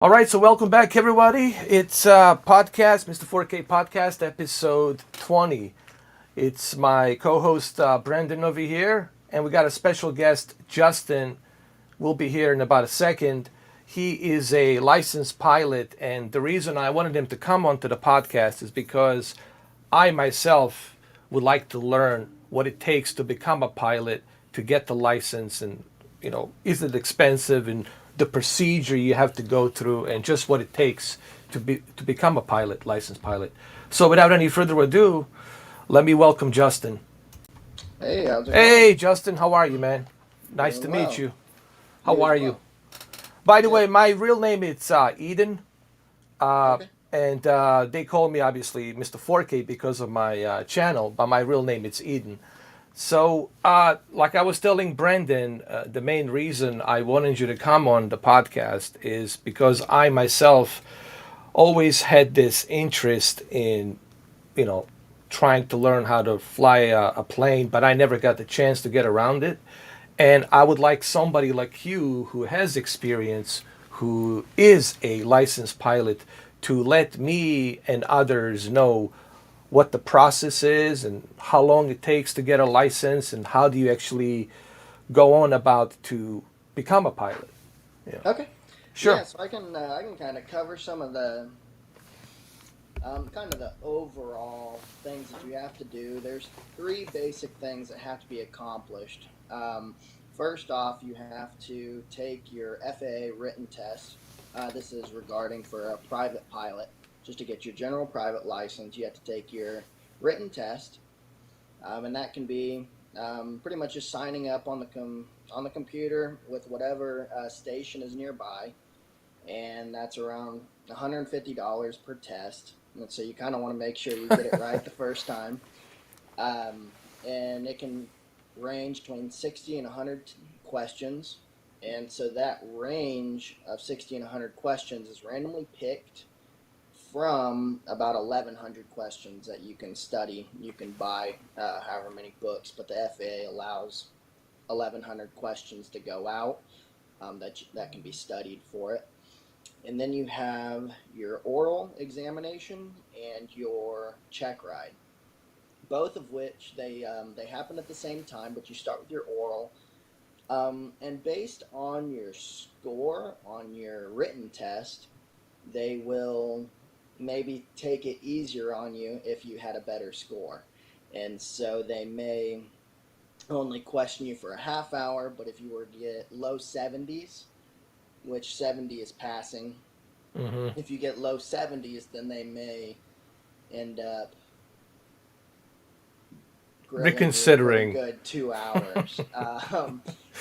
All right, so welcome back, everybody. It's podcast, Mr. 4K podcast, episode 20. It's my co-host Brandon over here, and we got a special guest, Justin. Will be here in about a second. He is a licensed pilot, and the reason I wanted him to come onto the podcast is because I myself would like to learn what it takes to become a pilot, to get the license, and is it expensive, and the procedure you have to go through, and just what it takes to become a pilot, licensed pilot. So without any further ado, let me welcome Justin. Hey, how's it going? Hey, Justin, how are you, man? Nice to Doing meet well. you. How You as are you? well. By the way, Good. my real name is Eden, uh, Okay. and they call me obviously Mr. 4K because of my channel, but my real name is Eden. So, like I was telling Brendan, the main reason I wanted you to come on the podcast is because I myself always had this interest in, you know, trying to learn how to fly a plane, but I never got the chance to get around it. And I would like somebody like you who has experience, who is a licensed pilot, to let me and others know what the process is and how long it takes to get a license and how do you actually go on about to become a pilot. Yeah. Okay. Yeah, Sure. so I can kind of cover some of the kind of the overall things that you have to do. There's three basic things that have to be accomplished. First off, you have to take your FAA written test. This is regarding for a private pilot. Just to get your general private license, you have to take your written test, and that can be pretty much just signing up on on the computer with whatever station is nearby, and that's around $150 per test. And so you kind of want to make sure you get it right the first time, and it can range between 60 and 100 questions. And so that range of 60 and 100 questions is randomly picked from about 1,100 questions that you can study. You can buy however many books, but the FAA allows 1,100 questions to go out, that can be studied for it. And then you have your oral examination and your check ride, both of which they happen at the same time, but you start with your oral. And based on your score on your written test, they will maybe take it easier on you if you had a better score. And so they may only question you for a half hour, but if you were to get low 70s, which 70 is passing, Mm-hmm. if you get low 70s, then they may end up grilling you for a Reconsidering. good 2 hours.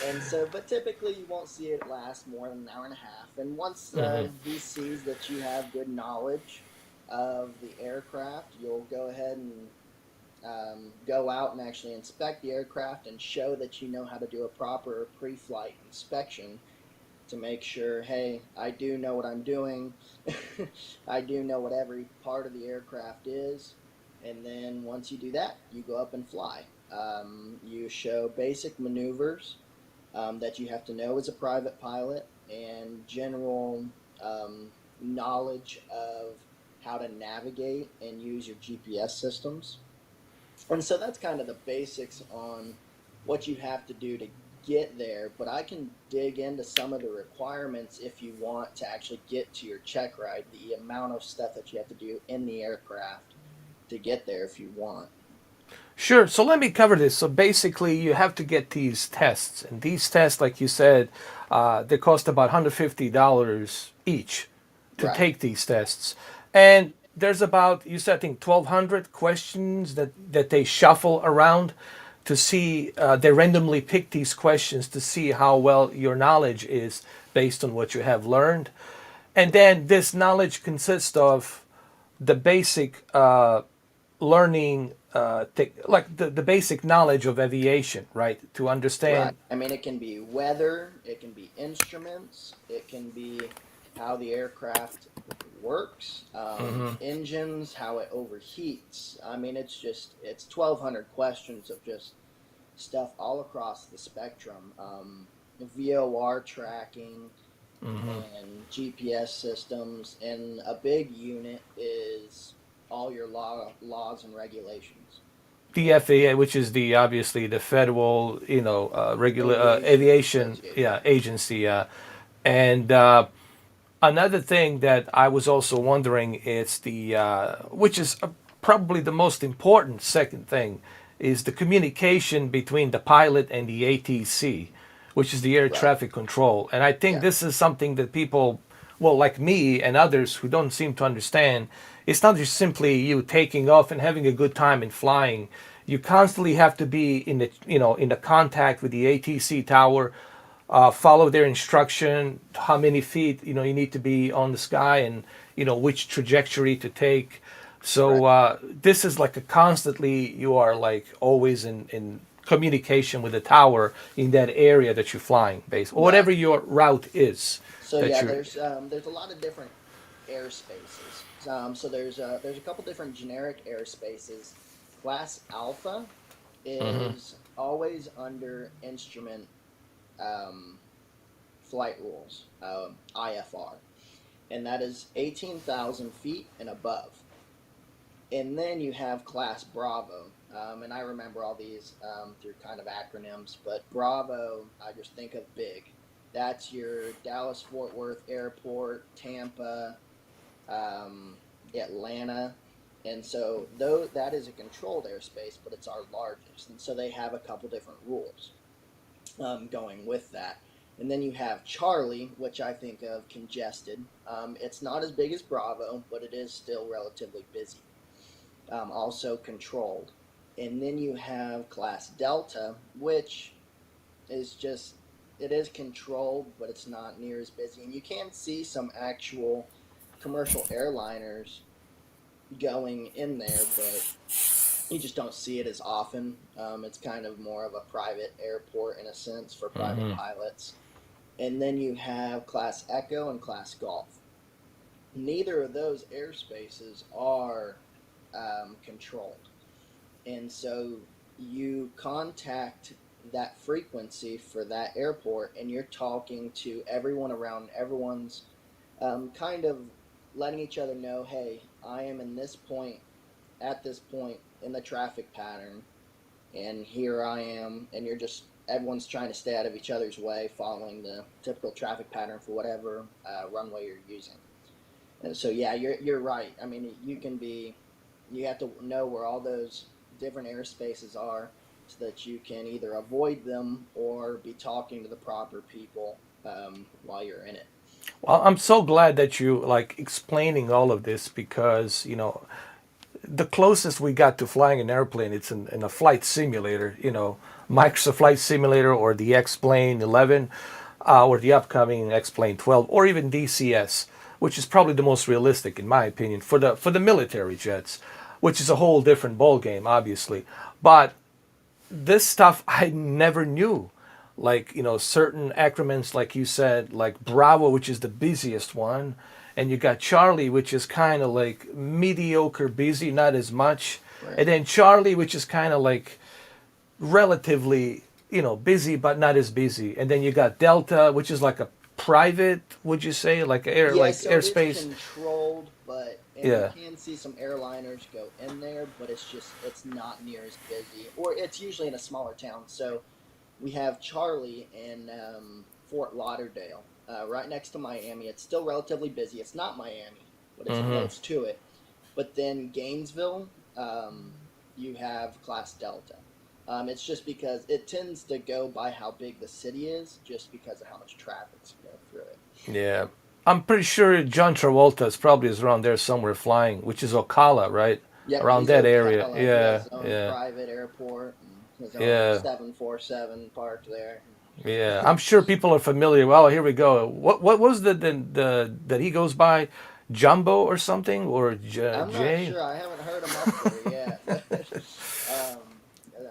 And so, but typically you won't see it last more than an hour and a half. And once Mm-hmm. he sees that you have good knowledge of the aircraft, you'll go ahead and go out and actually inspect the aircraft and show that you know how to do a proper pre-flight inspection to make sure, hey, I do know what I'm doing. I do know what every part of the aircraft is. And then once you do that, you go up and fly. You show basic maneuvers that you have to know as a private pilot, and general knowledge of how to navigate and use your GPS systems. And so that's kind of the basics on what you have to do to get there. But I can dig into some of the requirements if you want to actually get to your check ride, the amount of stuff that you have to do in the aircraft to get there if you want. Sure. So let me cover this. So basically, you have to get these tests, and these tests, like you said, they cost about $150 each to Right. take these tests. And there's about, you said, I think 1,200 questions that they shuffle around to see. They randomly pick these questions to see how well your knowledge is based on what you have learned. And then this knowledge consists of the basic learning, like the basic knowledge of aviation, right? To Right. understand. I mean, it can be weather, it can be instruments, it can be how the aircraft works, Hmm. engines, how it overheats. I mean, it's 1,200 questions of just stuff all across the spectrum. VOR tracking, and GPS systems, and a big unit is all your laws and regulations. The And FAA, which is the obviously the federal, regular Aviation aviation, Association. agency. And another thing that I was also wondering is which is probably the most important second thing, is the communication between the pilot and the ATC, which is the air Right. traffic control. And I think Yeah. this is something that people, well, like me and others who don't seem to understand, it's not just simply you taking off and having a good time and flying. You constantly have to be in the contact with the ATC tower, follow their instruction, how many feet you need to be on the sky, and which trajectory to take. So Right. this is like a constantly, you are like always in communication with the tower in that area that you're flying, base or Right. whatever your route is So that yeah, you're. there's a lot of different airspaces. So there's a couple different generic airspaces. Class Alpha Mm-hmm. is always under instrument um, flight rules, IFR, and that is 18,000 feet and above. And then you have Class Bravo, and I remember all these through kind of acronyms, but Bravo, I just think of big. That's your Dallas Fort Worth Airport, Tampa, Atlanta. And so though that is a controlled airspace, but it's our largest. And so they have a couple different rules going with that. And then you have Charlie, which I think of congested. It's not as big as Bravo, but it is still relatively busy. Also controlled. And then you have Class Delta, which is just, it is controlled, but it's not near as busy. And you can see some actual commercial airliners going in there, but you just don't see it as often. It's kind of more of a private airport in a sense for private Mm-hmm. pilots. And then you have Class Echo and Class Golf. Neither of those airspaces are controlled. And so you contact that frequency for that airport, and you're talking to everyone around. Everyone's kind of letting each other know, hey, I am in this point, at this point in the traffic pattern, and here I am, and you're just, everyone's trying to stay out of each other's way, following the typical traffic pattern for whatever runway you're using. And so yeah, you're right. I mean, you have to know where all those different airspaces are, so that you can either avoid them or be talking to the proper people while you're in it. Well, I'm so glad that you like explaining all of this, because the closest we got to flying an airplane, it's in a flight simulator, Microsoft Flight Simulator, or the X-Plane 11, or the upcoming X-Plane 12, or even DCS, which is probably the most realistic in my opinion for the military jets, which is a whole different ball game, obviously. But this stuff I never knew. Like, certain acronyms, like you said, like Bravo, which is the busiest one, and you got Charlie, which is kind of like mediocre busy, not as much. Right. And then Charlie, which is kind of like relatively, busy, but not as busy. And then you got Delta, which is like a private, would you say, Yeah, like so it is airspace? controlled, but and you Yeah. can see some airliners go in there, but it's not near as busy, or it's usually in a smaller town. So we have Charlie in Fort Lauderdale, right next to Miami. It's still relatively busy. It's not Miami, but it's Mm-hmm. close to it. But then Gainesville, you have Class Delta. It's just because it tends to go by how big the city is, just because of how much traffic's going through it. Yeah. I'm pretty sure John Travolta is probably is around there somewhere flying, which is Ocala, right? Yep, Around he's that area. Ocala. He has Yeah, his own yeah, private airport and his own yeah, 747 parked there. yeah. I'm sure people are familiar. Well, here we go. What was the that he goes by, Jumbo or something, or I'm not Jay? sure. I haven't heard him up there yet, but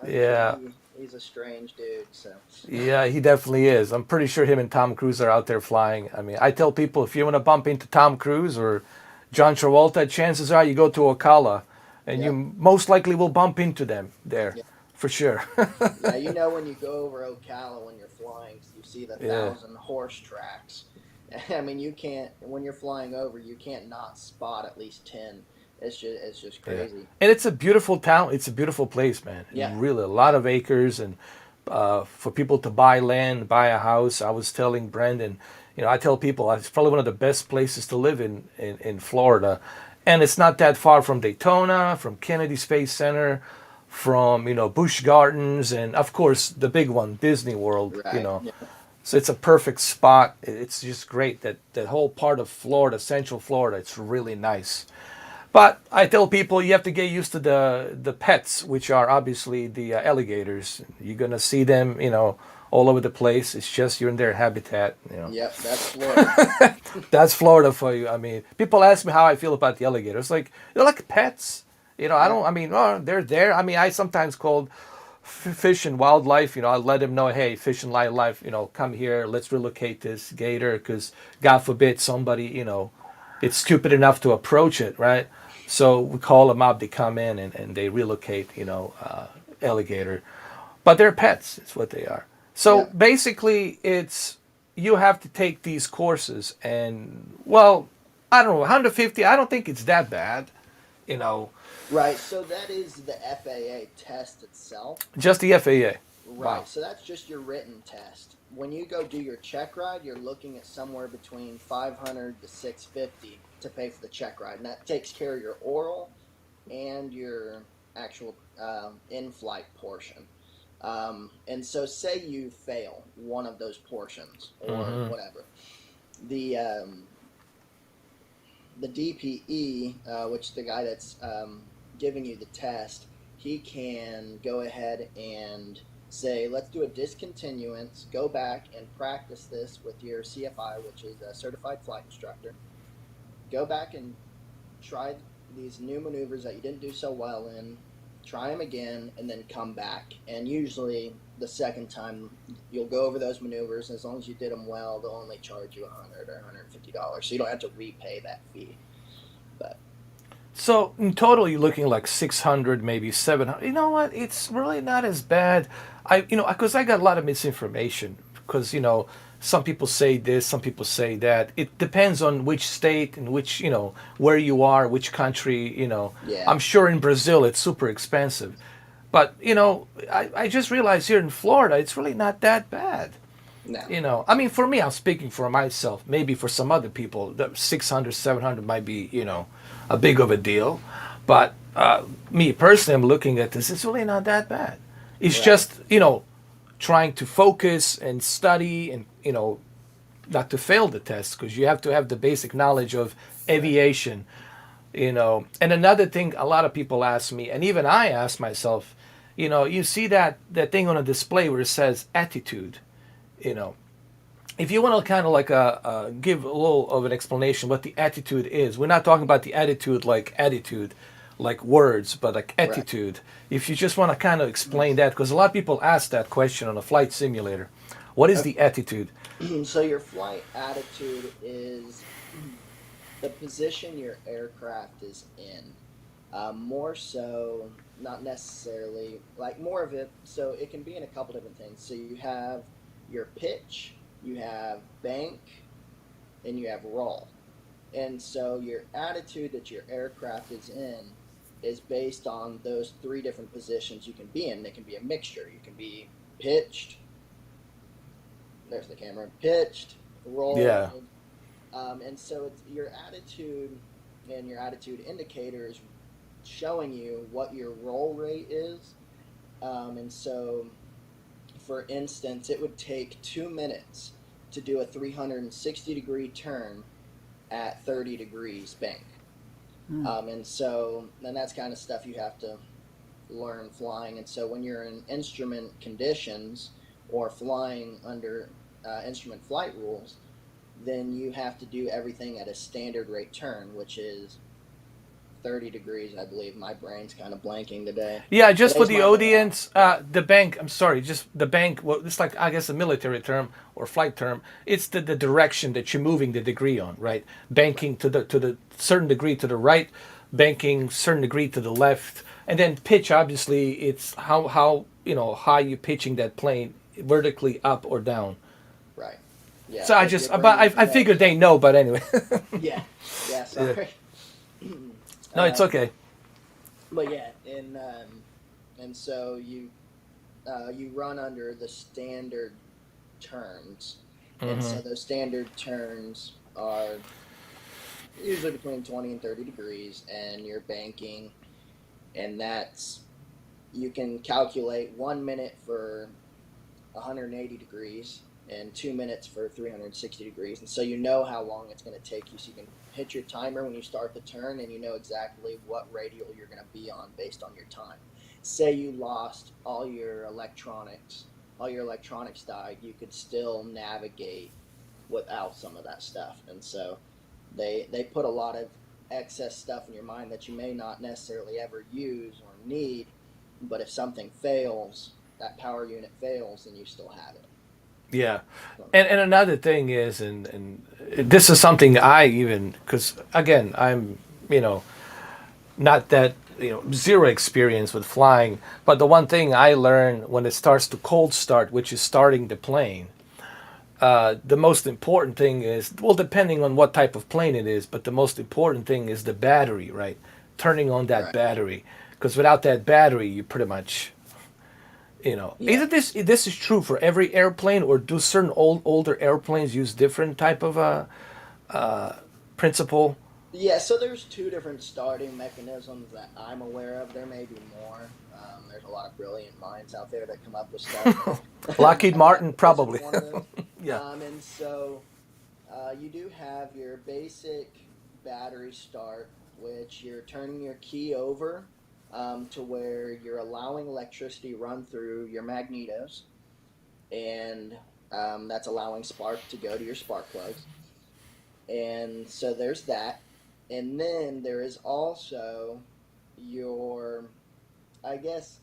I'm sure Yeah, he's a strange dude. So yeah. He definitely is. I'm pretty sure him and Tom Cruise are out there flying. I mean, I tell people, if you want to bump into Tom Cruise or John Travolta, chances are you go to Ocala, and yeah, you most likely will bump into them there, yeah, for sure. yeah. You know when you go over Ocala when you're flying, you see the Yeah. thousand horse tracks. I mean, you can't when you're flying over, you can't not spot at least 10. It's just Yeah, crazy. and it's a beautiful town. It's a beautiful place, man. Yeah, Really, a lot of acres, and for people to buy land, buy a house. I was telling Brandon, I tell people it's probably one of the best places to live in Florida, and it's not that far from Daytona, from Kennedy Space Center, from Busch Gardens, and of course the big one, Disney World. right. Yeah. So it's a perfect spot. It's just great that whole part of Florida, Central Florida. It's really nice. But I tell people you have to get used to the pets, which are obviously the alligators. You're gonna see them, all over the place. It's just you're in their habitat. Yep, that's Florida. That's Florida for you. I mean, people ask me how I feel about the alligators. Like they're like pets. I Yeah. don't. I mean, oh, they're there. I mean, I sometimes call fish and wildlife. I let them know, hey, fish and wildlife. Come here. Let's relocate this gator because God forbid somebody, it's stupid enough to approach it, right? So we call them up. They come in and they relocate. Alligator, but they're pets. It's what they are. So Yeah. basically, it's you have to take these courses, and well, I don't know, 150. I don't think it's that bad. You know, Right. So that is the FAA test itself. just the FAA. Wow. Right. So that's just your written test. When you go do your check ride, you're looking at somewhere between 500 to 650 to pay for the check ride, and that takes care of your oral and your actual in-flight portion. And so, say you fail one of those portions or Hmm. whatever, the the DPE, which is the guy that's giving you the test, he can go ahead and say, let's do a discontinuance, go back and practice this with your CFI, which is a certified flight instructor. Go back and try these new maneuvers that you didn't do so well in, try them again, and then come back. And usually the second time you'll go over those maneuvers, and as long as you did them well, they'll only charge you $100 or $150, so you don't have to repay that fee. But So in total, you're looking like 600, maybe 700. You know what? It's really not as bad. Because I got a lot of misinformation. Because some people say this, some people say that. It depends on which state and which where you are, which country. yeah, I'm sure in Brazil it's super expensive, but I just realized here in Florida it's really not that bad. no, I mean, for me, I'm speaking for myself. Maybe for some other people, the 600, 700 might be, a big of a deal. But me personally, I'm looking at this. It's really not that bad. It's right, just, trying to focus and study and, not to fail the test because you have to have the basic knowledge of right, aviation. And another thing a lot of people ask me, and even I ask myself, you see that thing on a display where it says attitude, you know if you want to kind of like give a little of an explanation what the attitude is. We're not talking about the attitude like words, but like right. attitude. If you just want to kind of explain that, because a lot of people ask that question on a flight simulator, what is the attitude? So your flight attitude is the position your aircraft is in. More so, not necessarily like more of it. So it can be in a couple different things. So you have your pitch, you have bank, and you have roll. And so your attitude that your aircraft is in is based on those three different positions you can be in. It can be a mixture. You can be pitched. There's the camera. Pitched, Yeah. rolled, and so it's your attitude and your attitude indicator is showing you what your roll rate is. And so, for instance, it would take 2 minutes to do a 360-degree turn at 30 degrees bank. And that's kind of stuff you have to learn flying. And so when you're in instrument conditions or flying under instrument flight rules, then you have to do everything at a standard rate turn, which is 30 degrees, I believe. My brain's kind of blanking today. Yeah, just for Today's the my day off. audience, the bank. I'm sorry, just the bank. Well, it's like I guess a military term or flight term. It's the direction that you're moving the degree on, right? Right. Banking to the certain degree to the right, banking certain degree to the left, and then pitch. Obviously, it's how high you pitching that plane vertically up or down. Right. Yeah, So I if you're just, but bringing, I figured they know, but anyway. yeah, yeah, Yeah. sorry. No, it's okay. But yeah, and so you run under the standard turns, and Hmm. so those standard turns are usually between 20 and 30 degrees, and you're banking, and that's you can calculate 1 minute for 180 degrees and 2 minutes for 360 degrees. And so you know how long it's going to take you. So you can hit your timer when you start the turn and you know exactly what radial you're going to be on based on your time. Say you lost all your electronics died, you could still navigate without some of that stuff. And so they put a lot of excess stuff in your mind that you may not necessarily ever use or need, but if something fails, that power unit fails, then you still have it. Yeah. So, And another thing is, and this is something I even, because again, I'm, you know, not that, zero experience with flying, but the one thing I learned when it starts to cold start, which is starting the plane, the most important thing is, well, depending on what type of plane it is, but the most important thing is the battery, right? Turning on that right. battery. Because without that battery, you pretty much, Yeah. either this is true for every airplane, or do certain older airplanes use different type of principle? Yeah, so there's two different starting mechanisms that I'm aware of. There may be more. There's a lot of brilliant minds out there that come up with stuff, but Lockheed Martin, this is probably. one of those. Yeah. And so you do have your basic battery start, which you're turning your key over to where you're allowing electricity run through your magnetos, and that's allowing spark to go to your spark plugs. And so there's that. And then there is also your, I guess,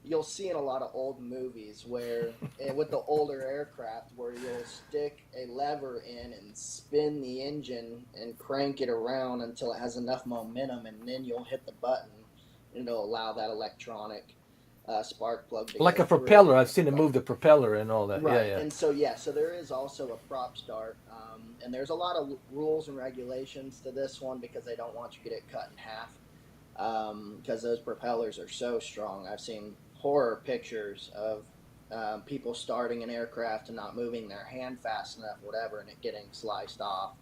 you'll see in a lot of old movies where with the older aircraft where you'll stick a lever in and spin the engine and crank it around until it has enough momentum, and then you'll hit the button and it'll allow that electronic spark plug to Like go a through. propeller. I've seen them move the propeller and all that. Yeah, Right, yeah. and so yeah, so there is also a prop start, and there's a lot of rules and regulations to this one because they don't want you to get it cut in half, because those propellers are so strong. I've seen horror pictures of people starting an aircraft and not moving their hand fast enough, whatever, and it getting sliced off.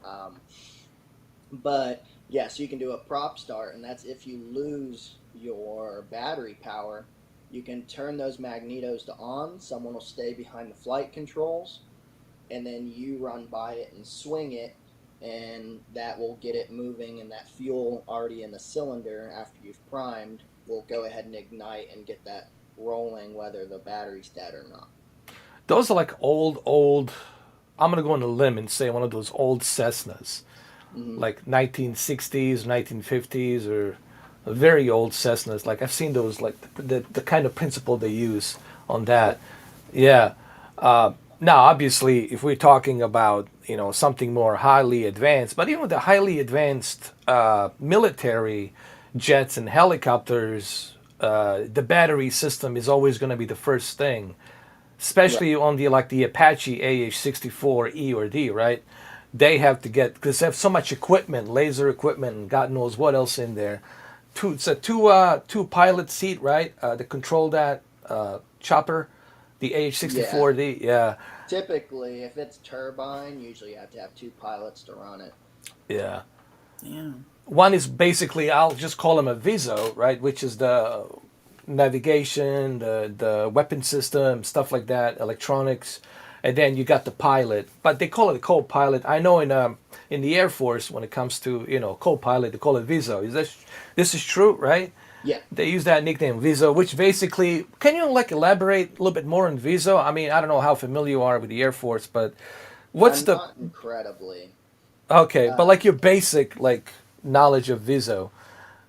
But yeah, so you can do a prop start, and that's if you lose your battery power, you can turn those magnetos to on. Someone will stay behind the flight controls, and then you run by it and swing it, and that will get it moving. And that fuel already in the cylinder after you've primed will go ahead and ignite and get that rolling, whether the battery's dead or not. Those are like old. I'm gonna go on a limb and say one of those old Cessnas, Hmm. like 1960s, 1950s, or very old Cessnas. Like I've seen those, like the kind of principle they use on that. Yep. Yeah. Now, obviously, if we're talking about something more highly advanced, but even with the highly advanced military jets and helicopters, the battery system is always going to be the first thing, Right. especially on the like the Apache AH-64E or D, right? They have to get, because they have so much equipment, laser equipment, and God knows what else in there. It's a two pilot seat, right? To control that chopper, the Yeah. AH-64D. Yeah, Typically, if it's turbine, usually you have to have two pilots to run it. yeah. Yeah. One is basically, I'll just call him a VISO, right? Which is the navigation, the weapon system, stuff like that, electronics, and then you got the pilot. But they call it a co-pilot. I know in the Air Force, when it comes to co-pilot, they call it VISO. This is true, right? Yeah. They use that nickname VISO, which basically, can you like elaborate a little bit more on VISO? I mean, I don't know how familiar you are with the Air Force, but what's I'm the not incredibly. okay? But Uh, like your basic like knowledge of VISO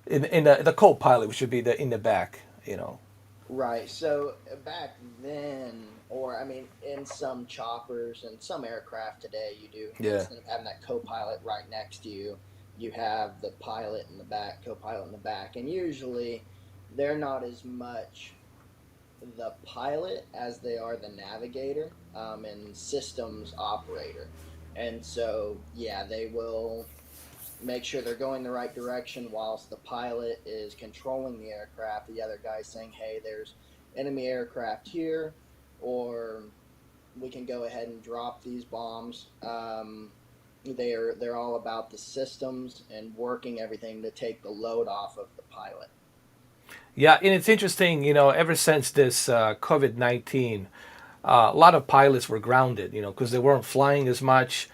in the co-pilot, which would be the in the back, right. So back then, or I mean, in some choppers and some aircraft today, you do, Yeah. instead of having that co-pilot right next to you, you have the pilot in the back, co-pilot in the back, and usually they're not as much the pilot as they are the navigator, and systems operator. And so, yeah, they will make sure they're going the right direction whilst the pilot is controlling the aircraft. The other guy's saying, hey, there's enemy aircraft here, or we can go ahead and drop these bombs. They're all about the systems and working everything to take the load off of the pilot. Yeah, and it's interesting, ever since this COVID-19, a lot of pilots were grounded, because they weren't flying as much.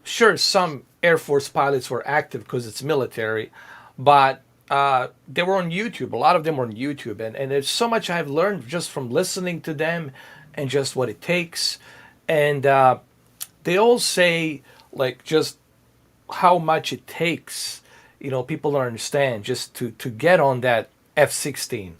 Sure, some Air Force pilots were active because it's military, but they were on YouTube. A lot of them were on YouTube. And there's so much I've learned just from listening to them and just what it takes. And they all say, like, just how much it takes, people don't understand just to get on that F-16.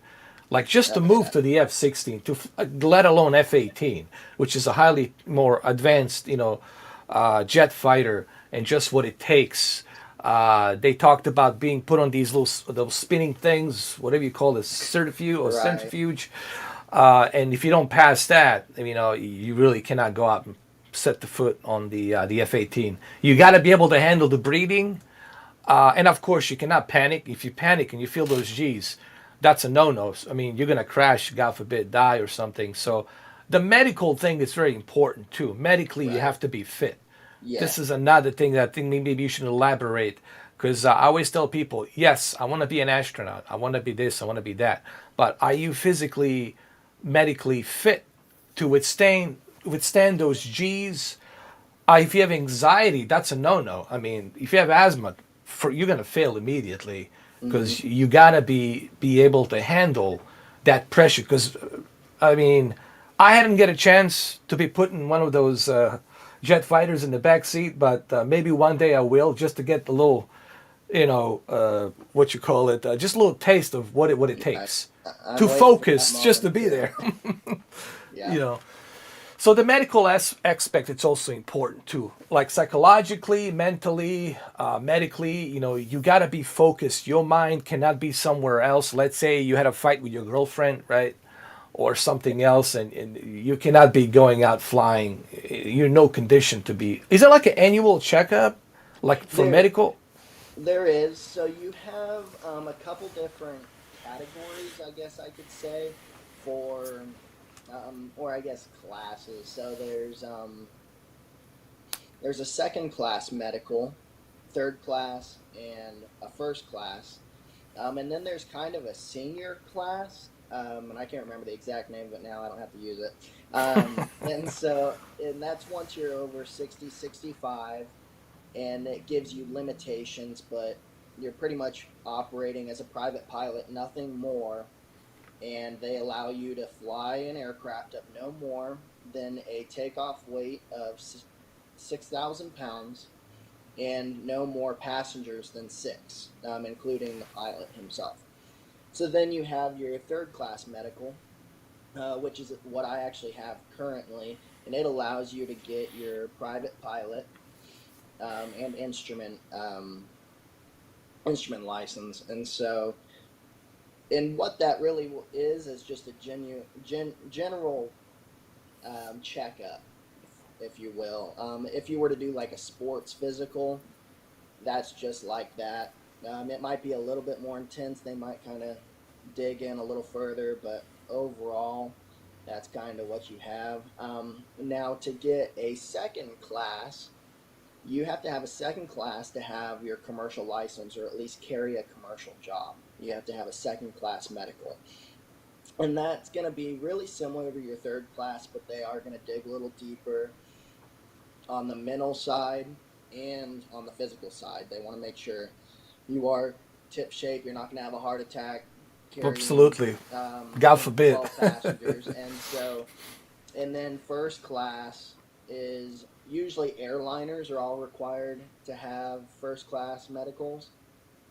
Like just to move to the F-16, let alone F-18, which is a highly more advanced, jet fighter, and just what it takes. They talked about being put on those spinning things, whatever you call it, centrifuge. And if you don't pass that, you really cannot go out and set the foot on the F-18. You got to be able to handle the breathing, and of course you cannot panic. If you panic and you feel those G's, that's a no-no. I mean, you're gonna crash, God forbid, die or something. So, the medical thing is very important too. Medically, you have to be fit. Yeah. This is another thing that I think maybe you should elaborate, because I always tell people, yes, I want to be an astronaut. I want to be this. I want to be that. But are you physically, medically fit to withstand those G's? If you have anxiety, that's a no-no. I mean, if you have asthma, you're gonna fail immediately, because you gotta be able to handle that pressure. Because I mean, I hadn't get a chance to be put in one of those jet fighters in the back seat, but maybe one day I will, just to get the little, what you call it, just a little taste of what it takes to focus, just to be there. Yeah. So the medical aspect, it's also important too. Like psychologically, mentally, medically, you got to be focused. Your mind cannot be somewhere else. Let's say you had a fight with your girlfriend, right? Or something else, and you cannot be going out flying. You're no condition to be. Is it like an annual checkup, like for medical? There is. So you have a couple different categories, I guess I could say, for or I guess classes. So there's a second class medical, third class, and a first class, and then there's kind of a senior class, and I can't remember the exact name of it now. I don't have to use it. And that's once you're over 60, 65, and it gives you limitations, but you're pretty much operating as a private pilot, nothing more. And they allow you to fly an aircraft up no more than a takeoff weight of 6,000 pounds and no more passengers than 6, including the pilot himself. So then you have your third class medical, which is what I actually have currently, and it allows you to get your private pilot and instrument license. And what that really is just a general checkup, if you will. If you were to do like a sports physical, that's just like that. It might be a little bit more intense. They might kind of dig in a little further, but overall, that's kind of what you have. Now, to get a second class, you have to have a second class to have your commercial license, or at least carry a commercial job. You have to have a second class medical. And that's going to be really similar to your third class, but they are going to dig a little deeper on the mental side and on the physical side. They want to make sure you are tip shape, you're not going to have a heart attack. Absolutely. God forbid. 12 passengers. And then first class is usually airliners are all required to have first class medicals,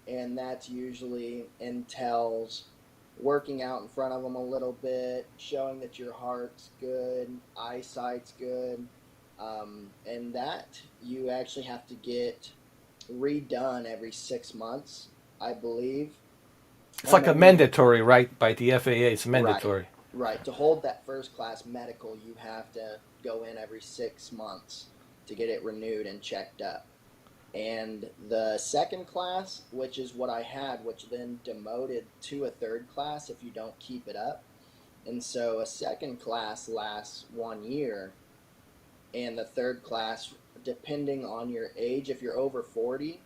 and that usually entails working out in front of them a little bit, showing that your heart's good, eyesight's good, and that you actually have to get redone every 6 months, I believe. It's like a mandatory, right? By the FAA, it's mandatory. Right. To hold that first class medical, you have to go in every 6 months to get it renewed and checked up. And the second class, which is what I had, which then demoted to a third class if you don't keep it up. And so a second class lasts 1 year, and the third class, depending on your age, if you're over 40,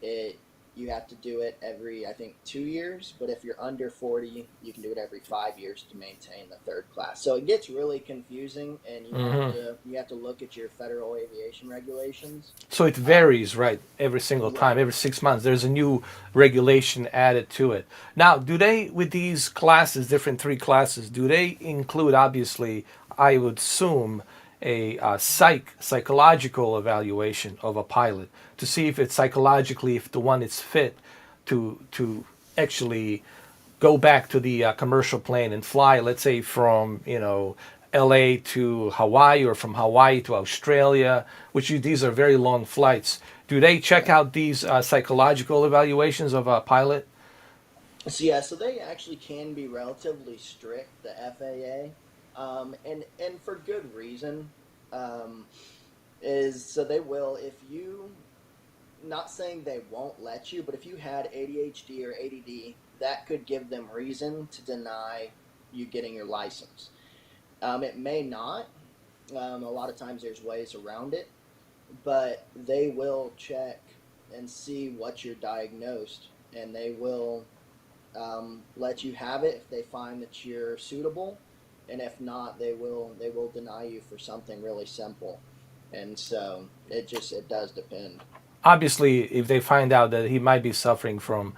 it you have to do it every, I think, 2 years. But if you're under 40, you can do it every 5 years to maintain the third class. So it gets really confusing, and Hmm. you have to look at your federal aviation regulations. So it Um, varies, right? Every single time, right. every 6 months, there's a new regulation added to it. Now, do they, with these classes, different three classes, do they include, obviously, I would assume, a psychological evaluation of a pilot to see if it's psychologically, if the one is fit to actually go back to the commercial plane and fly, let's say from L.A. to Hawaii or from Hawaii to Australia, these are very long flights. Do they check Right. out these psychological evaluations of a pilot? So yeah, so they actually can be relatively strict, the FAA, and for good reason. Um, is so they will, if you, not saying they won't let you, but if you had ADHD or ADD, that could give them reason to deny you getting your license. It may not. A lot of times there's ways around it, but they will check and see what you're diagnosed, and they will let you have it if they find that you're suitable, and if not, they will deny you for something really simple. And so it does depend. Obviously, if they find out that he might be suffering from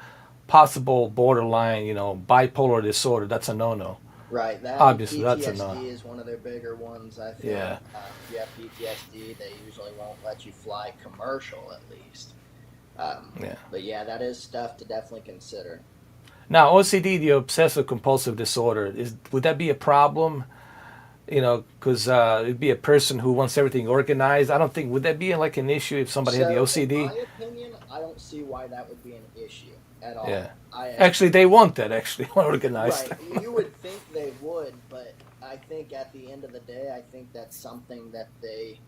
possible borderline, bipolar disorder, that's a no-no. Right, that and Obviously, that's a no. PTSD is one of their bigger ones. I Yeah, feel if you have PTSD, they usually won't let you fly commercial, at least. yeah. But yeah, that is stuff to definitely consider. Now, OCD, the obsessive compulsive disorder, would that be a problem? Because it'd be a person who wants everything organized. I don't think would that be like an issue if somebody had the So, in OCD? my opinion, I don't see why that would be an issue at Yeah. all. Actually, they want that actually organized. Right, you would think they would, but I think at the end of the day, I think that's something that they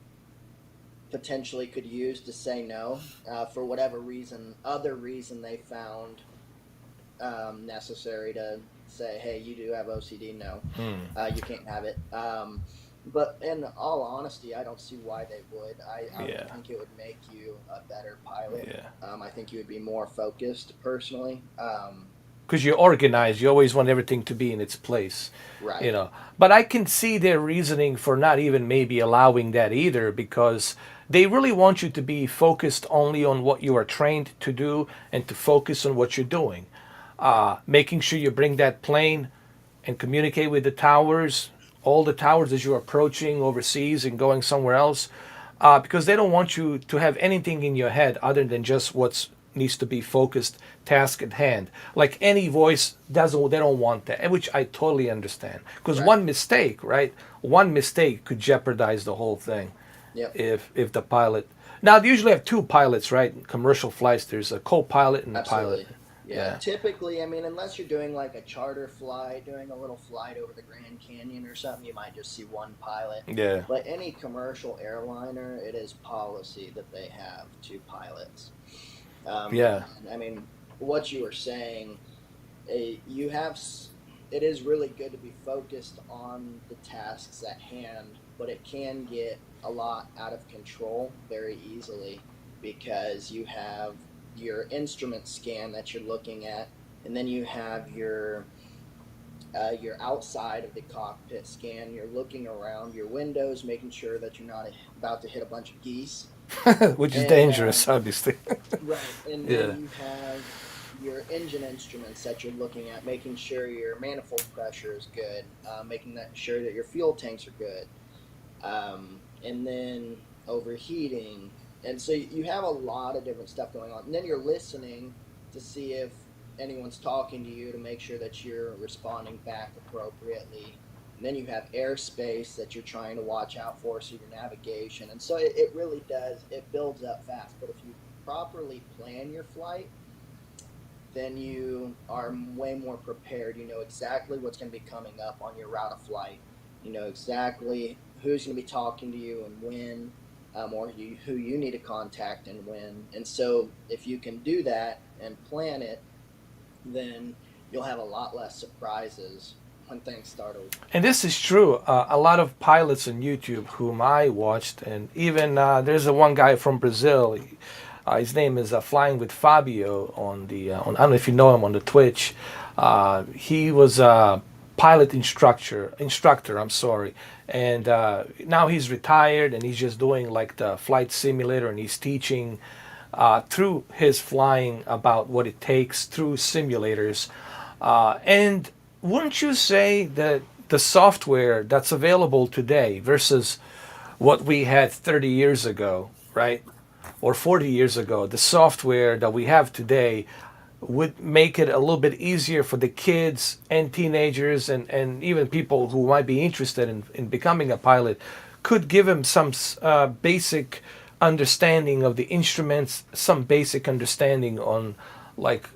potentially could use to say no for whatever reason, other reason they found necessary to say, hey, you do have OCD. No, Hmm. you can't have it. But in all honesty, I don't see why they would. I would Yeah. think it would make you a better pilot. Yeah. I think you would be more focused personally. Because you're organized, you always want everything to be in its place, you Right, know. But I can see their reasoning for not even maybe allowing that either, because they really want you to be focused only on what you are trained to do and to focus on what you're doing. Making sure you bring that plane and communicate with the towers, all the towers as you're approaching overseas and going somewhere else, because they don't want you to have anything in your head other than just what's needs to be focused task at hand. Like any voice doesn't, they don't want that, which I totally understand. Because right. one mistake, right? One mistake could jeopardize the whole thing. Yep, If the pilot, now they usually have two pilots, right? In commercial flights, there's a co-pilot and a pilot. absolutely. Yeah, Yeah, typically, I mean, unless you're doing like a charter flight, doing a little flight over the Grand Canyon or something, you might just see one pilot. yeah, But any commercial airliner, it is policy that they have two pilots. yeah. And I mean, what you were saying, you have, it is really good to be focused on the tasks at hand, but it can get a lot out of control very easily because you have your instrument scan that you're looking at, and then you have your outside of the cockpit scan. You're looking around your windows, making sure that you're not about to hit a bunch of geese, Which is and dangerous, obviously. right, and then Yeah, you have your engine instruments that you're looking at, making sure your manifold pressure is good, making that sure that your fuel tanks are good, and then overheating. And so you have a lot of different stuff going on. And then you're listening to see if anyone's talking to you to make sure that you're responding back appropriately. And then you have airspace that you're trying to watch out for, so your navigation. And so it really does, it builds up fast. But if you properly plan your flight, then you are way more prepared. You know exactly what's going to be coming up on your route of flight. You know exactly who's going to be talking to you and when, or who you need to contact and when. And so, if you can do that and plan it, then you'll have a lot less surprises when things start. And this is true. A lot of pilots on YouTube whom I watched, and even there's a one guy from Brazil. His name is Flying with Fabio on the. I don't know if you know him on the Twitch. He was a pilot instructor. Instructor, I'm sorry, and now he's retired and he's just doing like the flight simulator, and he's teaching through his flying about what it takes through simulators. And wouldn't you say that the software that's available today versus what we had 30 years ago, right? Or 40 years ago, the software that we have today would make it a little bit easier for the kids and teenagers and even people who might be interested in becoming a pilot, could give them some basic understanding of the instruments, some basic understanding on like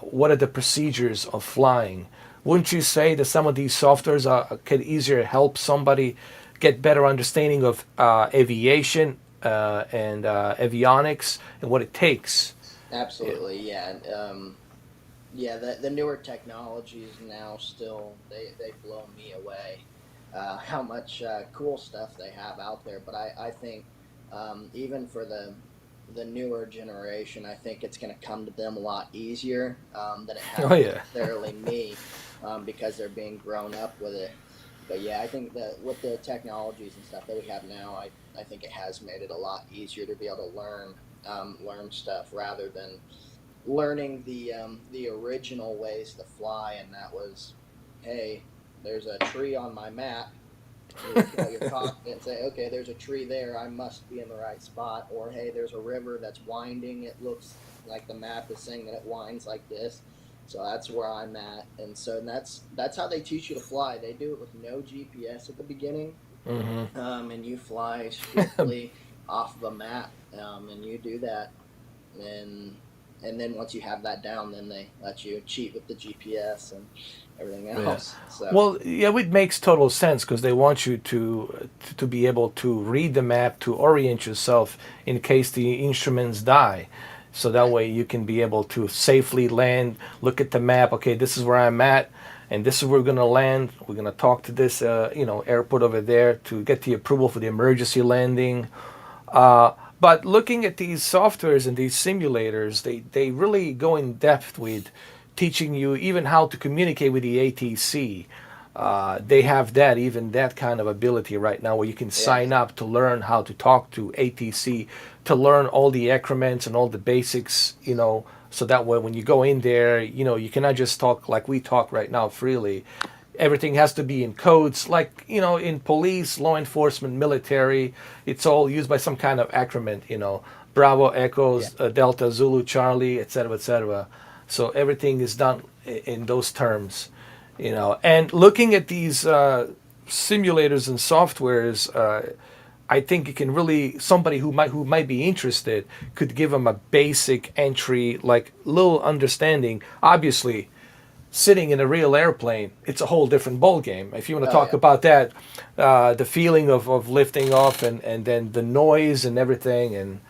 what are the procedures of flying. Wouldn't you say that some of these softwares could easier help somebody get better understanding of aviation and avionics and what it takes? Absolutely, yeah. Yeah, the newer technologies now still they blow me away. How much cool stuff they have out there, but I think even for the newer generation, I think it's going to come to them a lot easier than it has Oh yeah. necessarily me, because they're being grown up with it. But yeah, I think that with the technologies and stuff that we have now, I think it has made it a lot easier to be able to learn stuff rather than learning the original ways to fly, and that was, hey, there's a tree on my map. You look at your cockpit and say, okay, there's a tree there, I must be in the right spot. Or hey, there's a river that's winding, it looks like the map is saying that it winds like this, so that's where I'm at. And so that's how they teach you to fly. They do it with no GPS at the beginning, and you fly strictly off of a map, and you do that, and then once you have that down, then they let you cheat with the GPS and everything else. Yeah. So Well, yeah, it makes total sense because they want you to be able to read the map to orient yourself in case the instruments die. So that way you can be able to safely land, look at the map, okay, this is where I'm at, and this is where we're going to land. We're going to talk to this airport over there to get the approval for the emergency landing. But looking at these softwares and these simulators, they really go in depth with teaching you even how to communicate with the ATC. They have even that kind of ability right now where you can sign up to learn how to talk to ATC, to learn all the accrements and all the basics, so that way when you go in there, you cannot just talk like we talk right now freely. Everything has to be in codes, like, in police, law enforcement, military. It's all used by some kind of accrement, Bravo, Echoes, Delta, Zulu, Charlie, etc., etc. So everything is done in those terms, And looking at these simulators and softwares, I think it can really, somebody who might be interested could give them a basic entry, like little understanding. Obviously, sitting in a real airplane, it's a whole different ball game. If you want to talk about that, the feeling of lifting off and then the noise and everything, and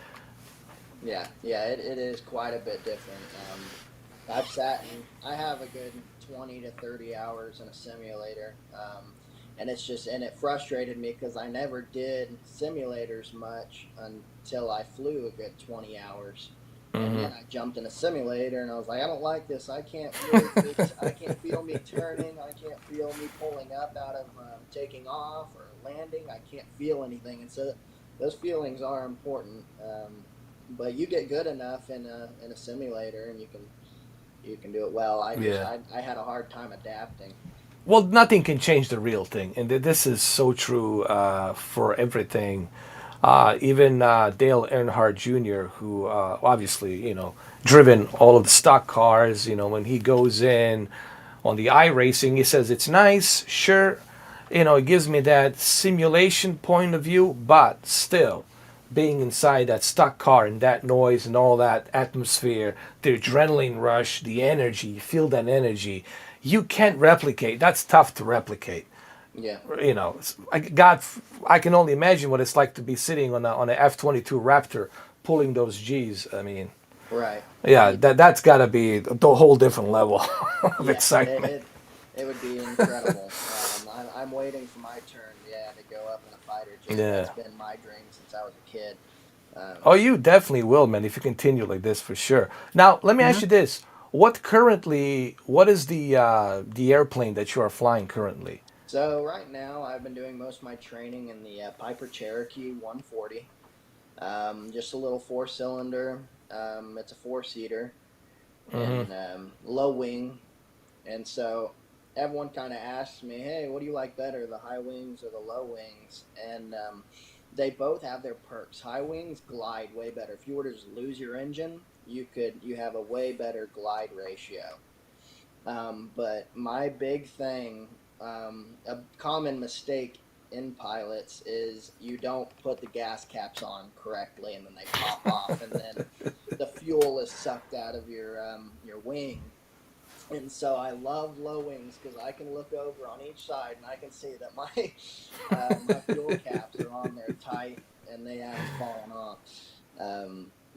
it is quite a bit different. I have a good 20 to 30 hours in a simulator, and it frustrated me because I never did simulators much until I flew a good 20 hours. And then I jumped in a simulator, and I was like, I don't like this. I can't feel me turning. I can't feel me pulling up out of taking off or landing. I can't feel anything, and so those feelings are important. But you get good enough in a simulator, and you can do it well. I had a hard time adapting. well, nothing can change the real thing, and this is so true for everything. Even Dale Earnhardt Jr., who obviously, driven all of the stock cars, when he goes in on the iRacing, he says, it's nice, sure, it gives me that simulation point of view, but still, being inside that stuck car and that noise and all that atmosphere, the adrenaline rush, the energy, you feel that energy. You can't replicate. That's tough to replicate. Yeah. You know, God, I can only imagine what it's like to be sitting on a F-22 Raptor pulling those G's. I mean, Right. yeah, You, that's got to be a whole different level of yeah. excitement. It would be incredible. I'm waiting for my turn. Yeah, to go up in a fighter jet. That's Yeah. been my dream since I was a kid. Oh, you definitely will, man, if you continue like this for sure. Now, let me ask Mhm. you this: what is the airplane that you are flying currently? So right now, I've been doing most of my training in the Piper Cherokee 140. Just a little four-cylinder. It's a four-seater Mm-hmm. and low wing. And so everyone kind of asks me, "Hey, what do you like better, the high wings or the low wings?" And they both have their perks. High wings glide way better. If you were to just lose your engine, you have a way better glide ratio. But my big thing, a common mistake in pilots is you don't put the gas caps on correctly, and then they pop off, and then the fuel is sucked out of your wing. And so I love low wings because I can look over on each side and I can see that my my fuel caps are on there tight and they haven't fallen off.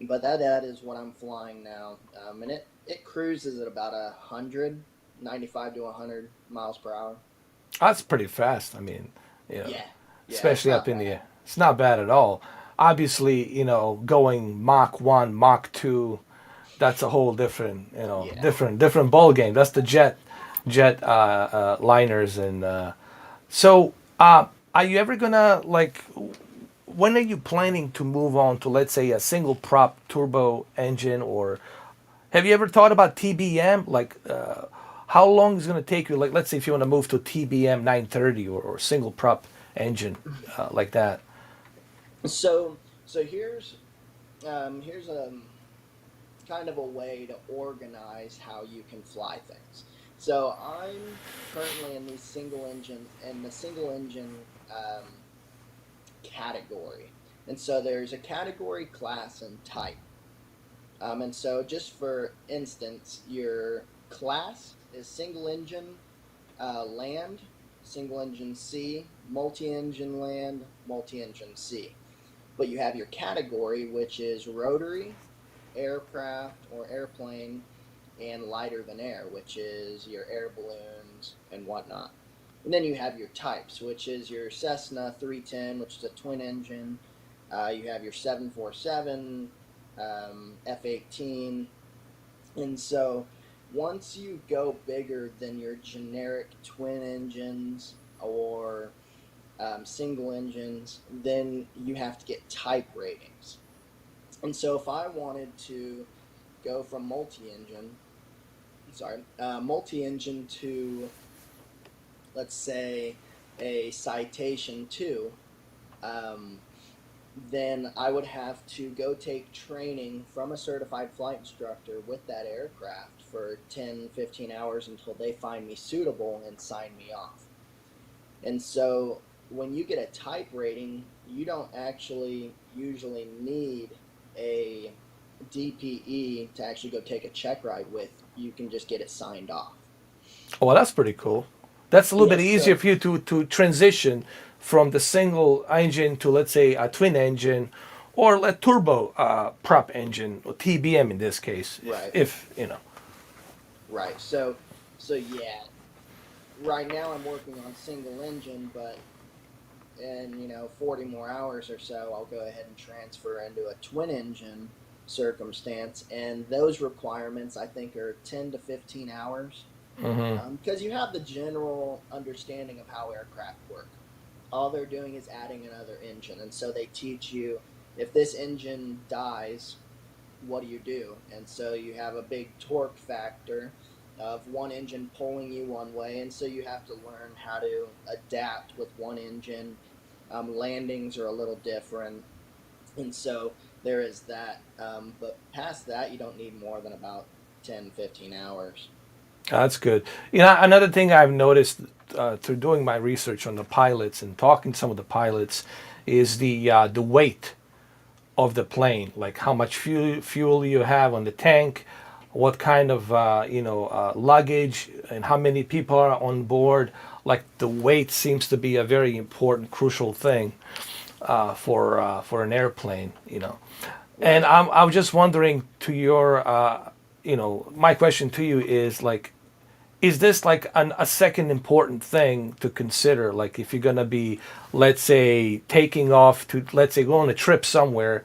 But that is what I'm flying now, and it cruises at about 195 to 100 miles per hour. That's pretty fast. I mean, you know, Yeah, yeah, it's especially up not in the bad. air. It's not bad at all. Obviously, going Mach 1, Mach 2, that's a whole different, Yeah. different ball game. That's the jet liners and so are you ever gonna like when are you planning to move on to, let's say, a single prop turbo engine, or have you ever thought about TBM? Like, how long is it going to take you? Like, let's say if you want to move to TBM 930 or single prop engine like that. So here's kind of a way to organize how you can fly things. So I'm currently in the single engine category, and so there's a category, class, and type. And so just for instance, your class is single engine land, single engine sea, multi engine land, multi engine sea. But you have your category, which is rotary, aircraft or airplane, and lighter than air, which is your air balloons and whatnot. And then you have your types, which is your Cessna 310, which is a twin engine. You have your 747, F-18. And so once you go bigger than your generic twin engines or single engines, then you have to get type ratings. And so if I wanted to go from multi-engine to, let's say, a Citation 2, um, then I would have to go take training from a certified flight instructor with that aircraft for 10, 15 hours until they find me suitable and sign me off. And so when you get a type rating, you don't actually usually need a DPE to actually go take a check ride with. You can just get it signed off. Oh, well, that's pretty cool. That's a little bit Yes, easier so for you to transition from the single engine to, let's say, a twin engine or a turbo prop engine, or TBM in this case, right, if you know. right. So yeah, right now I'm working on single engine, but in 40 more hours or so, I'll go ahead and transfer into a twin engine circumstance, and those requirements I think are 10 to 15 hours. Hmm. Because you have the general understanding of how aircraft work. All they're doing is adding another engine, and so they teach you if this engine dies, what do you do? And so you have a big torque factor of one engine pulling you one way, and so you have to learn how to adapt with one engine. Landings are a little different, and so there is that. But past that, you don't need more than about 10, 15 hours. That's good. Another thing I've noticed through doing my research on the pilots and talking to some of the pilots is the weight. of the plane, like how much fuel you have on the tank, what kind of luggage, and how many people are on board. Like the weight seems to be a very important, crucial thing for an airplane, you know. And I'm just wondering to your, my question to you is like, is this like a second important thing to consider? Like if you're going to be, let's say, taking off to, let's say, go on a trip somewhere,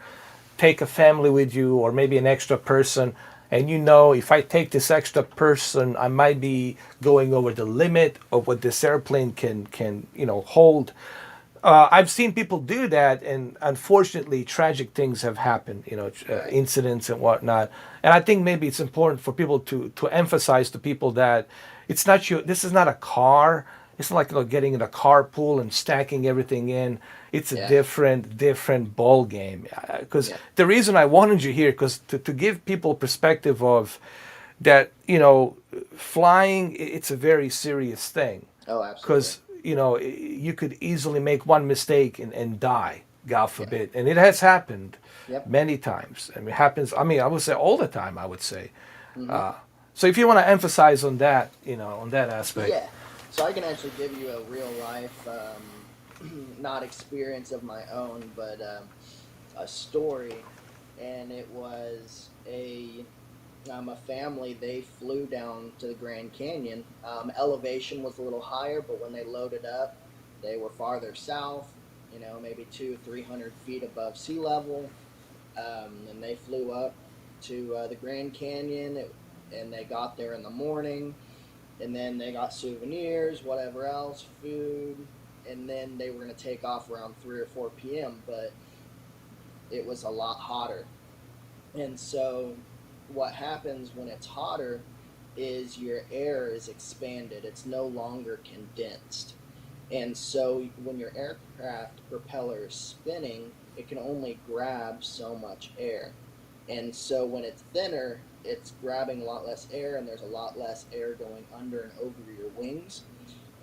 take a family with you or maybe an extra person, and you know if I take this extra person, I might be going over the limit of what this airplane can hold. I've seen people do that, and unfortunately, tragic things have happened. Right. Incidents and whatnot. And I think maybe it's important for people to emphasize to people that it's not you. This is not a car. It's not like getting in a carpool and stacking everything in. It's a Yeah. different ball game. Because Yeah. the reason I wanted you here, because to give people perspective of that, flying, it's a very serious thing Oh, absolutely. because you could easily make one mistake and die, God Yeah. forbid, and it has happened Yep. many times. I mean, it happens. I mean, I would say all the time. I would say. Hmm. So if you want to emphasize on that, on that aspect. Yeah. So I can actually give you a real life, not experience of my own, but a story, and it was a family. They flew down to the Grand Canyon. Elevation was a little higher, but when they loaded up, they were farther south. Maybe 200-300 feet above sea level, and they flew up to the Grand Canyon, and they got there in the morning, and then they got souvenirs, whatever else, food, and then they were going to take off around 3 or 4 p.m., but it was a lot hotter. And so what happens when it's hotter is your air is expanded. It's no longer condensed. And so when your aircraft propeller is spinning, it can only grab so much air. And so when it's thinner, it's grabbing a lot less air, and there's a lot less air going under and over your wings.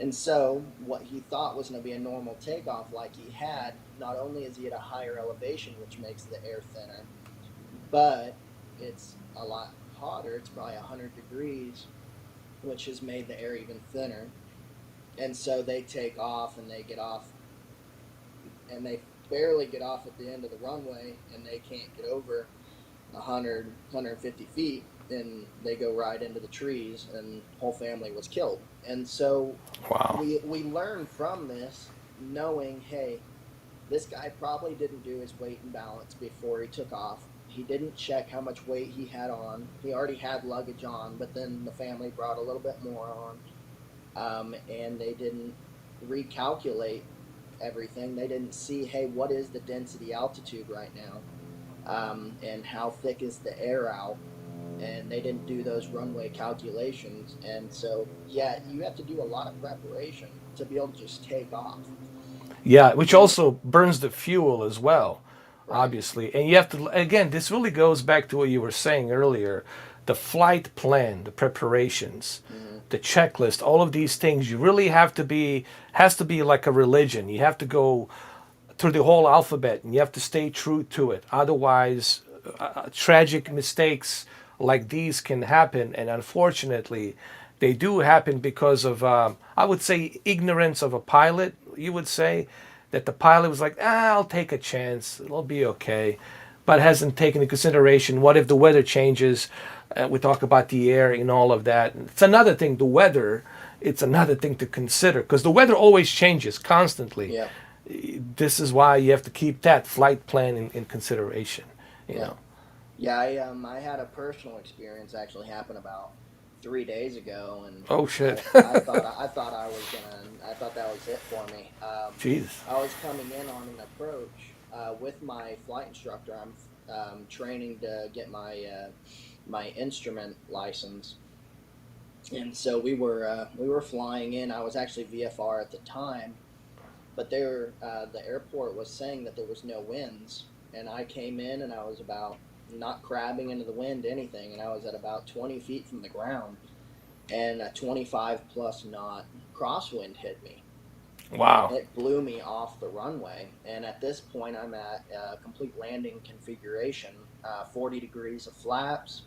And so what he thought was going to be a normal takeoff, like he had, not only is he at a higher elevation, which makes the air thinner, but it's a lot hotter. It's probably 100 degrees, which has made the air even thinner. And so they take off, and they get off, and they barely get off at the end of the runway, and they can't get over 150 feet, and they go right into the trees, and whole family was killed. And so Wow. we learn from this, knowing, hey, this guy probably didn't do his weight and balance before he took off. He didn't check how much weight he had on. He already had luggage on, but then the family brought a little bit more on, and they didn't recalculate everything. They didn't see, hey, what is the density altitude right now, and how thick is the air out, and they didn't do those runway calculations. And so, yeah, you have to do a lot of preparation to be able to just take off. Yeah, which And also burns the fuel as well, right. obviously. And you have to, again, this really goes back to what you were saying earlier, the flight plan, the preparations, Hmm. the checklist, all of these things. You really have to be, has to be like a religion. You have to go through the whole alphabet and you have to stay true to it. Otherwise, tragic mistakes like these can happen. And unfortunately, they do happen because of, I would say, ignorance of a pilot. You would say that the pilot was like, I'll take a chance, it'll be okay, but hasn't taken into consideration what if the weather changes. We talk about the air and all of that. It's another thing, the weather. It's another thing to consider because the weather always changes constantly. Yeah. This is why you have to keep that flight plan in consideration. You Yeah. know. Yeah. I had a personal experience actually happen about 3 days ago, and Oh shit. I thought that was it for me. Jesus. I was coming in on an approach with my flight instructor. I'm training to get my instrument license, and so we were flying in. I was actually VFR at the time, but the airport was saying that there was no winds, and I came in and I was about not crabbing into the wind anything, and I was at about 20 feet from the ground, and a 25 plus knot crosswind hit me. Wow. It blew me off the runway. And at this point, I'm at complete landing configuration, 40 degrees of flaps,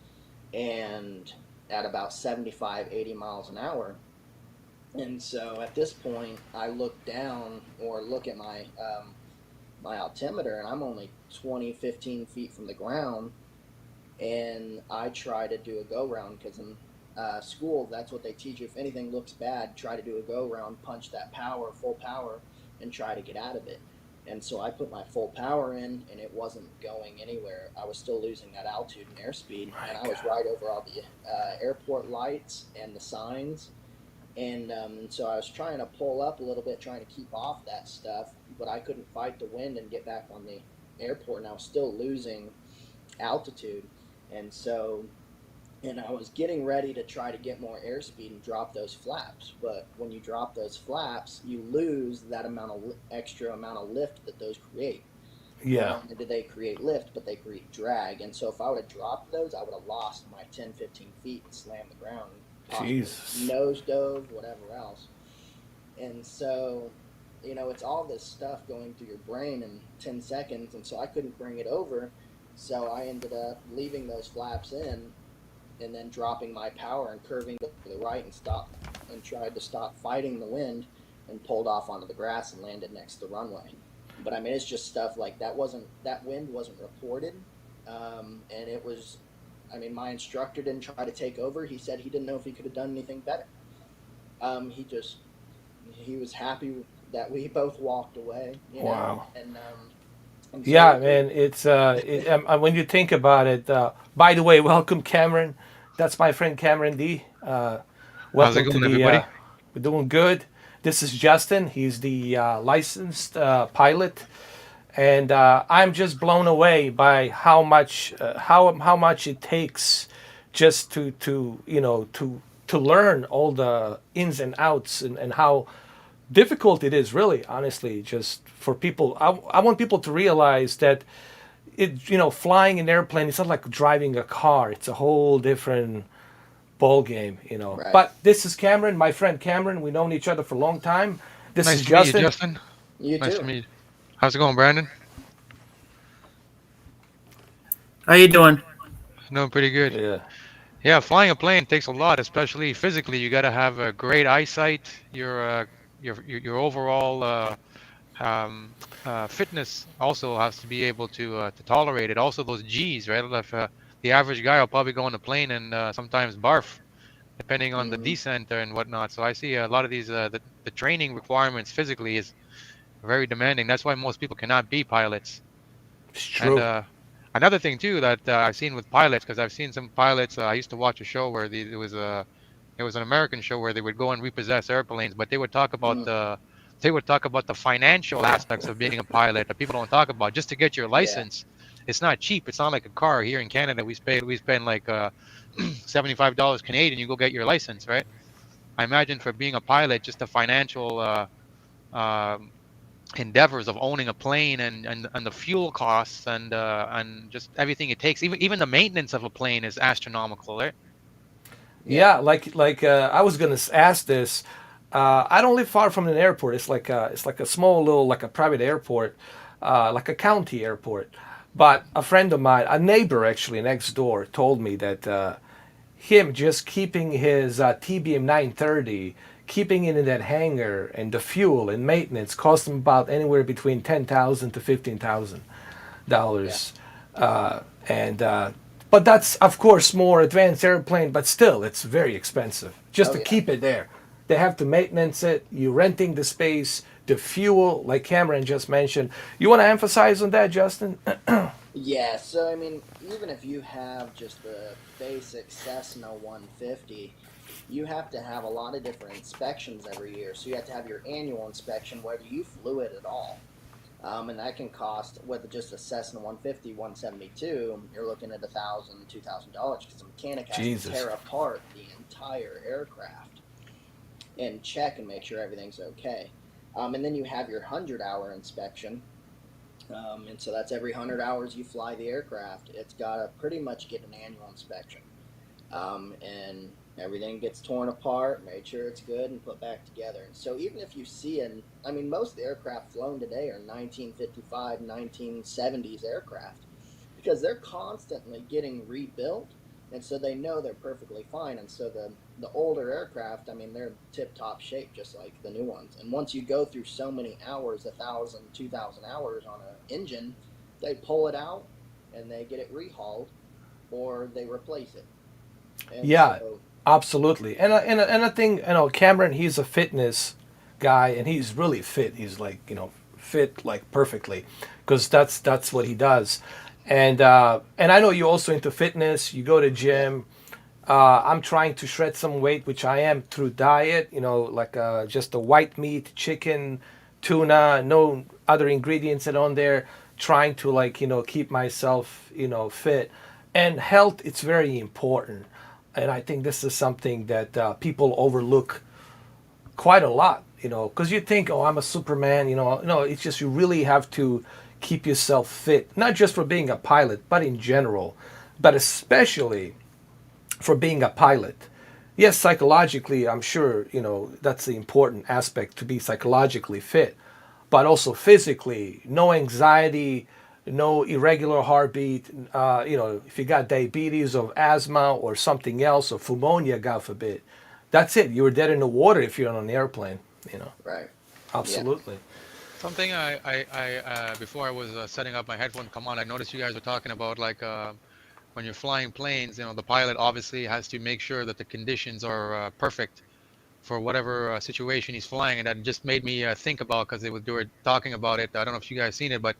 and at about 75, 80 miles an hour. And so at this point, I look down or look at my altimeter, and I'm only 20, 15 feet from the ground. And I try to do a go round because in school, that's what they teach you. If anything looks bad, try to do a go round, punch that power, full power, and try to get out of it. And so I put my full power in, and it wasn't going anywhere. I was still losing that altitude and airspeed, and My I was God. right over all the airport lights and the signs. And so I was trying to pull up a little bit, trying to keep off that stuff, but I couldn't fight the wind and get back on the airport, and I was still losing altitude. And so, and I was getting ready to try to get more airspeed and drop those flaps. But when you drop those flaps, you lose that amount of extra amount of lift that those create. Not Yeah. only do they create lift, but they create drag. And so if I would have dropped those, I would have lost my 10, 15 feet and slammed the ground and possibly Jesus. nose dove, whatever else. And so, it's all this stuff going through your brain in 10 seconds. And so I couldn't bring it over. So I ended up leaving those flaps in and then dropping my power and curving to the right and stopped and tried to stop fighting the wind and pulled off onto the grass and landed next to the runway. But I mean, it's just stuff like that. That wind wasn't reported, and it was. I mean, my instructor didn't try to take over. He said he didn't know if he could have done anything better. He was happy that we both walked away, Wow. and so Yeah, man. When you think about it. By the way, welcome, Cameron. That's my friend Cameron D. How's it Welcome to going, the. everybody? We're doing good. This is Justin. He's the licensed pilot, and I'm just blown away by how much it takes just to learn all the ins and outs, and how difficult it is, really, honestly, just for people. I want people to realize that flying an airplane, it's not like driving a car. It's a whole different ball game. right. But this is Cameron, my friend Cameron. We've known each other for a long time. This Nice is to meet you, Justin. Justin. You Nice to too. meet you. How's it going, Brandon? How you doing? Doing pretty good. Yeah. Yeah, flying a plane takes a lot, especially physically. You got to have a great eyesight. Your overall um, fitness also has to be able to tolerate it. Also, those G's, right? If the average guy will probably go on the plane and sometimes barf, depending on the Hmm. descent and whatnot. So I see a lot of these the training requirements physically is very demanding. That's why most people cannot be pilots. It's And true. another thing too that I've seen with pilots, because I've seen some pilots. I used to watch a show where it was an American show where they would go and repossess airplanes, but Mm, they would talk about the financial aspects of being a pilot that people don't talk about. Just to get your yeah. license, it's not cheap. It's not like a car here in Canada. We spend like $75 Canadian. You go get your license, right? I imagine for being a pilot, just the financial um, endeavors of owning a plane and the fuel costs and just everything it takes. Even the maintenance of a plane is astronomical, right? Yeah. Yeah, like I was gonna ask this. I don't live far from an airport. It's like a small little, like a private airport, like a county airport. But a friend of mine, a neighbor actually next door, told me that him just keeping his TBM 930, keeping it in that hangar, and the fuel and maintenance cost him about anywhere between $10,000 to Yeah. $15,000. And But that's of course more advanced airplane, but still it's very expensive just Oh to yeah. keep it there. They have to maintenance it. You renting the space, the fuel, like Cameron just mentioned. You want to emphasize on that, Justin? Yeah, so I mean, even if you have just the basic Cessna 150, you have to have a lot of different inspections every year. So you have to have your annual inspection, whether you flew it at all. And that can cost, with just a Cessna 150, 172, you're looking at $1,000, $2,000 because the mechanic has to Jesus. tear apart the entire aircraft and check and make sure everything's okay. And then you have your 100-hour inspection. And so that's every 100 hours you fly the aircraft. It's got to pretty much get an annual inspection. and everything gets torn apart, made sure it's good, and put back together. And so even if you see I mean, most of the aircraft flown today are 1955, 1970s aircraft because they're constantly getting rebuilt, and so they know they're perfectly fine. And so the older aircraft, I mean, they're tip top shape, just like the new ones. And once you go through so many hours, 1,000, 2,000 hours on an engine, they pull it out and they get it rehauled or they replace it. And Yeah, so, absolutely. And I think Cameron, he's a fitness guy, and he's really fit. He's like fit like perfectly, because that's what he does. And I know you're also into fitness. You go to yeah, gym. I'm trying to shred some weight, which I am through diet. Like just the white meat, chicken, tuna, no other ingredients on there. Trying to like keep myself fit, and health. It's very important, and I think this is something that people overlook quite a lot. Because you think, oh, I'm a Superman. No, it's just you really have to keep yourself fit, not just for being a pilot, but in general, but especially for being a pilot. Yes, psychologically, I'm sure, that's the important aspect, to be psychologically fit, but also physically, no anxiety, no irregular heartbeat. If you got diabetes or asthma or something else, or pneumonia, God forbid, that's it. You're dead in the water if you're on an airplane, you know. right. Yeah. Absolutely. Something before I was setting up my headphone come on, I noticed you guys were talking about like when you're flying planes, the pilot obviously has to make sure that the conditions are perfect for whatever situation he's flying, and that just made me think about, because they were talking about it. I don't know if you guys seen it, but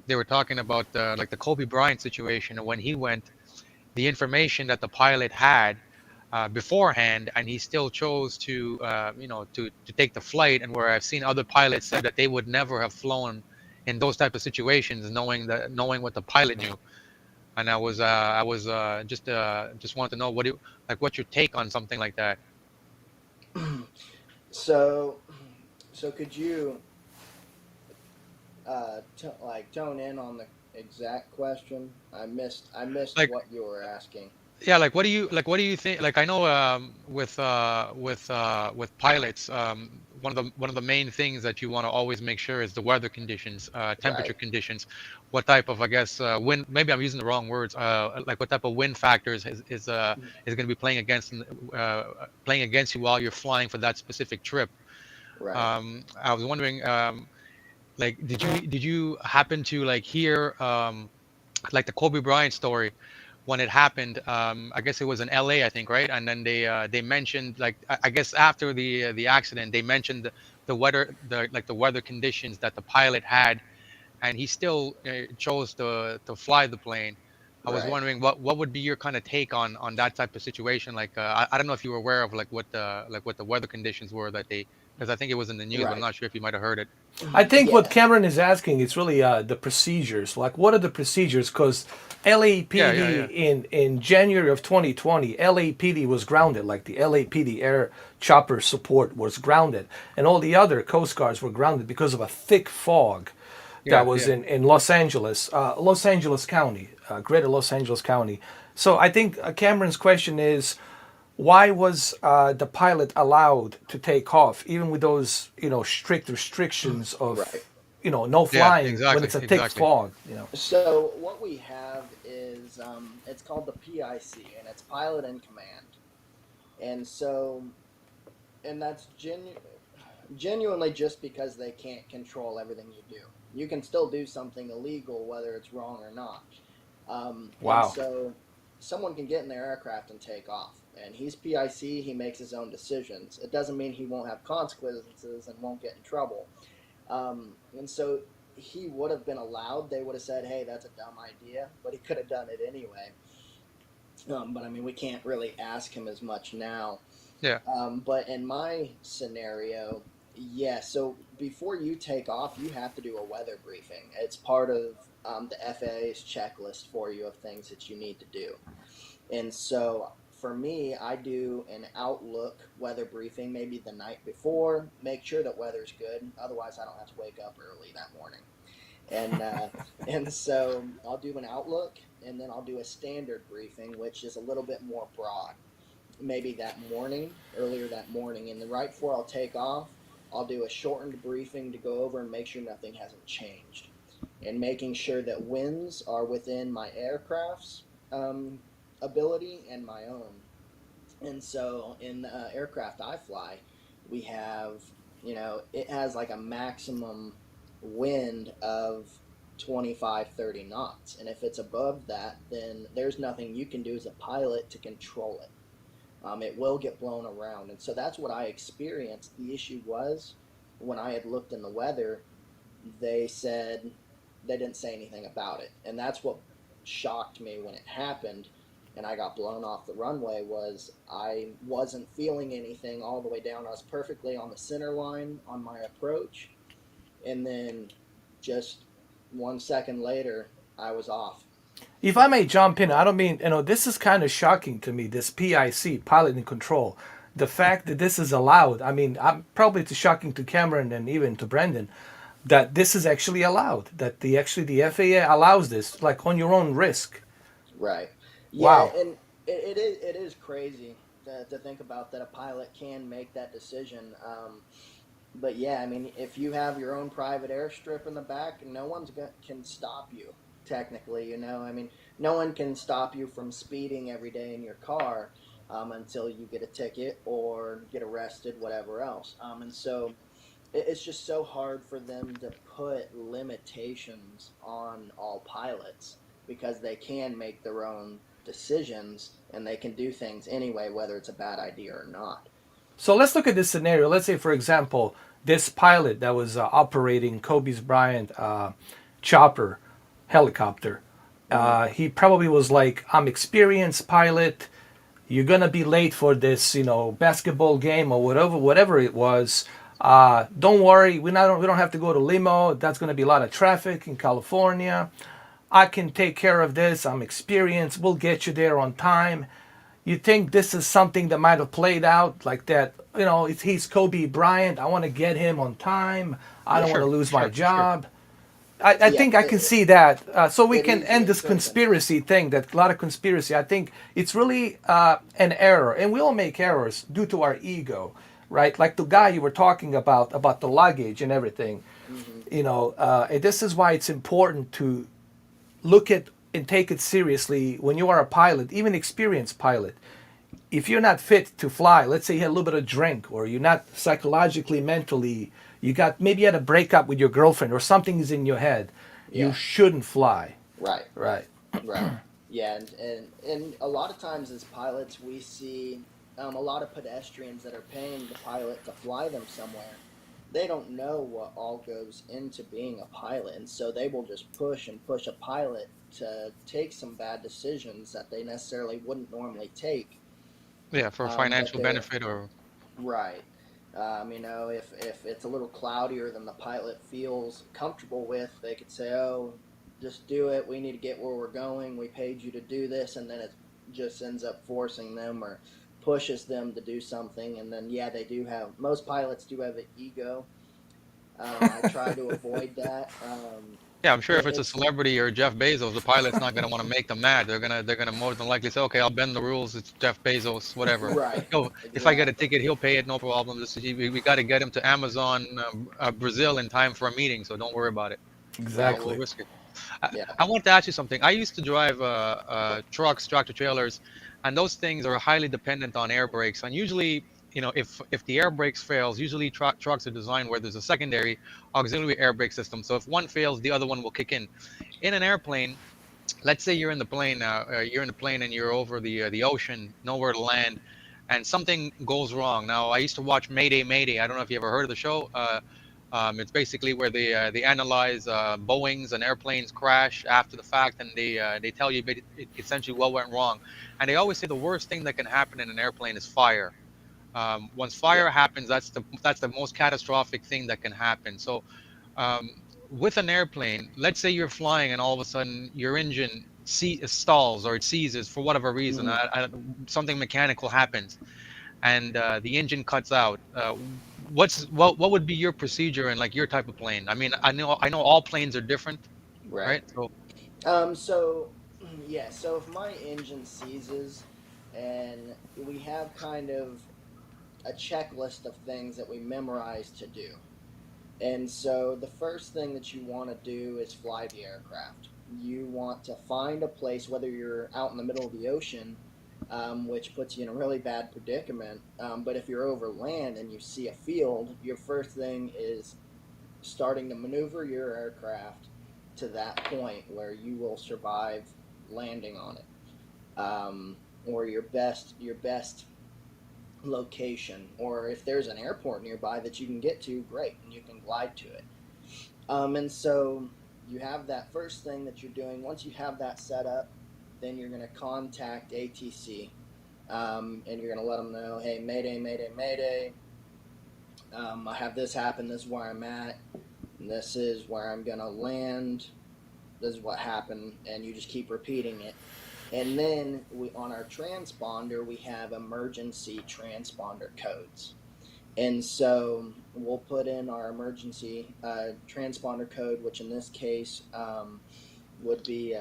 they were talking about like the Kobe Bryant situation, and when he went, the information that the pilot had beforehand, and he still chose to to take the flight. And where I've seen other pilots said that they would never have flown in those type of situations, knowing what the pilot knew. And I was just wanted to know what's your take on something like that. so, so could you like tone in on the exact question? I missed Like, what you were asking. yeah, like what do you think? Like, I know with pilots, one of the main things that you want to always make sure is the weather conditions, temperature Right. conditions, what type of, I guess, wind. Maybe I'm using the wrong words. Like what type of wind factors is going to be playing against you while you're flying for that specific trip. Right. I was wondering, like, did you happen to like hear like the Kobe Bryant story when it happened? I guess it was in LA, I think, right? And then they mentioned, like, I guess after the accident, they mentioned the weather conditions that the pilot had, and he still chose to fly the plane. I was Right. wondering what would be your kind of take on that type of situation. Like, I don't know if you were aware of like what the weather conditions were that they, because I think it was in the news, but I'm Right. not sure if you might have heard it. I think what Yeah. Cameron is asking is really the procedures. Like, what are the procedures? Because Yeah, yeah, LAPD yeah. in January of 2020, LAPD was grounded. Like the LAPD air chopper support was grounded, and all the other Coast Guards were grounded because of a thick fog that Yeah, was yeah. in Los Angeles County, Greater Los Angeles County. So I think Cameron's question is, why was the pilot allowed to take off even with those strict restrictions Right. of no Yeah, flying when exactly, it's a thick exactly. fog. So what we have is it's called the PIC, and it's pilot in command. And so, and that's genuinely just because they can't control everything you do. You can still do something illegal, whether it's wrong or not. And Wow. so, someone can get in their aircraft and take off. And he's PIC, he makes his own decisions. It doesn't mean he won't have consequences and won't get in trouble. And so, he would have been allowed, they would have said, hey, that's a dumb idea, but he could have done it anyway. But I mean, we can't really ask him as much now. Yeah. But in my scenario, yeah, so before you take off, you have to do a weather briefing. It's part of the FAA's checklist for you of things that you need to do. And so for me, I do an Outlook weather briefing maybe the night before, make sure that weather's good. Otherwise, I don't have to wake up early that morning. And and so I'll do an Outlook, and then I'll do a standard briefing, which is a little bit more broad. Maybe that morning, earlier that morning, and then right before I'll take off, I'll do a shortened briefing to go over and make sure nothing hasn't changed, and making sure that winds are within my aircraft's um, ability and my own. And so in the aircraft I fly, we have, it has like a maximum wind of 25, 30 knots. And if it's above that, then there's nothing you can do as a pilot to control it. It will get blown around. And so that's what I experienced. The issue was when I had looked in the weather, they said they didn't say anything about it. And that's what shocked me when it happened and I got blown off the runway was I wasn't feeling anything all the way down. I was perfectly on the center line on my approach. And then just 1 second later, I was off. If I may jump in, I don't mean, this is kind of shocking to me, this PIC, pilot in control. The fact that this is allowed, I mean, probably it's shocking to Cameron and even to Brendan that this is actually allowed, that the FAA allows this, like on your own risk. Right. Yeah, Wow. and it is crazy to think about that a pilot can make that decision. But yeah, I mean, if you have your own private airstrip in the back, no one's can stop you. Technically, I mean, no one can stop you from speeding every day in your car until you get a ticket or get arrested, whatever else. And so it's just so hard for them to put limitations on all pilots because they can make their own decisions and they can do things anyway, whether it's a bad idea or not. So let's look at this scenario. Let's say, for example, this pilot that was operating Kobe Bryant chopper helicopter. Mm-hmm. He probably was like, "I'm experienced pilot. You're gonna be late for this, basketball game or whatever it was. Don't worry, we don't have to go to limo. That's gonna be a lot of traffic in California. I can take care of this. I'm experienced. We'll get you there on time." You think this is something that might have played out like that? He's Kobe Bryant. I want to get him on time. I Yeah, don't want to sure, lose my sure, sure. job. I Yeah, think I can see that. So we it can easily end this could have been. conspiracy thing. That a lot of conspiracy. I think it's really an error, and we all make errors due to our ego, right? Like the guy you were talking about the luggage and everything. Mm-hmm. And this is why it's important to look at and take it seriously when you are a pilot, even experienced pilot. If you're not fit to fly, let's say you had a little bit of drink, or you're not psychologically, mentally, maybe you had a breakup with your girlfriend, or something is in your head, you Yeah, shouldn't fly. right. Right. Right. Yeah, and a lot of times as pilots, we see a lot of pedestrians that are paying the pilot to fly them somewhere. They don't know what all goes into being a pilot, and so they will just push and push a pilot to take some bad decisions that they necessarily wouldn't normally take. Yeah, for That financial they're benefit or right. If it's a little cloudier than the pilot feels comfortable with, they could say, "Oh, just do it. We need to get where we're going. We paid you to do this," and then it just ends up forcing them or pushes them to do something. And then, yeah, they do have most pilots do have an ego. I try to avoid that. yeah, I'm sure if it's a It's celebrity or Jeff Bezos, the pilot's not gonna want to make them mad. They're gonna more than likely say, okay, I'll bend the rules. It's Jeff Bezos, whatever. right, If I get a exactly. ticket, he'll pay it, no problem. We got to get him to Amazon, Brazil in time for a meeting, so don't worry about it. We'll Exactly. risk it. I, Yeah. I want to ask you something. I used to drive trucks, tractor trailers, and those things are highly dependent on air brakes. And usually, if the air brakes fails, usually trucks are designed where there's a secondary auxiliary air brake system. So if one fails, the other one will kick in. In an airplane, let's say you're in the plane and you're over the ocean, nowhere to land, and something goes wrong. Now, I used to watch Mayday, Mayday. I don't know if you ever heard of the show. It's basically where they analyze Boeing's and airplanes crash after the fact, and they tell you essentially what went wrong. And they always say the worst thing that can happen in an airplane is fire. Once Yeah. fire happens, that's the most catastrophic thing that can happen. So um, with an airplane, let's say you're flying and all of a sudden your engine stalls or it seizes for whatever reason. Hmm. Something mechanical happens and the engine cuts out. What would be your procedure in like your type of plane? I mean, I know all planes are different, Right. right? So So Yeah, so if my engine seizes, and we have kind of a checklist of things that we memorize to do. And so the first thing that you want to do is fly the aircraft. You want to find a place, whether you're out in the middle of the ocean, which puts you in a really bad predicament. But if you're over land and you see a field, your first thing is starting to maneuver your aircraft to that point where you will survive landing on it, or your best location, or if there's an airport nearby that you can get to, great, and you can glide to it. And so you have that first thing that you're doing. Once you have that set up, then you're going to contact ATC, and you're going to let them know, hey, mayday, mayday, mayday. I have this happen. This is where I'm at. This is where I'm going to land. This is what happened. And you just keep repeating it. And then on our transponder, we have emergency transponder codes. And so we'll put in our emergency transponder code, which in this case would be,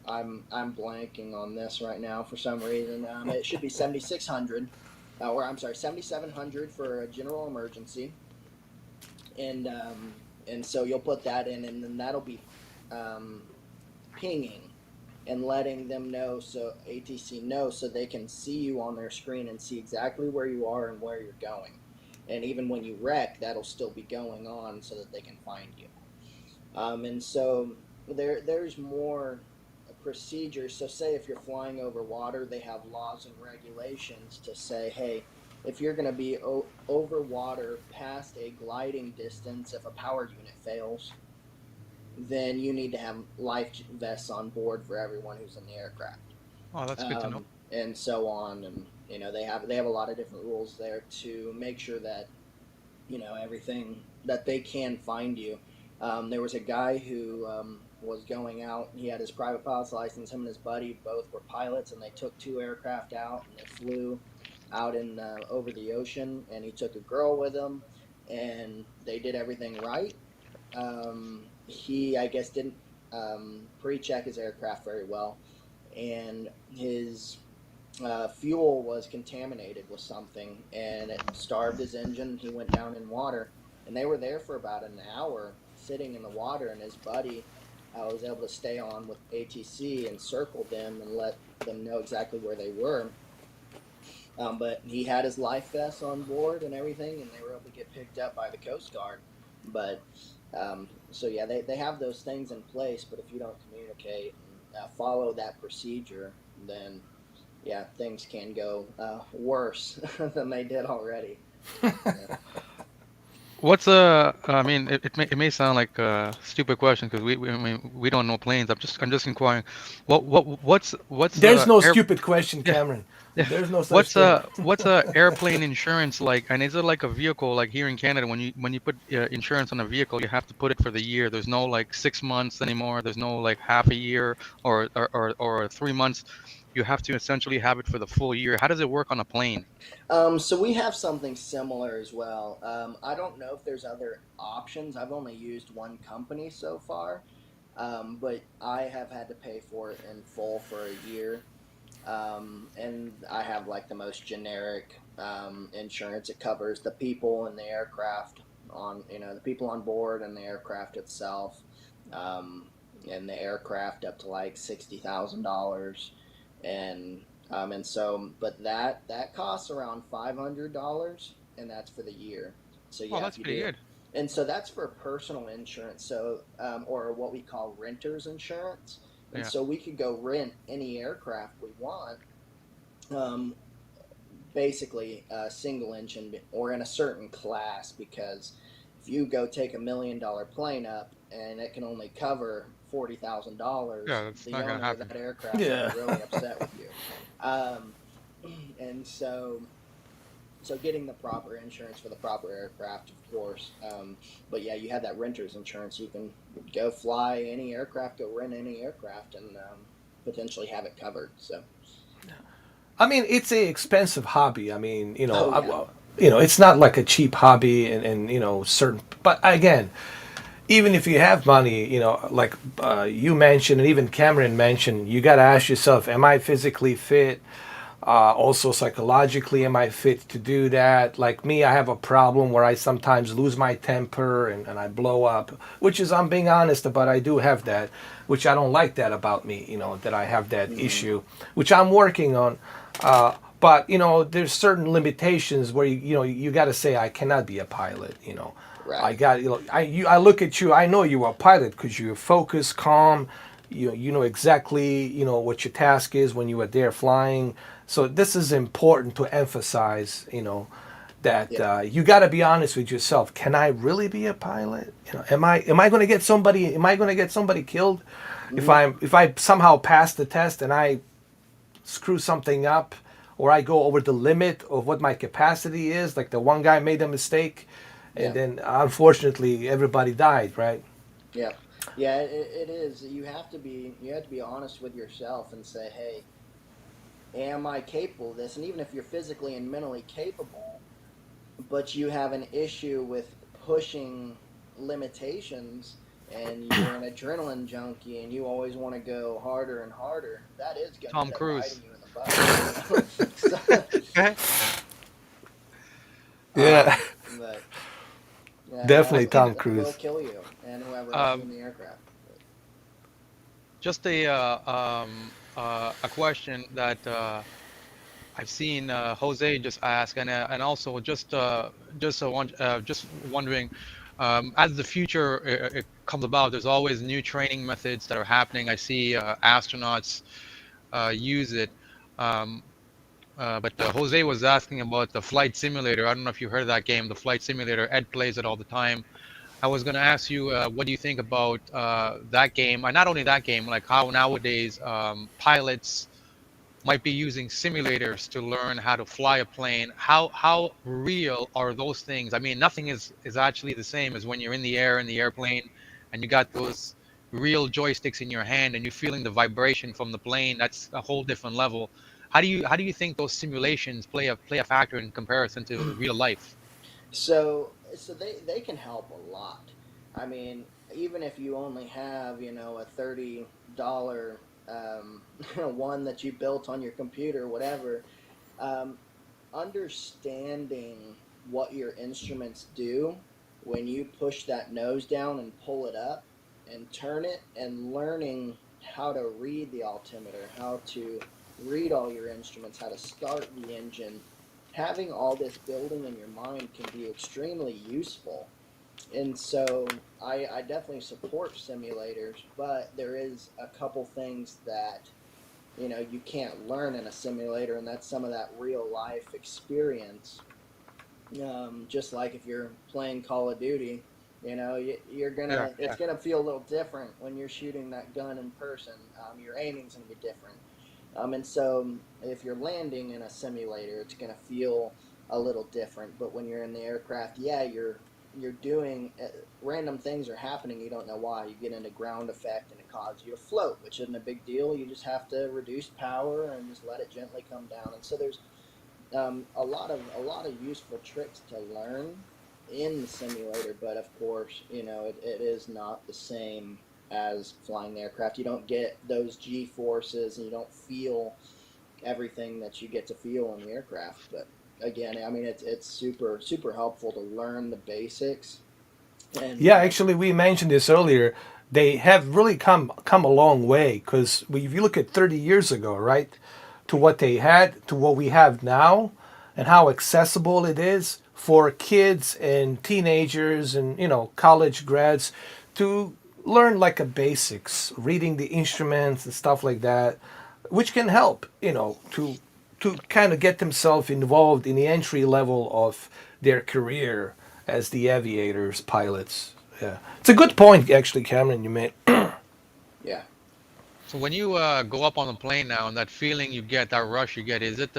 I'm blanking on this right now for some reason. It should be 7600, or I'm sorry, 7700 for a general emergency. And so you'll put that in, and then that'll be pinging and letting them know, so ATC knows, so they can see you on their screen and see exactly where you are and where you're going. And even when you wreck, that'll still be going on so that they can find you. And so there's more procedures. So say if you're flying over water, they have laws and regulations to say, hey, if you're going to be over water past a gliding distance, if a power unit fails, then you need to have life vests on board for everyone who's in the aircraft. Oh, that's good to know. And so on. And they have a lot of different rules there to make sure that everything that they can find you. There was a guy who was going out. He had his private pilot's license. Him and his buddy both were pilots, and they took 2 aircraft out, and they flew out in over the ocean. And he took a girl with him, and they did everything right. He, I guess, didn't pre-check his aircraft very well, and his fuel was contaminated with something, and it starved his engine. He went down in water, and they were there for about an hour sitting in the water, and his buddy was able to stay on with ATC and circle them and let them know exactly where they were. But he had his life vest on board and everything, and they were able to get picked up by the Coast Guard. But so yeah, they have those things in place, but if you don't communicate and follow that procedure, then yeah, things can go worse than they did already. Yeah. What's I mean, it may sound like a stupid question because I mean, we don't know planes. I'm just inquiring. What's There's no air, stupid question, yeah, Cameron. yeah. There's no such thing. What's airplane insurance like? And is it like a vehicle like here in Canada when you put insurance on a vehicle, you have to put it for the year. There's no like 6 months anymore. There's no like half a year or 3 months. You have to essentially have it for the full year. How does it work on a plane? So we have something similar as well. I don't know if there's other options. I've only used one company so far, but I have had to pay for it in full for a year. And I have like the most generic insurance. It covers the people and the aircraft the people on board and the aircraft itself, and the aircraft up to like $60,000, and so, but that costs around $500, and that's for the year. So yeah, Oh, that's pretty good. and so that's for personal insurance. So or what we call renter's insurance. And Yeah. so we could go rent any aircraft we want, basically a single engine or in a certain class, because if you go take $1 million plane up and it can only cover $40,000, Yeah, that's the not gonna owner of happen. that aircraft Yeah. is really upset with you. And so getting the proper insurance for the proper aircraft, of course. But yeah, you have that renter's insurance. You can go fly any aircraft, go rent any aircraft, and potentially have it covered. So, I mean, it's a expensive hobby. I mean, oh yeah, it's not like a cheap hobby, and certain. But again, even if you have money, like you mentioned, and even Cameron mentioned, you got to ask yourself, am I physically fit? Also, psychologically, am I fit to do that? Like me, I have a problem where I sometimes lose my temper and I blow up, which is, I'm being honest about, I do have that, which I don't like that about me, that I have that Mm-hmm. issue, which I'm working on. But, there's certain limitations where, you got to say, I cannot be a pilot, I Right. got I look at you. I know you are a pilot because you're focused, calm. You know exactly what your task is when you are there flying. So this is important to emphasize. That Yeah. you got to be honest with yourself. Can I really be a pilot? Am I going to get somebody? Am I going to get somebody killed Mm-hmm. if I somehow pass the test and I screw something up, or I go over the limit of what my capacity is, like the one guy made a mistake, and Yeah. then unfortunately everybody died, right? Yeah. Yeah. It is. You have to be honest with yourself and say, hey, am I capable of this? And even if you're physically and mentally capable, but you have an issue with pushing limitations and you're an adrenaline junkie and you always want to go harder and harder, that is going to Tom end up biting Cruise. you in the butt. So, Okay. Yeah. but yeah, Definitely Tom that will Cruise. kill you and whoever else is in Um, the aircraft. But, just a question that I've seen Jose just ask, and also just wondering, as the future it comes about, there's always new training methods that are happening. I see astronauts use it. Um, but Jose was asking about the flight simulator. I don't know if you heard of that game, the flight simulator. Ed plays it all the time. I was going to ask you, what do you think about that game? And not only that game, like how nowadays pilots might be using simulators to learn how to fly a plane. How real are those things? I mean, nothing is actually the same as when you're in the air in the airplane and you got those real joysticks in your hand and you're feeling the vibration from the plane. That's a whole different level. How do you think those simulations play a factor in comparison to real life? so they can help a lot. I mean, even if you only have a $30 one that you built on your computer, whatever, um, understanding what your instruments do when you push that nose down and pull it up and turn it, and learning how to read the altimeter, how to read all your instruments, how to start the engine, having all this building in your mind can be extremely useful. And so I definitely support simulators, but there is a couple things that you can't learn in a simulator, and that's some of that real life experience. Just like if you're playing Call of Duty, you're Yeah, gonna it's yeah. gonna feel a little different when you're shooting that gun in person. Your aiming's gonna be different, and so if you're landing in a simulator, it's gonna feel a little different. But when you're in the aircraft, yeah, you're doing random things are happening. You don't know why. You get into ground effect and it causes you to float, which isn't a big deal. You just have to reduce power and just let it gently come down. And so there's a lot of useful tricks to learn in the simulator, but of course, it is not the same as flying the aircraft. You don't get those G forces, and you don't feel everything that you get to feel on the aircraft. But again, I mean, it's super super helpful to learn the basics. And Yeah, actually, we mentioned this earlier. They have really come a long way because if you look at 30 years ago, right, to what they had to what we have now, and how accessible it is for kids and teenagers and college grads to learn like a basics, reading the instruments and stuff like that, which can help to kind of get themselves involved in the entry level of their career as the aviators, pilots. Yeah, it's a good point, actually, Cameron. You made. yeah. So when you go up on the plane now, and that feeling you get, that rush you get, is it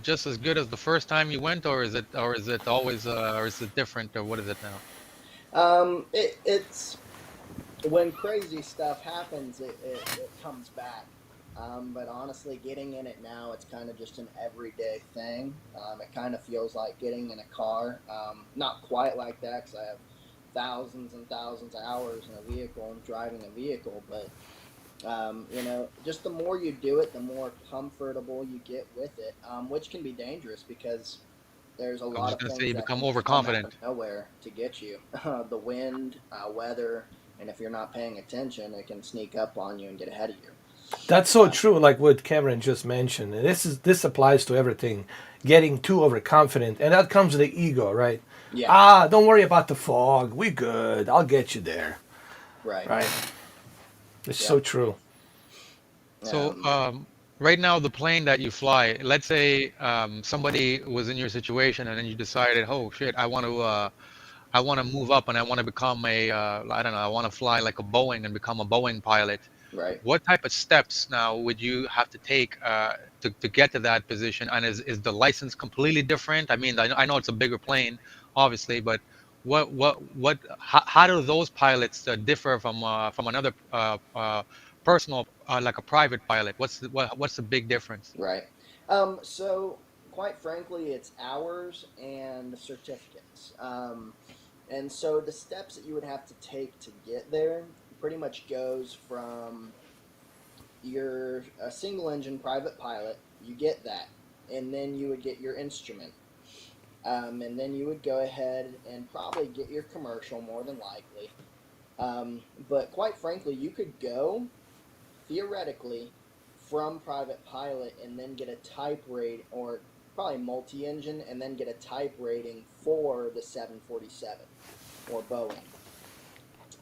just as good as the first time you went, or is it always or is it different, or what is it now? It's when crazy stuff happens, it comes back. But honestly, getting in it now, it's kind of just an everyday thing. It kind of feels like getting in a car. Not quite like that because I have thousands and thousands of hours in a vehicle and driving a vehicle, but just the more you do it, the more comfortable you get with it, which can be dangerous because there's a I was lot just of gonna say things you that become can come out of overconfident. nowhere to get you. The wind, weather, and if you're not paying attention, it can sneak up on you and get ahead of you. That's so true, like what Cameron just mentioned. And this applies to everything. Getting too overconfident, and that comes with the ego, right? Yeah, Ah, don't worry about the fog. We good. I'll get you there. right. Right? It's so Yep. true. So, Um, right now, the plane that you fly, let's say somebody was in your situation, and then you decided, oh shit, I want to move up, and I want to become I don't know, I want to fly like a Boeing and become a Boeing pilot. right. What type of steps now would you have to take to get to that position? And is the license completely different? I mean, I know it's a bigger plane, obviously, but how do those pilots differ from another personal, like a private pilot? What's the big difference? Right. So, quite frankly, it's hours and certificates. And so, the steps that you would have to take to get there pretty much goes from you're a single engine private pilot, you get that, and then you would get your instrument. And then you would go ahead and probably get your commercial more than likely. But quite frankly, you could go theoretically from private pilot and then get a type rate or probably multi-engine and then get a type rating for the 747 or Boeing.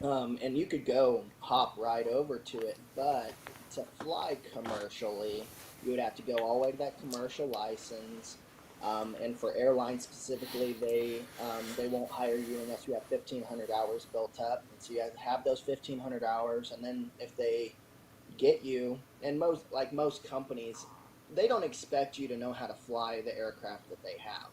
And you could go hop right over to it, but to fly commercially, you would have to go all the way to that commercial license. And for airlines specifically, they won't hire you unless you have 1,500 hours built up. And so you have to have those 1,500 hours, and then if they get you, and most companies, they don't expect you to know how to fly the aircraft that they have.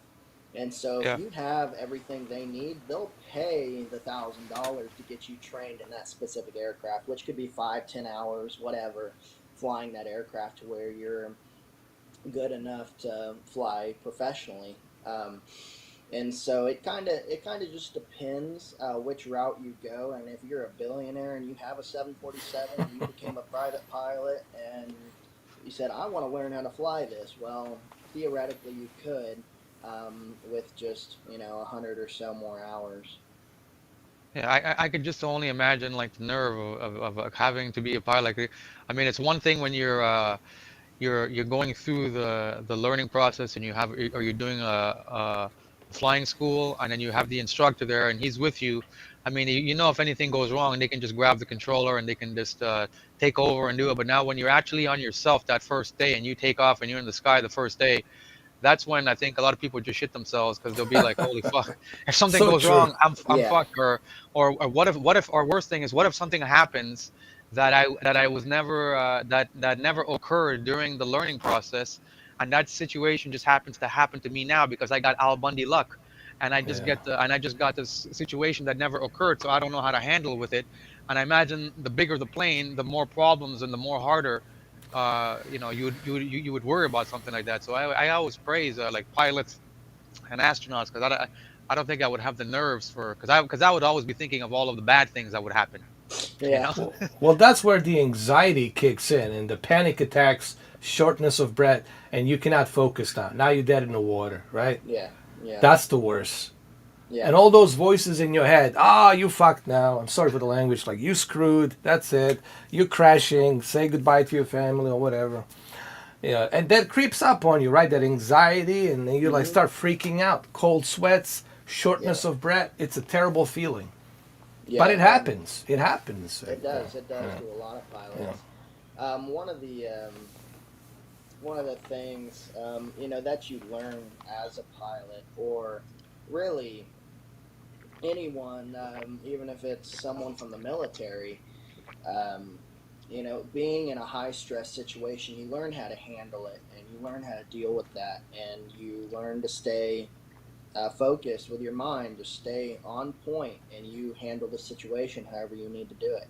And so if Yeah. you have everything they need, they'll pay the $1,000 to get you trained in that specific aircraft, which could be 5, 10 hours, whatever, flying that aircraft to where you're good enough to fly professionally. And so it kind of just depends which route you go. And if you're a billionaire and you have a 747 and you became a private pilot and you said, I want to learn how to fly this, well, theoretically you could, with just 100 or so more hours. Yeah, I could just only imagine like the nerve of having to be a pilot. Like, I mean, it's one thing when you're going through the learning process and you're doing a flying school, and then you have the instructor there and he's with you. I mean, you know, if anything goes wrong, they can just grab the controller and they can just take over and do it. But now when you're actually on yourself that first day and you take off and you're in the sky the first day, that's when I think a lot of people just shit themselves because they'll be like, "Holy fuck! If something So goes true. wrong, I'm Yeah, fucked." Or what if our worst thing is, what if something happens that I was never that never occurred during the learning process, and that situation just happens to happen to me now because I got Al Bundy luck, and Yeah. I just got this situation that never occurred, so I don't know how to handle with it. And I imagine the bigger the plane, the more problems and the more harder you would worry about something like that. So I always praise like pilots and astronauts because I don't think I would have the nerves for because I would always be thinking of all of the bad things that would happen. You yeah, know? Well, that's where the anxiety kicks in and the panic attacks, shortness of breath, and you cannot focus now. Now you're dead in the water, right? yeah, yeah, That's the worst. yeah, And all those voices in your head, you fucked now. I'm sorry for the language. Like, you screwed. That's it. You're crashing. Say goodbye to your family or whatever. Yeah, and that creeps up on you, right? That anxiety, and then you like hmm start freaking out. Cold sweats, yeah, shortness of breath. It's a terrible feeling. But yeah. it happens. It happens. It does. It does Yeah. to a lot of Yeah. pilots. One of the things that you learn as a pilot, or really anyone, even if it's someone from the military, um, being in a high stress situation, you learn how to handle it and you learn how to deal with that, and you learn to stay focused with your mind, to stay on point, and you handle the situation however you need to do it.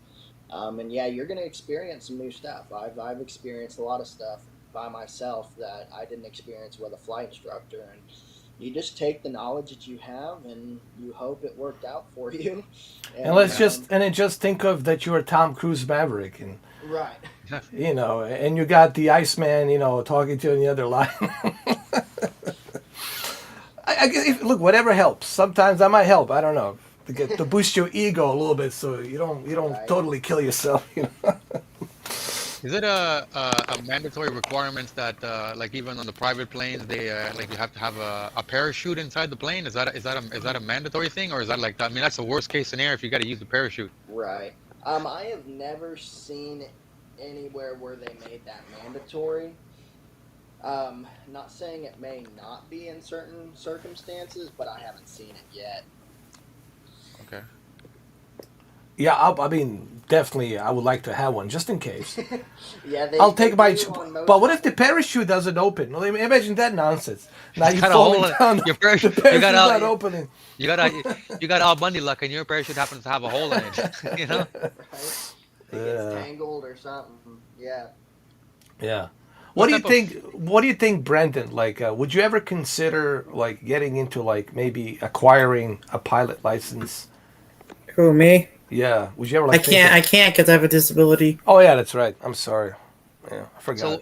And yeah, you're going to experience some new stuff. I've experienced a lot of stuff by myself that I didn't experience with a flight instructor, and you just take the knowledge that you have and you hope it worked out for you. And And let's just and then just think of that you're Tom Cruise Maverick, and right. and you got the Iceman, talking to you on the other line. Look, whatever helps. Sometimes that might help. I don't know, to boost your ego a little bit, so you don't Right. totally kill yourself. Is it a mandatory requirement that like even on the private planes they like you have to have a parachute inside the plane? Is that a mandatory thing, or is that like I mean that's the worst case scenario if you got to use the parachute? Right. I have never seen anywhere where they made that mandatory. Not saying it may not be in certain circumstances, but I haven't seen it yet. Okay. Yeah, I mean, definitely, I would like to have one just in case. Yeah, I'll they take my. do on But most. what if the parachute doesn't open? Well, imagine that nonsense. Now It's you're got a falling hole in down. your The parachute. You got parachute's not all opening. you got you got Al Bundy luck, and your parachute happens to have a hole in it. You know. Right? It gets Yeah. tangled or something. Yeah. Yeah. What What do you type of think? What do you think, Brendan? Like, would you ever consider like getting into like maybe acquiring a pilot license? Who, me? Yeah. Would you ever I like think can't. of? I can't because I have a disability. Oh yeah, that's right. I'm sorry. Yeah, I forgot.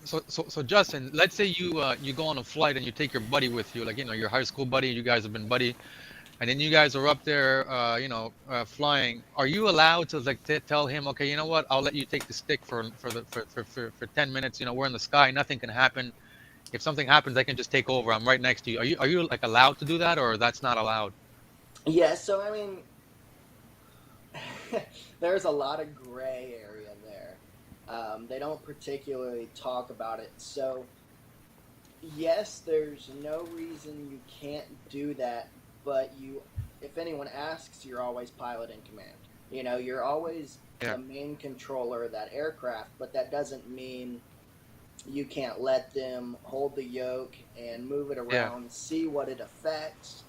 so Justin, let's say you go on a flight and you take your buddy with you, like your high school buddy. You guys have been buddy, and then you guys are up there, flying. Are you allowed to like tell him, okay, you know what? I'll let you take the stick for 10 minutes. We're in the sky, nothing can happen. If something happens, I can just take over. I'm right next to you. Are you like allowed to do that, or that's not allowed? Yeah. So I mean, there's a lot of gray area there. They don't particularly talk about it. So yes, there's no reason you can't do that, but if anyone asks, you're always pilot in command. You're always Yeah, the main controller of that aircraft, but that doesn't mean you can't let them hold the yoke and move it yeah, around, see what it affects,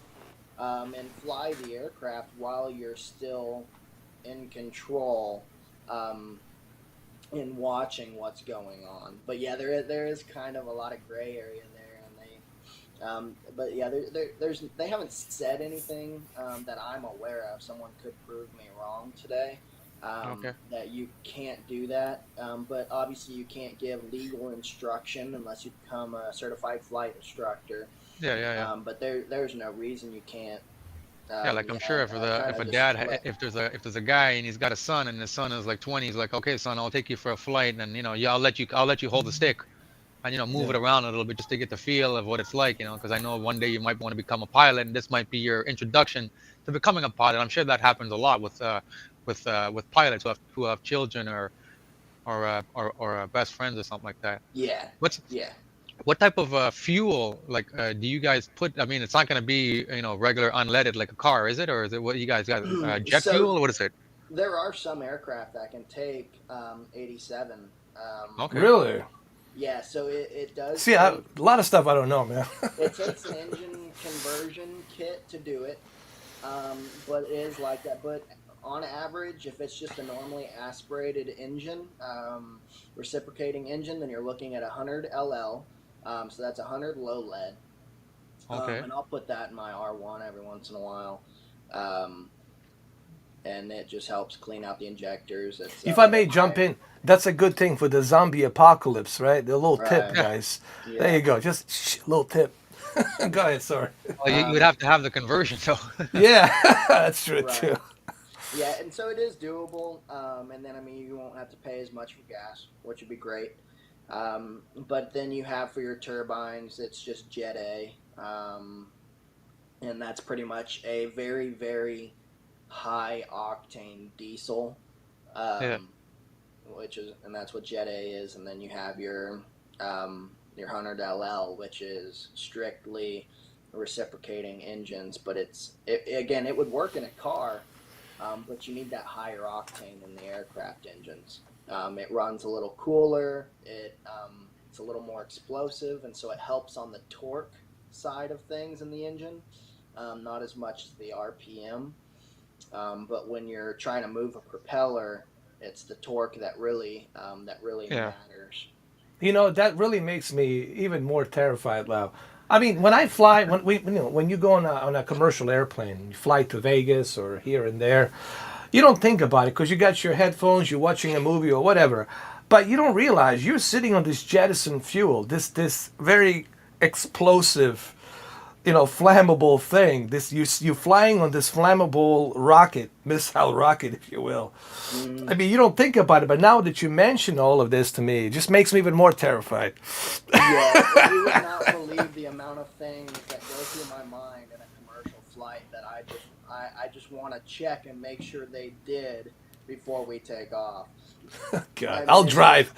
and fly the aircraft while you're still in control, um, in watching what's going on. But yeah, there is kind of a lot of gray area there, and but yeah, they haven't said anything that I'm aware of. Someone could prove me wrong today. okay, That you can't do that, but obviously you can't give legal instruction unless you become a certified flight instructor. yeah, yeah, yeah. But there's no reason you can't. Yeah, like I'm sure Kind if a of just dad let. if there's a guy and he's got a son and his son is like 20, he's like, okay, son, I'll take you for a flight, and yeah, I'll let you hold the stick and move Yeah. it around a little bit just to get the feel of what it's like, because I know one day you might want to become a pilot, and this might be your introduction to becoming a pilot. I'm sure that happens a lot with pilots who have children or best friends or something like that. Yeah, What's yeah. what type of fuel like do you guys put? I mean, it's not going to be regular unleaded like a car, is it? Or is it what you guys got? Jet So fuel? What is it? there are some aircraft that can take 87. Okay. Really? Yeah, so it does See, a take. lot of stuff I don't know, man. It takes an engine conversion kit to do it, but it is like that. But on average, if it's just a normally aspirated engine, reciprocating engine, then you're looking at 100 LL. So that's 100 low lead. Okay. And I'll put that in my R1 every once in a while. Um, and it just helps clean out the injectors. It's If I a little may jump higher. in, that's a good thing for the zombie apocalypse, right? The little tip, Right. Yeah. guys. There Yeah. you go. Just little tip. Go ahead, sorry. Well, you would Um, have to have the conversion, so. Yeah, that's true too. right. Yeah, and so it is doable. And then I mean, you won't have to pay as much for gas, which would be great. But then you have for your turbines, it's just Jet A, and that's pretty much a very very high octane diesel, Yeah. um, and that's what Jet A is. And then you have your 100 LL, which is strictly reciprocating engines, but again, it would work in a car, but you need that higher octane in the aircraft engines. It runs a little cooler. It's a little more explosive, and so it helps on the torque side of things in the engine, not as much as the RPM. But when you're trying to move a propeller, it's the torque that really Yeah. matters. That really makes me even more terrified now. I mean, when I fly, when you go on a commercial airplane, you fly to Vegas or here and there, you don't think about it because you got your headphones, you're watching a movie or whatever, but you don't realize you're sitting on this jettison fuel, this very explosive, flammable thing. You flying on this flammable rocket, missile rocket, if you will. Mm, I mean, you don't think about it, but now that you mention all of this to me, it just makes me even more terrified. yes, you would not believe the amount of things that go through my mind in a commercial flight that I just want to check and make sure they did before we take off. God, I mean, I'll it's just drive.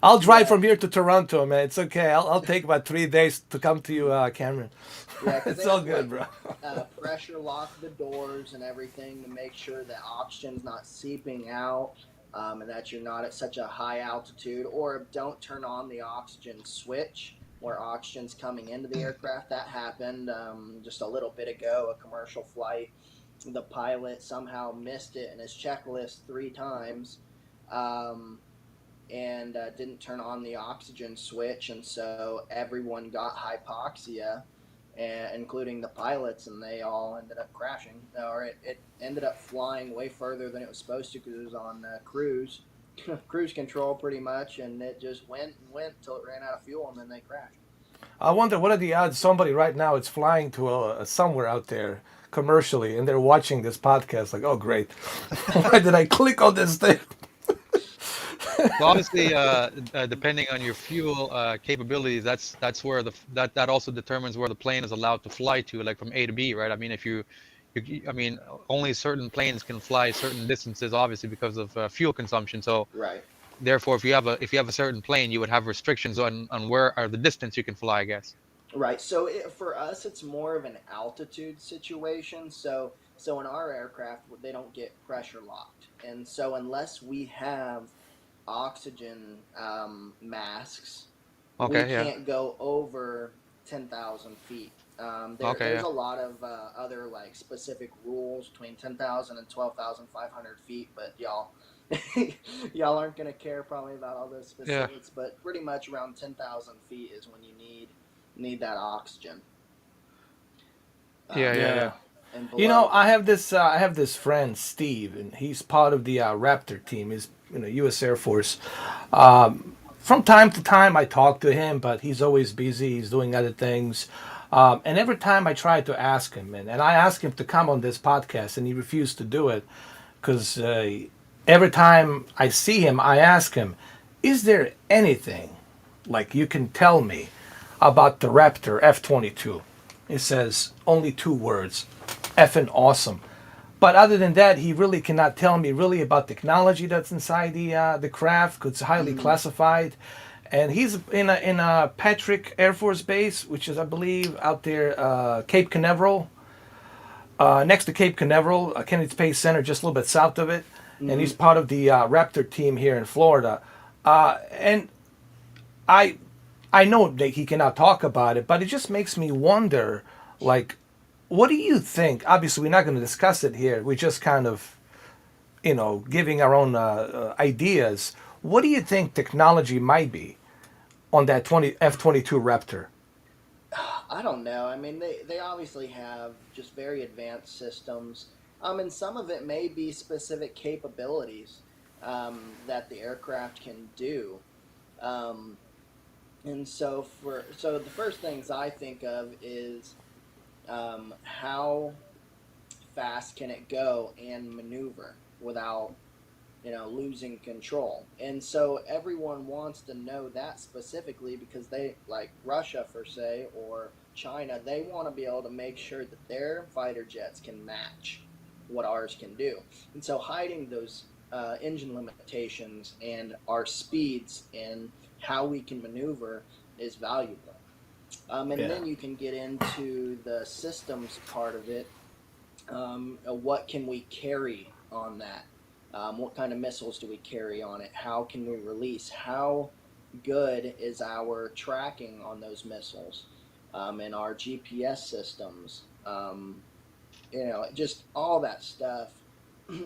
I'll drive yeah, from here to Toronto, man. It's okay. I'll take about 3 days to come to you, Cameron. yeah, because It's they all have to good, like bro. pressure lock the doors and everything to make sure that oxygen's not seeping out, and that you're not at such a high altitude, or don't turn on the oxygen switch where oxygen's coming into the aircraft. That happened just a little bit ago, a commercial flight. The pilot somehow missed it in his checklist 3 times. Um, and didn't turn on the oxygen switch, and so everyone got hypoxia, including the pilots, and they all ended up crashing. Or it ended up flying way further than it was supposed to because it was on cruise control pretty much, and it just went and went until it ran out of fuel, and then they crashed. I wonder what are the odds somebody right now is flying to somewhere out there commercially and they're watching this podcast like, oh, great. Why did I click on this thing? Well, obviously, depending on your fuel capabilities, that's where that also determines where the plane is allowed to fly to, like from A to B, right? I mean, if I mean, only certain planes can fly certain distances, obviously, because of fuel consumption. So, Right. therefore, if you have a certain plane, you would have restrictions on where or the distance you can fly, I guess. Right. So for us, it's more of an altitude situation. So in our aircraft, they don't get pressure locked, and so unless we have oxygen masks, we Okay, yeah. can't go over 10,000 feet. Okay, There's yeah. a lot of other like specific rules between 10,000 and 12,500 feet, but y'all aren't gonna care probably about all those Yeah. specifics. But pretty much around 10,000 feet is when you need that oxygen. Yeah, yeah, And Yeah. yeah. and You know, below. I have this friend Steve, and he's part of the Raptor team. He's U.S. Air Force. From time to time, I talk to him, but he's always busy. He's doing other things. And every time I try to ask him, and I ask him to come on this podcast, and he refused to do it because every time I see him, I ask him, "Is there anything like you can tell me about the Raptor F-22?" It says only 2 words: effing awesome. But other than that, he really cannot tell me really about technology that's inside the craft, 'cause it's highly Mm, classified. And he's in a Patrick Air Force Base, which is, I believe, out there, Cape Canaveral, next to Cape Canaveral, Kennedy Space Center, just a little bit south of it. And he's mm-hmm. part of the Raptor team here in Florida. And I I know that he cannot talk about it, but it just makes me wonder, like, what do you think? Obviously, we're not going to discuss it here. We're just kind of, giving our own ideas. What do you think technology might be on that F-22 Raptor? I don't know. I mean, they obviously have just very advanced systems. And some of it may be specific capabilities that the aircraft can do. Um, and so the first things I think of is how fast can it go and maneuver without losing control. And so everyone wants to know that specifically because they, like Russia for say, or China, they want to be able to make sure that their fighter jets can match what ours can do. And so hiding those engine limitations and our speeds and how we can maneuver is valuable. And Yeah. then you can get into the systems part of it. What can we carry on that? What kind of missiles do we carry on it? How can we release? How good is our tracking on those missiles and our GPS systems? Just all that stuff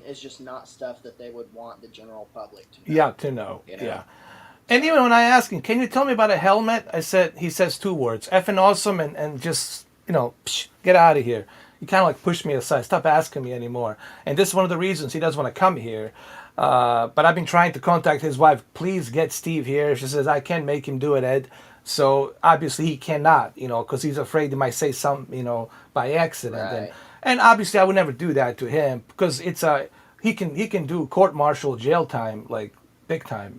is just not stuff that they would want the general public to know. Yeah, to know. You know, Yeah. And even when I ask him, can you tell me about a helmet? He says two words, effing awesome, and just, psh, get out of here. He kind of like pushed me aside, stop asking me anymore. And this is one of the reasons he doesn't want to come here. But I've been trying to contact his wife. Please get Steve here. She says, I can't make him do it, Ed. So obviously he cannot, because he's afraid he might say something, by accident. Right. And obviously I would never do that to him because he can do court martial jail time, like big time,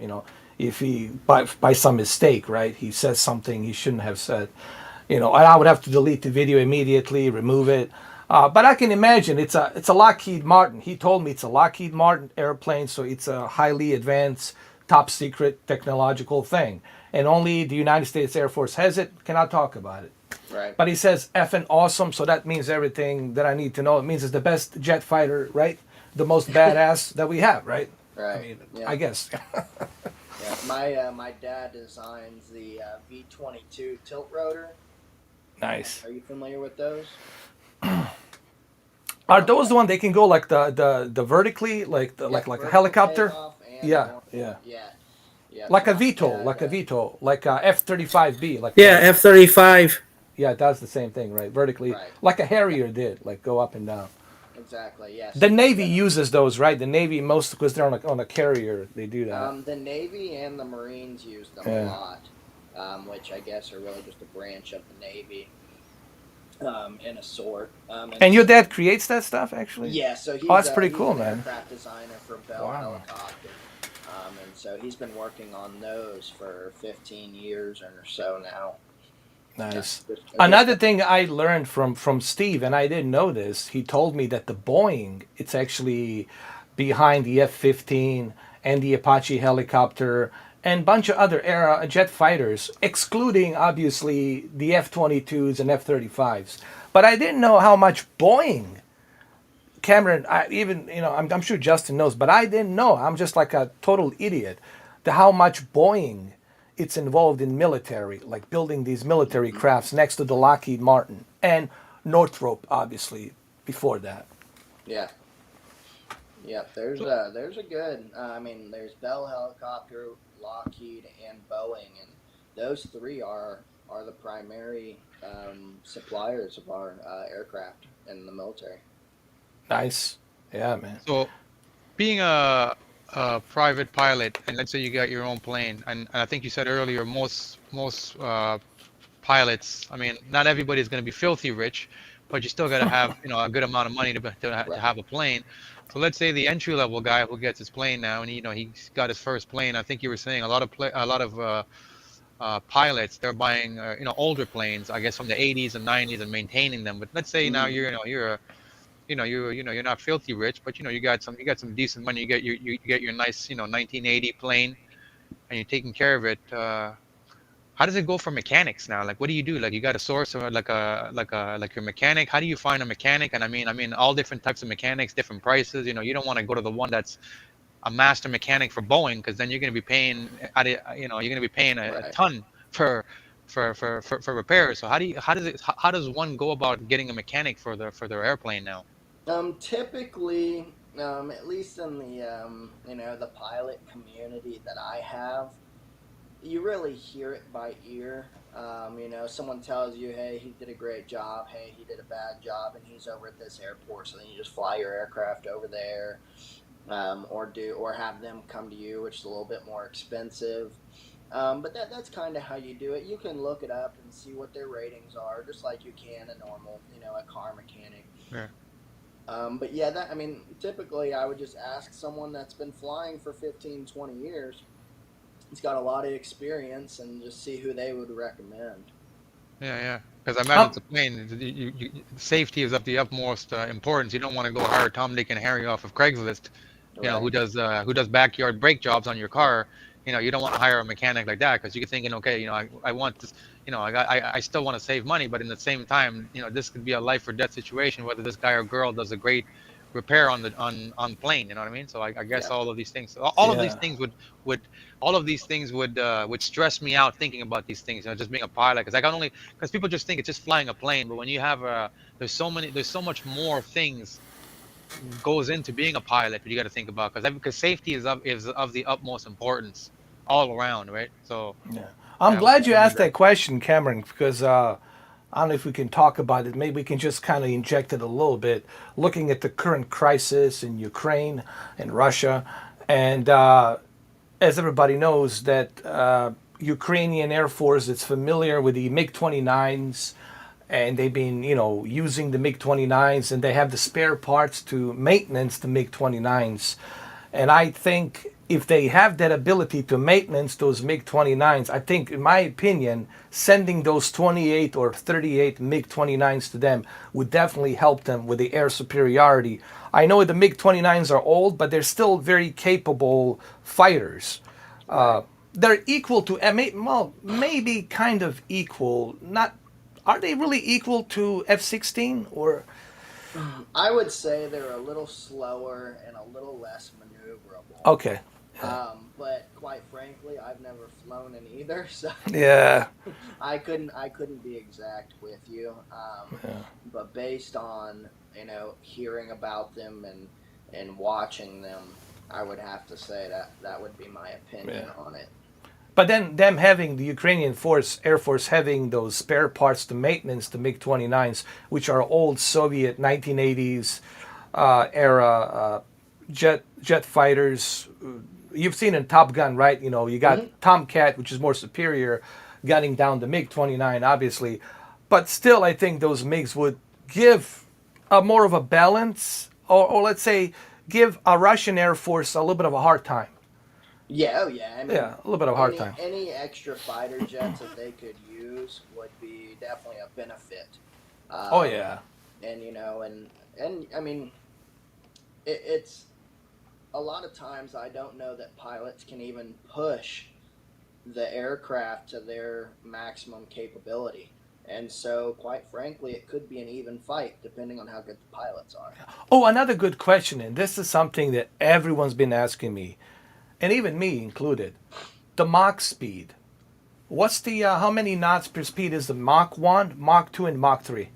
if he by some mistake, right? He says something he shouldn't have said, and I would have to delete the video immediately, remove it. But I can imagine it's a Lockheed Martin. He told me it's a Lockheed Martin airplane, so it's a highly advanced, top secret technological thing, and only the United States Air Force has it. Cannot talk about it. Right. But he says effing awesome, so that means everything that I need to know. It means it's the best jet fighter, right? The most badass that we have, right? Right. I mean, Yeah. I guess. Yeah. My dad designs the V-22 tilt rotor. Nice. Are you familiar with those? Are those the one they can go like the vertically, like Yeah, like a vertical helicopter? takeoff and Yeah, normal- yeah. Yeah. Like a My VTOL, dad, like a VTOL, like a F-35B, like Yeah, F-35. yeah, it does the same thing, right? Vertically, Right. like a Harrier did, like go up and down. Exactly. Yes. The Navy Yeah. uses those, right? The Navy most because they're on a carrier, they do that. The Navy and the Marines use them Yeah. a lot, which I guess are really just a branch of the Navy, in a sort. And your dad creates that stuff, actually? Yeah, so he's, that's pretty he's cool, an man. aircraft designer for Bell Wow. Helicopter. And so he's been working on those for 15 years or so now. Nice. Just- Another thing I learned from Steve, and I didn't know this, he told me that the Boeing, it's actually behind the F-15 and the Apache helicopter and a bunch of other era jet fighters, excluding obviously the F-22s and F-35s. But I didn't know how much Boeing, Cameron, I'm sure Justin knows, but I didn't know. I'm just like a total idiot. How much Boeing it's involved in military, like building these military crafts next to the Lockheed Martin and Northrop, obviously, before that. Yeah. Yep. There's a good. There's Bell Helicopter, Lockheed, and Boeing, and those three are the primary suppliers of our aircraft in the military. Nice. Yeah, man. So, being a private pilot, and let's say you got your own plane, and I think you said earlier, most pilots, I mean, not everybody's going to be filthy rich, but you still got to have a good amount of money to have a plane. So let's say the entry level guy who gets his plane now, and he's got his first plane. I think you were saying a lot of pilots, they're buying older planes, I guess from the 80s and 90s, and maintaining them. But let's say now you're not filthy rich, but you got some decent money. You get your nice 1980 plane, and you're taking care of it. How does it go for mechanics now? Like, what do you do? Like, you got a source or like your mechanic. How do you find a mechanic? And I mean, all different types of mechanics, different prices. You don't want to go to the one that's a master mechanic for Boeing, because then you're going to be paying a ton for repairs. So how does one go about getting a mechanic for their airplane now? Typically, at least in the the pilot community that I have, you really hear it by ear. Someone tells you, hey, he did a great job, hey, he did a bad job, and he's over at this airport, so then you just fly your aircraft over there, or have them come to you, which is a little bit more expensive. But that's kind of how you do it. You can look it up and see what their ratings are, just like you can a normal, a car mechanic. Yeah. But yeah, typically I would just ask someone that's been flying for 15, 20 years. He's got a lot of experience, and just see who they would recommend. Yeah. Because I imagine it's a plane. Safety is of the utmost importance. You don't want to go hire Tom, Dick, and Harry off of Craigslist, who does backyard brake jobs on your car. You don't want to hire a mechanic like that, because you're thinking, okay, I want this, I still want to save money, but in the same time, this could be a life or death situation, whether this guy or girl does a great repair on the plane. You know what I mean? So I guess all of these things, all of these things would stress me out thinking about these things. Just being a pilot, because people just think it's just flying a plane, but when you have there's so much more things goes into being a pilot that you got to think about, because safety is of the utmost importance. all around, right? So Yeah. I'm yeah, we glad you gotta need asked that. that question, Cameron, because I don't know if we can talk about it. Maybe we can just kind of inject it a little bit, looking at the current crisis in Ukraine and Russia. And as everybody knows, that Ukrainian Air Force is familiar with the MiG-29s, and they've been, using the MiG-29s, and they have the spare parts to maintenance the MiG-29s. And I think if they have that ability to maintenance those MiG-29s, I think, in my opinion, sending those 28 or 38 MiG-29s to them would definitely help them with the air superiority. I know the MiG-29s are old, but they're still very capable fighters. Right. They're equal to, well, maybe kind of equal. Not, are they really equal to F-16 or? I would say they're a little slower and a little less maneuverable. Okay. Yeah. But quite frankly, I've never flown in either, so Yeah. I couldn't be exact with you. Yeah. But based on hearing about them and watching them, I would have to say that would be my opinion Yeah. on it. But then them having the Ukrainian Air Force having those spare parts to maintenance the MiG-29s, which are old Soviet 1980s era jet fighters. You've seen in Top Gun, right? You got Hmm. Tomcat, which is more superior, gunning down the MiG-29, obviously. But still, I think those MiGs would give a more of a balance, or let's say, give a Russian Air Force a little bit of a hard time. Yeah, oh yeah. I Yeah, mean, a little bit of a hard any time. any extra fighter jets that they could use would be definitely a benefit. Oh Um, yeah. and and I mean, it's a lot of times I don't know that pilots can even push the aircraft to their maximum capability. And so, quite frankly, it could be an even fight depending on how good the pilots are. Oh, another good question, and this is something that everyone's been asking me, and even me included. The Mach speed. What's the how many knots per speed is the Mach 1, Mach 2, and Mach 3?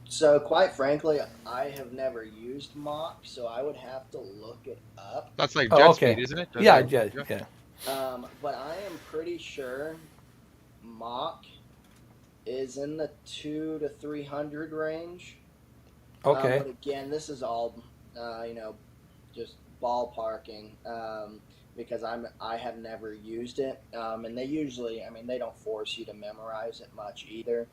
So, quite frankly, I have never used Mach, so I would have to look it up. That's like Oh, jet okay. speed, isn't it? Yeah, yeah, Yeah. yeah. But I am pretty sure Mach is in the 2 to 300 range. Okay. But again, this is all, just ballparking, because I have never used it, and they usually, I mean, they don't force you to memorize it much either,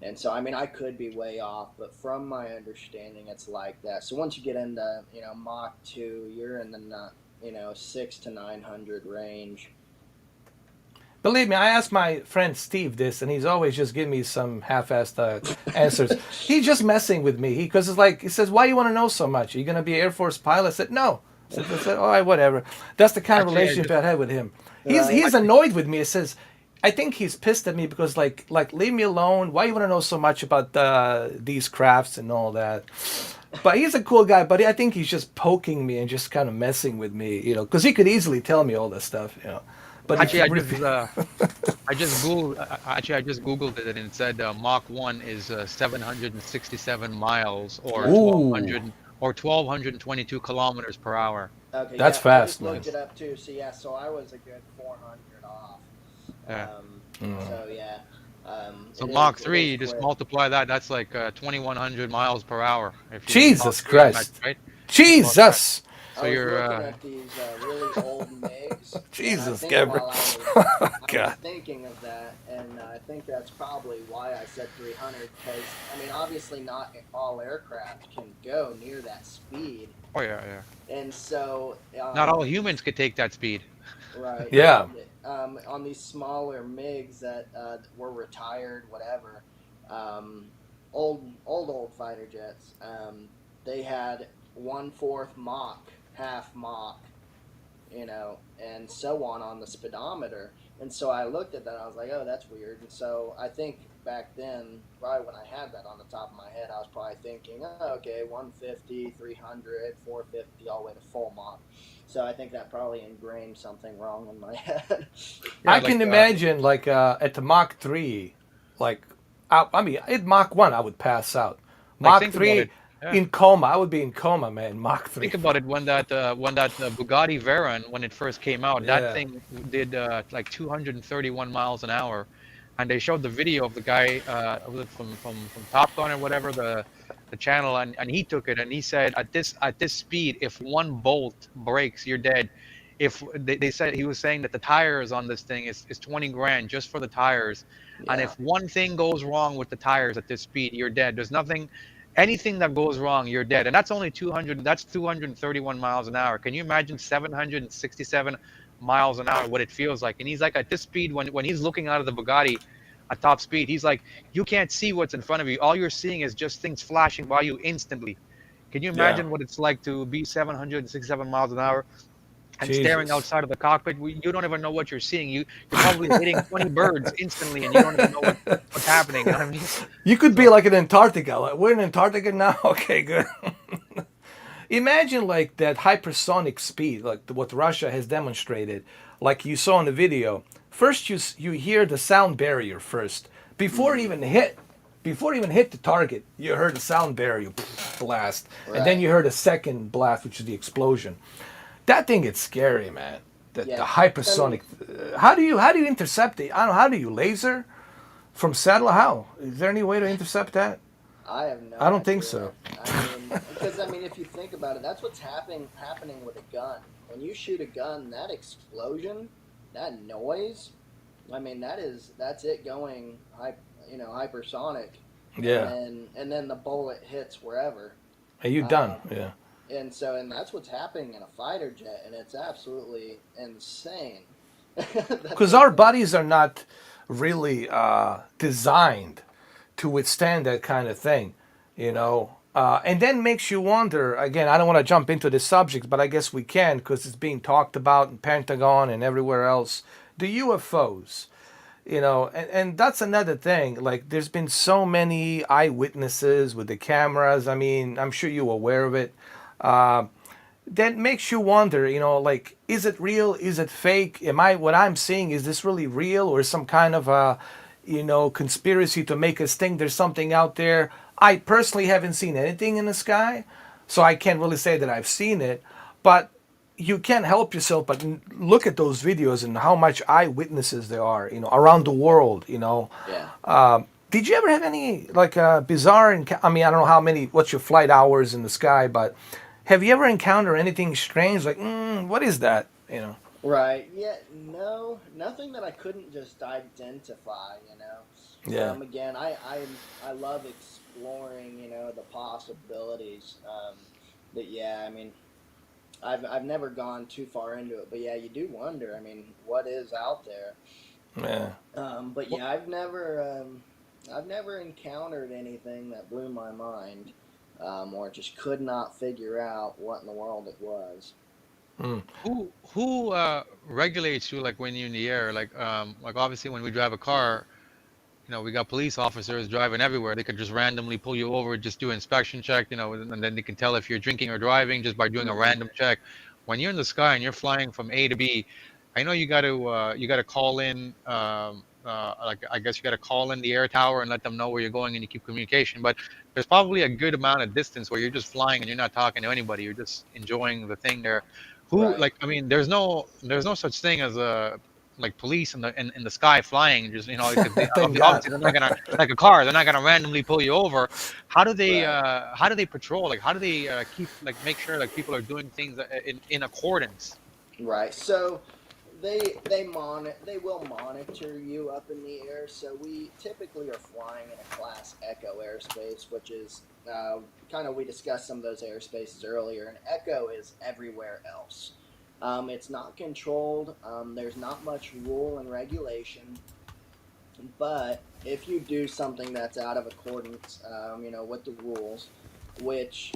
and so I mean, I could be way off, but from my understanding, it's like that. So once you get into Mach 2, you're in the 6 to 900 range. Believe me, I asked my friend Steve this, and he's always just giving me some half-assed answers. He's just messing with me. Because it's like, he says, "Why you want to know so much? Are you going to be an Air Force pilot?" I said, "No." I said, "All right, whatever." That's the kind of Actually, I relationship just I had with him. Right. He's annoyed with me. He says, I think he's pissed at me because like leave me alone. Why you want to know so much about these crafts and all that? But he's a cool guy. But I think he's just poking me and just kind of messing with me, because he could easily tell me all this stuff. But actually he I refu- just I just googled it and it said Mach 1 is 767 miles or Right. 1200 Ooh, or 1222 kilometers per hour. Okay, that's yeah, I just fast, looked man. it up too. So yeah, so I was a good 400 off. Yeah. So yeah, So it Mach is it 3, is you just quick. multiply that. That's like 2100 miles per hour if you're doing Mach Jesus 3 on that, Christ. right? Well, Jesus. so I was you're looking at these really old MiGs, and I Jesus, think Cameron. while I was God. thinking of that, and I think that's probably why I said 300, because I mean, obviously not all aircraft can go near that speed, oh yeah, yeah. and so Not all humans could take that speed. right, Yeah. and on these smaller MiGs that were retired, whatever, um, old fighter jets, they had 1/4 Mach, half Mach, and so on the speedometer. And so I looked at that, and I was like, oh, that's weird. And so I think back then, probably when I had that on the top of my head, I was probably thinking, oh, okay, 150, 300, 450, all the way to full Mach. So I think that probably ingrained something wrong in my head. Yeah, I like can imagine, like, at the Mach 3, like, I mean, at Mach 1, I would pass out. like Mach think about 3, it. Yeah. In coma. I would be in coma, man. Mach 3. Think about it when that Bugatti Veyron when it first came out, that Yeah. thing did like 231 miles an hour, and they showed the video of the guy was it from Top Gun or whatever the channel, and he took it and he said at this speed, if one bolt breaks, you're dead. If they said he was saying that the tires on this thing is 20 grand just for the tires, and Yeah. if one thing goes wrong with the tires at this speed, you're dead. There's nothing anything that goes wrong, you're dead. And that's only 200, that's 231 miles an hour. Can you imagine 767 miles an hour, what it feels like? And he's like, at this speed, when he's looking out of the Bugatti at top speed, he's like, you can't see what's in front of you. All you're seeing is just things flashing by you instantly. Can you Yeah. imagine what it's like to be 767 miles an hour and staring Jesus. outside of the cockpit? You don't even know what you're seeing. You're probably hitting 20 birds instantly, and you don't even know what's happening. You know what I mean? You could be So like in Antarctica. Like, we're in Antarctica now. Okay, good. Imagine like that hypersonic speed, like what Russia has demonstrated, like you saw in the video. First, you hear the sound barrier first before it Mm, even hit. Before it even hit the target, you heard the sound barrier blast, and then right. you heard a second blast, which is the explosion. That thing is scary, man. The Yeah. I mean, hypersonic. How do you intercept it? I don't know. How do you laser from satellite? How is there any way to intercept that? I have no I don't think idea. so. I mean, because I mean, if you think about it, that's what's happening with a gun. When you shoot a gun, that explosion, that noise, I mean, that's it going hypersonic, Yeah. and then the bullet hits wherever. Are you done? Um, Yeah. and that's what's happening in a fighter jet, and it's absolutely insane. That Because those our things, bodies are not really designed to withstand that kind of thing, you know. And then makes you wonder again. I don't want to jump into this subject, but I guess we can because it's being talked about in Pentagon and everywhere else. The UFOs, and that's another thing. Like, there's been so many eyewitnesses with the cameras. I mean, I'm sure you're aware of it. Uh, that makes you wonder, like, is it real? Is it fake? What I'm seeing, is this really real or some kind of a, conspiracy to make us think there's something out there? I personally haven't seen anything in the sky, so I can't really say that I've seen it, but you can't help yourself but look at those videos and how much eyewitnesses there are, around the world. yeah. Did you ever have any like bizarre? I mean, I don't know what's your flight hours in the sky, but have you ever encountered anything strange? Like, what is that? Right. Yeah. No. Nothing that I couldn't just identify. Yeah. Again, I love exploring. The possibilities. But yeah, I mean, I've never gone too far into it. But yeah, you do wonder. I mean, what is out there? Yeah. But well, yeah, I've never encountered anything that blew my mind, or just could not figure out what in the world it was. Mm. who regulates you like when you're in the air? Like obviously when we drive a car, we got police officers driving everywhere. They could just randomly pull you over, just do an inspection check, and then they can tell if you're drinking or driving just by doing a Hmm. random check. When you're in the sky and you're flying from A to B, I know you got to call in, like I guess you got to call in the air tower and let them know where you're going, and you keep communication. But there's probably a good amount of distance where you're just flying and you're not talking to anybody. You're just enjoying the thing there. Who Right. like I mean, there's no such thing as a like police in the sky flying, just because Thank God. obviously they're not gonna, like a car, they're not gonna randomly pull you over. Right. How do they patrol, like how do they keep, like make sure like people are doing things in accordance? Right. So they will monitor you up in the air. So we typically are flying in a class Echo airspace, which is kind of, we discussed some of those airspaces earlier. And Echo is everywhere else. It's not controlled. There's not much rule and regulation. But if you do something that's out of accordance, with the rules, which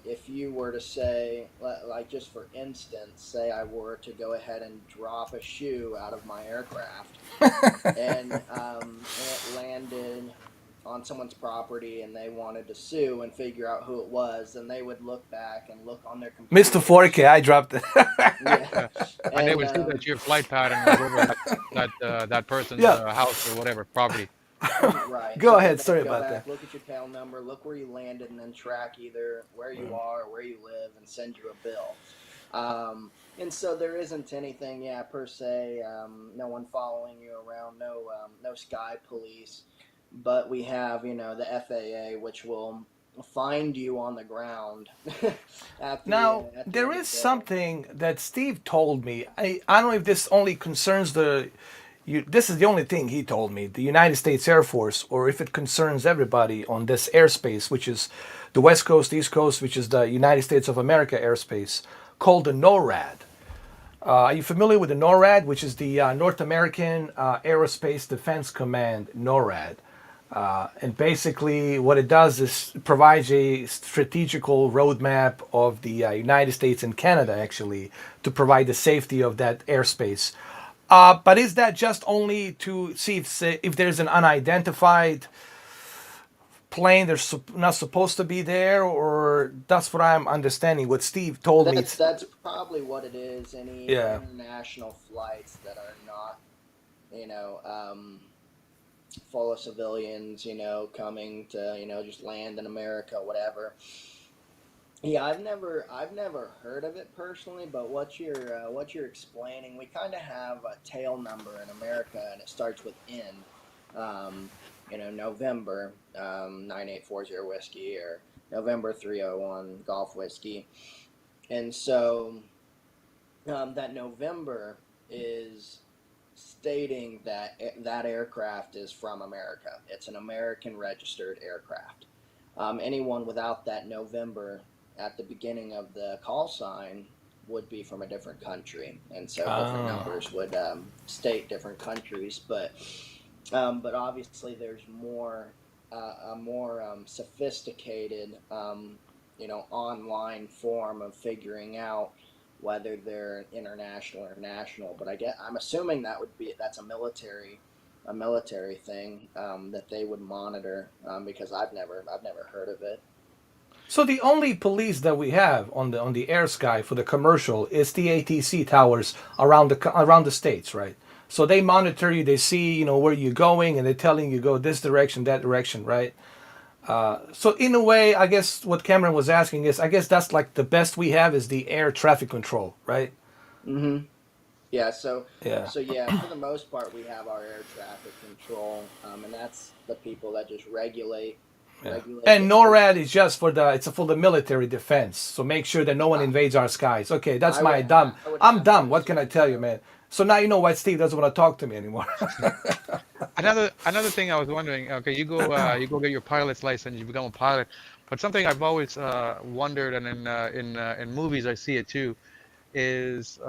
if you were to say, like, just for instance, say I were to go ahead and drop a shoe out of my aircraft, and it landed on someone's property and they wanted to sue and figure out who it was, then they would look back and look on their Mr. computers. 4K, I dropped it. Yeah. Yeah, and they And would see that your flight pattern was over that person's Yeah. house or whatever property. Right. Go So ahead. they Sorry go about that. back, look at your tail number, look where you landed, and then track either where you are or where you live and send you a bill. And so there isn't anything, yeah, per se. No one following you around, no sky police. But we have, the FAA, which will find you on the ground Now, at the there end of is the day. something that Steve told me. I don't know if this only concerns this is the only thing he told me, the United States Air Force, or if it concerns everybody on this airspace, which is the West Coast, East Coast, which is the United States of America airspace, called the NORAD. Are you familiar with the NORAD, which is the North American Aerospace Defense Command, NORAD? And basically, what it does is provides a strategical roadmap of the United States and Canada, actually, to provide the safety of that airspace. But is that just only to see if there's an unidentified plane that's not supposed to be there, or that's what I'm understanding? What Steve told me, That's probably what it is. Any yeah. international flights that are not, you know, um, full of civilians, coming to, just land in America, whatever. Yeah, I've never heard of it personally, but what you're explaining, we kind of have a tail number in America, and it starts with N. Um, November 9840 whiskey, or November 301 Golf whiskey, and so that November is stating that that aircraft is from America. It's an American registered aircraft. Anyone without that November at the beginning of the call sign would be from a different country, and so different Oh. numbers would state different countries. But obviously there's a more sophisticated, online form of figuring out whether they're international or national. But I'm assuming that's a military thing, that they would monitor, because I've never heard of it. So the only police that we have on the air sky for the commercial is the ATC towers around the states, right? So they monitor you, they see where you're going, and they're telling you go this direction, that direction, right? So in a way, I guess what Cameron was asking is, I guess that's like the best we have is the air traffic control, right? Mm-hmm. Yeah. So Yeah. so yeah, for the most part, we have our air traffic control, and that's the people that just regulate Yeah. regulate And the NORAD airspace. is just for the military defense. So make sure that no one I, invades our skies. Okay, that's I would my dumb. I would I'm have to dumb. What can I assume tell you, so. man? So now you know why Steve doesn't want to talk to me anymore. Another thing I was wondering. Okay, you go get your pilot's license, you become a pilot. But something I've always wondered, and in movies I see it too, is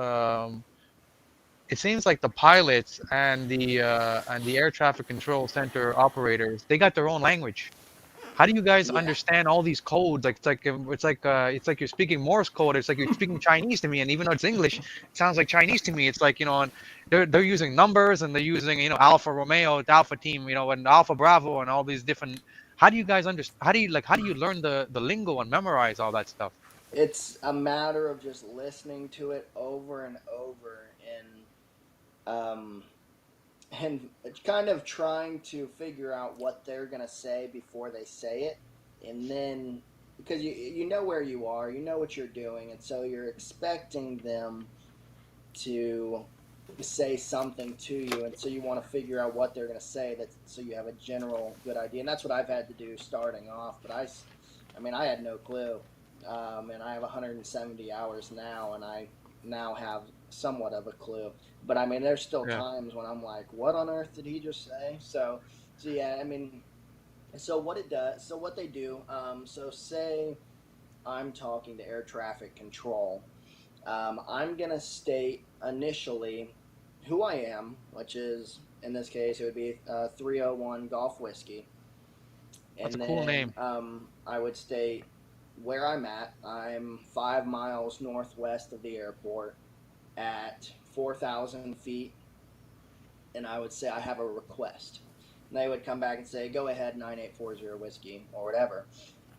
it seems like the pilots and the air traffic control center operators, they got their own language. How do you guys Yeah, understand all these codes? Like it's like you're speaking Morse code. It's like you're speaking Chinese to me, and even though it's English, it sounds like Chinese to me. It's like, and they're using numbers, and they're using, Alpha Romeo, Alpha Team, and Alpha Bravo, and all these different. How do you guys understand? How do you learn the lingo and memorize all that stuff? it's a matter of just listening to it over and over, um, and kind of trying to figure out what they're gonna say before they say it, and then because you know where you are, you know what you're doing, and so you're expecting them to say something to you, and so you want to figure out what they're going to say, that so you have a general good idea. And that's what I've had to do starting off. But I mean, I had no clue, and I have 170 hours now, and I now have somewhat of a clue. But I mean, there's still Yeah, times when I'm like, what on earth did he just say? So yeah, I mean, so what they do, so say I'm talking to air traffic control, I'm going to state initially who I am, which is, in this case, it would be 301 Golf Whiskey. that's a And cool then name. I would state where I'm at. I'm 5 miles northwest of the airport at 4,000 feet. And I would say I have a request. And they would come back and say, go ahead, 9840 Whiskey, or whatever.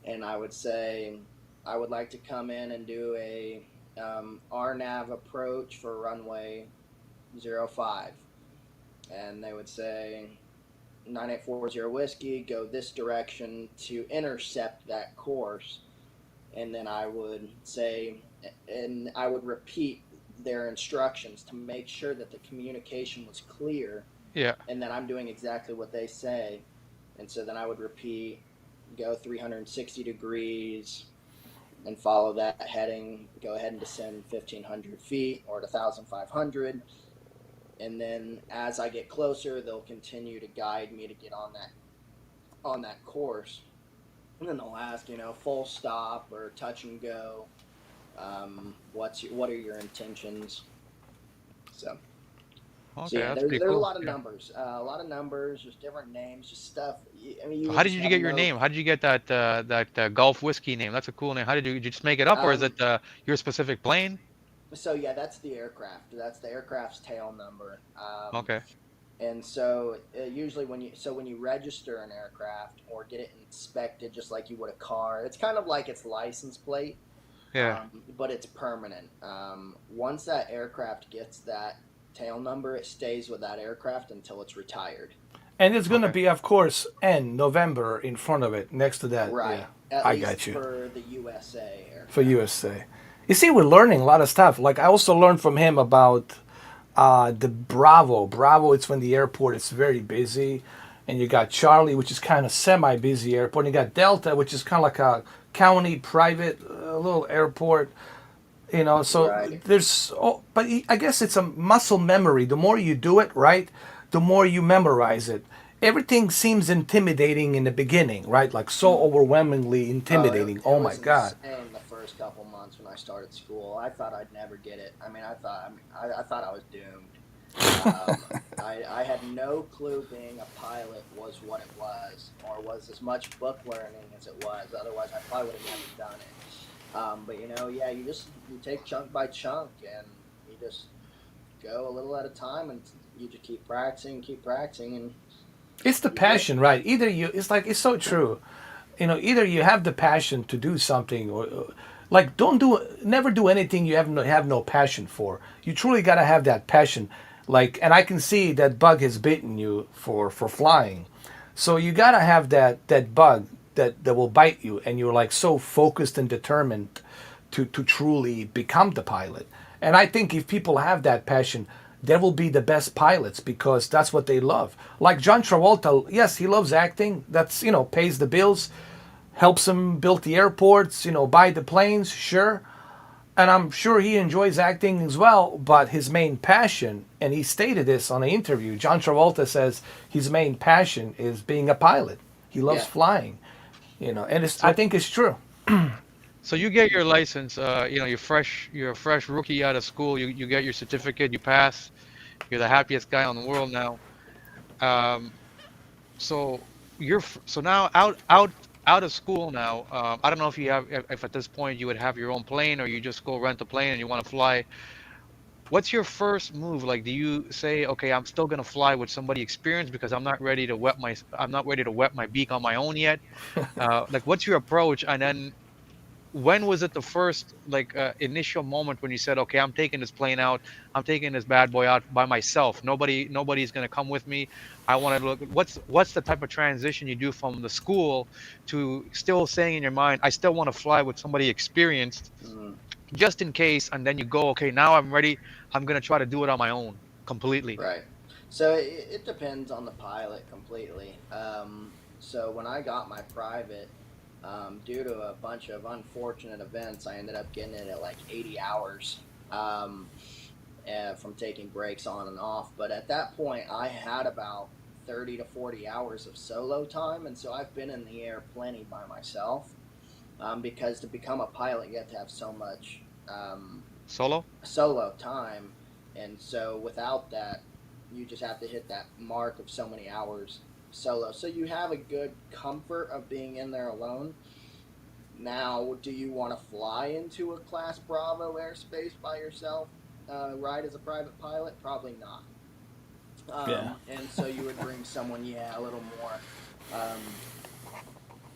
And I would say, I would like to come in and do a RNAV approach for runway 05. And they would say, 9840 whiskey, go this direction to intercept that course. And then I would say, and I would repeat their instructions to make sure that the communication was clear, Yeah. and that I'm doing exactly what they say. And so then I would repeat, go 360 degrees and follow that heading, go ahead and descend 1,500 feet or 1,500. And then as I get closer, they'll continue to guide me to get on that course. And then they'll ask, full stop or touch and go. What are your intentions? So Okay, yeah, that's there's pretty a cool. lot of Yeah. numbers, just different names, just stuff. I mean, you So would how did just you have get your no. name? How did you get that Gulf whiskey name? That's a cool name. How did you just make it up, or is it your specific plane? So yeah, that's the aircraft. That's the aircraft's tail number. Okay. And so usually when you register an aircraft or get it inspected, just like you would a car, it's kind of like its license plate, Yeah. but it's permanent. Once that aircraft gets that tail number, it stays with that aircraft until it's retired. And it's going to Okay. be, of course, N, November in front of it, next to that. Yeah, Right. At I least got you. for the USA For aircraft. USA. You see, we're learning a lot of stuff. Like, I also learned from him about the Bravo. Bravo, it's when the airport is very busy. And you got Charlie, which is kind of semi-busy airport. And you got Delta, which is kind of like a county private little airport. So Right. there's, oh, but I guess it's a muscle memory. The more you do it, right, the more you memorize it. Everything seems intimidating in the beginning, right? Like so Mm. overwhelmingly Oh, intimidating. it Oh my was God. insane the first couple months when I started school. I thought I'd never get it. I thought I was doomed. Um, I had no clue being a pilot was what it was, or was as much book learning as it was. Otherwise, I probably would have never done it. But yeah, you take chunk by chunk, and you just go a little at a time, and you just keep practicing, and It's the you get it. passion, right? Either you, it's like, it's so true. Either you have the passion to do something, or like, never do anything you have no passion for. You truly got to have that passion. Like, and I can see that bug has bitten you for flying. So you got to have that bug that will bite you, and you're like so focused and determined to truly become the pilot. And I think if people have that passion, they will be the best pilots because that's what they love. Like John Travolta, yes, he loves acting. That's, pays the bills, helps him build the airports, buy the planes, sure. And I'm sure he enjoys acting as well, but his main passion, and he stated this on an interview, John Travolta says his main passion is being a pilot. He loves Yeah. flying, and I So think it's true. so you get your license. You're a fresh rookie out of school. You get your certificate. You pass. You're the happiest guy on the world now. Um, so so now out of school now. I don't know if if at this point you would have your own plane or you just go rent a plane and you want to fly. What's your first move? Like, do you say, okay, I'm still gonna fly with somebody experienced because I'm not ready to wet my beak on my own yet. Like, what's your approach? And then when was it the first initial moment when you said, okay, I'm taking this plane out, I'm taking this bad boy out by myself, nobody's going to come with me. I want to look, what's the type of transition you do from the school to still saying in your mind, I still want to fly with somebody experienced Mm. just in case, and then you go, okay, now I'm ready, I'm going to try to do it on my own completely. Right. So it depends on the pilot completely. So when I got my private, due to a bunch of unfortunate events, I ended up getting it at like 80 hours from taking breaks on and off. But at that point, I had about 30 to 40 hours of solo time. And so I've been in the air plenty by myself because to become a pilot, you have to have so much Solo. solo time. And so without that, you just have to hit that mark of so many hours solo. So you have a good comfort of being in there alone. Now, do you want to fly into a Class Bravo airspace by yourself, ride as a private pilot? Probably not. Yeah. And so you would bring someone, yeah, a little more,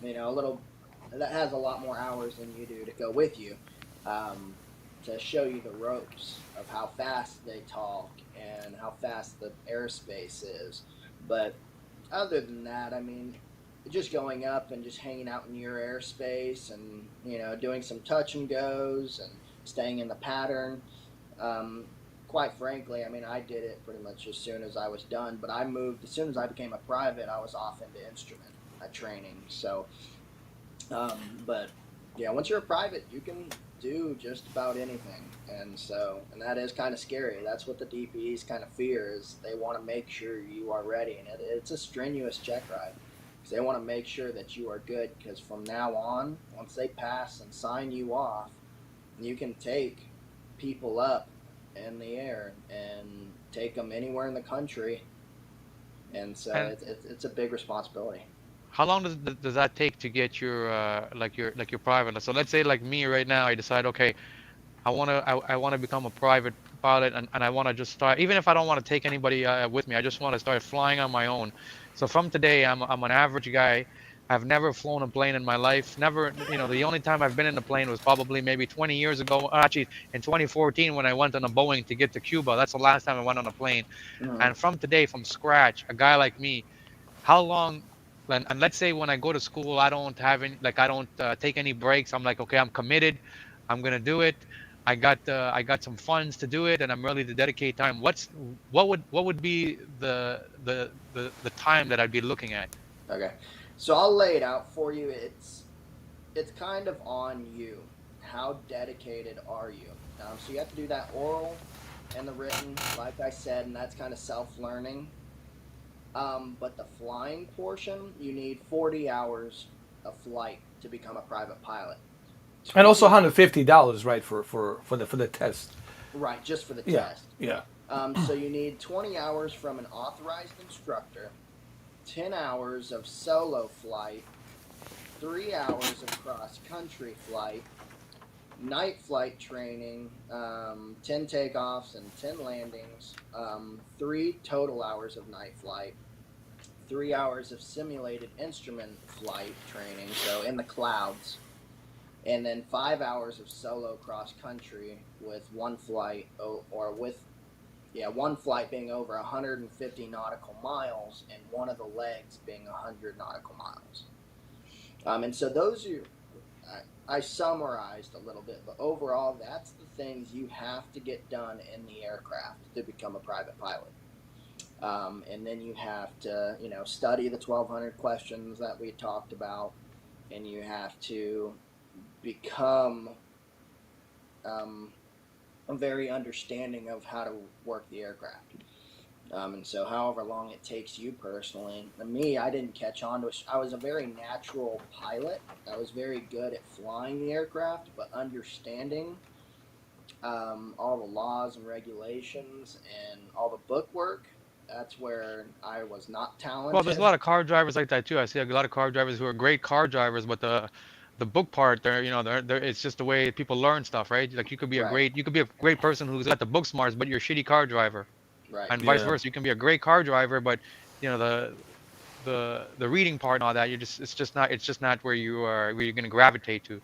a little that has a lot more hours than you do to go with you, um, to show you the ropes of how fast they talk and how fast the airspace is. But Other than that, I mean, just going up and just hanging out in your airspace and, doing some touch and goes and staying in the pattern. Um, Quite frankly, I mean, I did it pretty much as soon as I was done, but I moved, as soon as I became a private, I was off into instrument training. So, but yeah, once you're a private, you can do just about anything. And that is kind of scary. That's what the DPEs kind of fear is they want to make sure you are ready. And it's a strenuous check ride because they want to make sure that you are good because from now on, once they pass and sign you off, you can take people up in the air and take them anywhere in the country. And so And it's a big responsibility. how long does that take to get your like your private? So let's say like me right now, I decide, okay, I wanna become a private pilot, and I wanna just start, even if I don't want to take anybody with me, I just want to start flying on my own. So from today, I'm an average guy. I've never flown a plane in my life. Never, the only time I've been in a plane was probably maybe 20 years ago. Actually, in 2014 when I went on a Boeing to get to Cuba. That's the last time I went on a plane. Mhm. And from today, from scratch, a guy like me, how long? And let's say when I go to school, I don't have any, like I don't take any breaks. I'm like, okay, I'm committed. I'm gonna do it. I got some funds to do it, and I'm ready to dedicate time. What would be the time that I'd be looking at? Okay. So I'll lay it out for you. It's kind of on you. How dedicated are you? So you have to do that oral and the written, like I said, and that's kind of self-learning. But the flying portion, you need 40 hours of flight to become a private pilot. And also 20, $150, right, for the test. right, just for the Yeah, test. yeah. So you need 20 hours from an authorized instructor, 10 hours of solo flight, 3 hours of cross-country flight, night flight training, 10 takeoffs and 10 landings, 3 total hours of night flight, 3 hours of simulated instrument flight training, so in the clouds, and then 5 hours of solo cross country with one flight one flight being over 150 nautical miles and one of the legs being 100 nautical miles. And so those are, I summarized a little bit, but overall, that's the things you have to get done in the aircraft to become a private pilot. And then you have to, study the 1,200 questions that we talked about, and you have to become very understanding of how to work the aircraft. And so however long it takes you personally, me, I didn't catch on to it. I was a very natural pilot. I was very good at flying the aircraft, but understanding all the laws and regulations and all the book work, that's where I was not Well, there's a talented. lot of car drivers like that too. I see a lot of car drivers who are great car drivers, but the book part, they're it's just the way people learn stuff, right? Like Right, you could be a great person who's got the book smarts, but you're a shitty car driver, right. and vice Yeah. versa. You can be a great car driver, but the reading part and all that, it's just not where you're gonna gravitate to.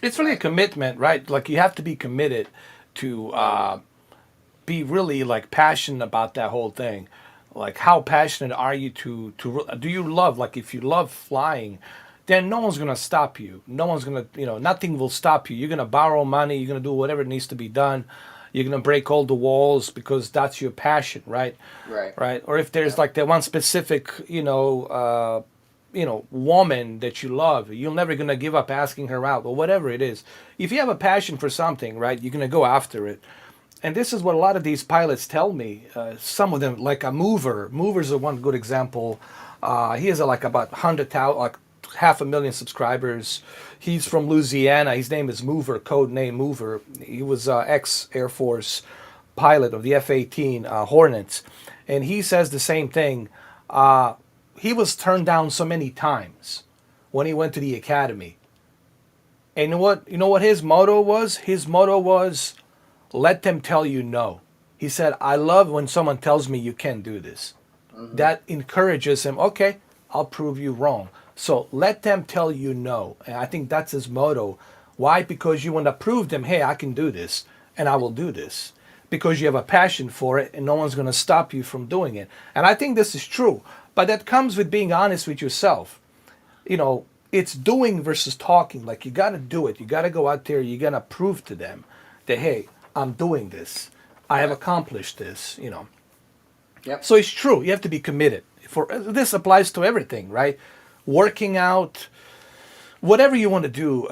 It's really a Right. commitment, right? Like you have to be committed to Oh yeah. be really like passionate about that whole thing. Like how passionate are you do you love, like if you love flying, then no one's gonna stop you. No one's gonna, nothing will stop you. You're gonna borrow money. You're gonna do whatever needs to be done. You're gonna break all the walls because that's your passion, right? Right. Right. Or if there's Yep. like that one specific, woman that you love, you're never gonna give up asking her out or whatever it is. If you have a passion for something, right, you're gonna go after it. And this is what a lot of these pilots tell me. Some of them, like a mover. Mover's a one good example. He has like about 100,000, like 500,000 subscribers. He's from Louisiana. His name is Mover, code name Mover. He was ex Air Force pilot of the F-18 Hornets, and he says the same thing. He was turned down so many times when he went to the academy. And you know what his motto was? His motto was, let them tell you no. He said, I love when someone tells me you can't do this. Hmm. That encourages him, okay, I'll prove you wrong. So let them tell you no. And I think that's his motto. Why? Because you want to prove them, hey, I can do this and I will do this. Because you have a passion for it and no one's going to stop you from doing it. And I think this is true But that comes with being honest with yourself. You know, it's doing versus talking. Like, you got to do it. You got to go out there. You got to prove to them that, hey, I'm doing this. I have Right. accomplished this, you know. Yep. So it's true. You have to be committed. For this applies to everything, right? Working out, whatever you want to do,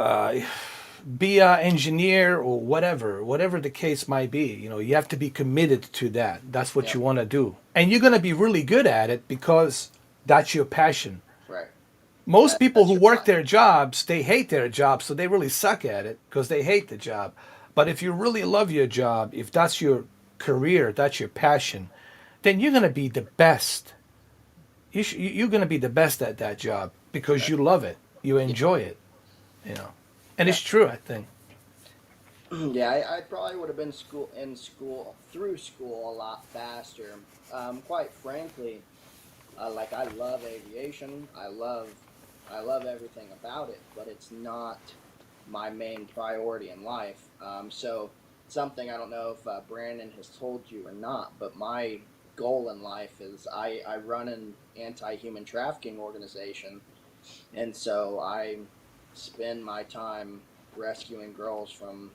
be an engineer or whatever the case might be. You know, you have to be committed to that. That's what Yep. you want to do, and you're gonna be really good at it because that's your passion. Right. Most people That's who your work fun. their jobs, they hate their job, so they really suck at it because they hate the job. But if you really love your job, if that's your career, that's your passion, then you're gonna be the best. You're gonna be the best at that job because Right. you love it, you Yeah. enjoy it, you know. And Yeah. it's true, I think. Yeah, I probably would have been through school a lot faster. Quite frankly, like I love aviation. I love everything about it, but it's not my main priority in life. So something I don't know if Brandon has told you or not, but my goal in life is I run an anti-human trafficking organization, and so I spend my time rescuing girls from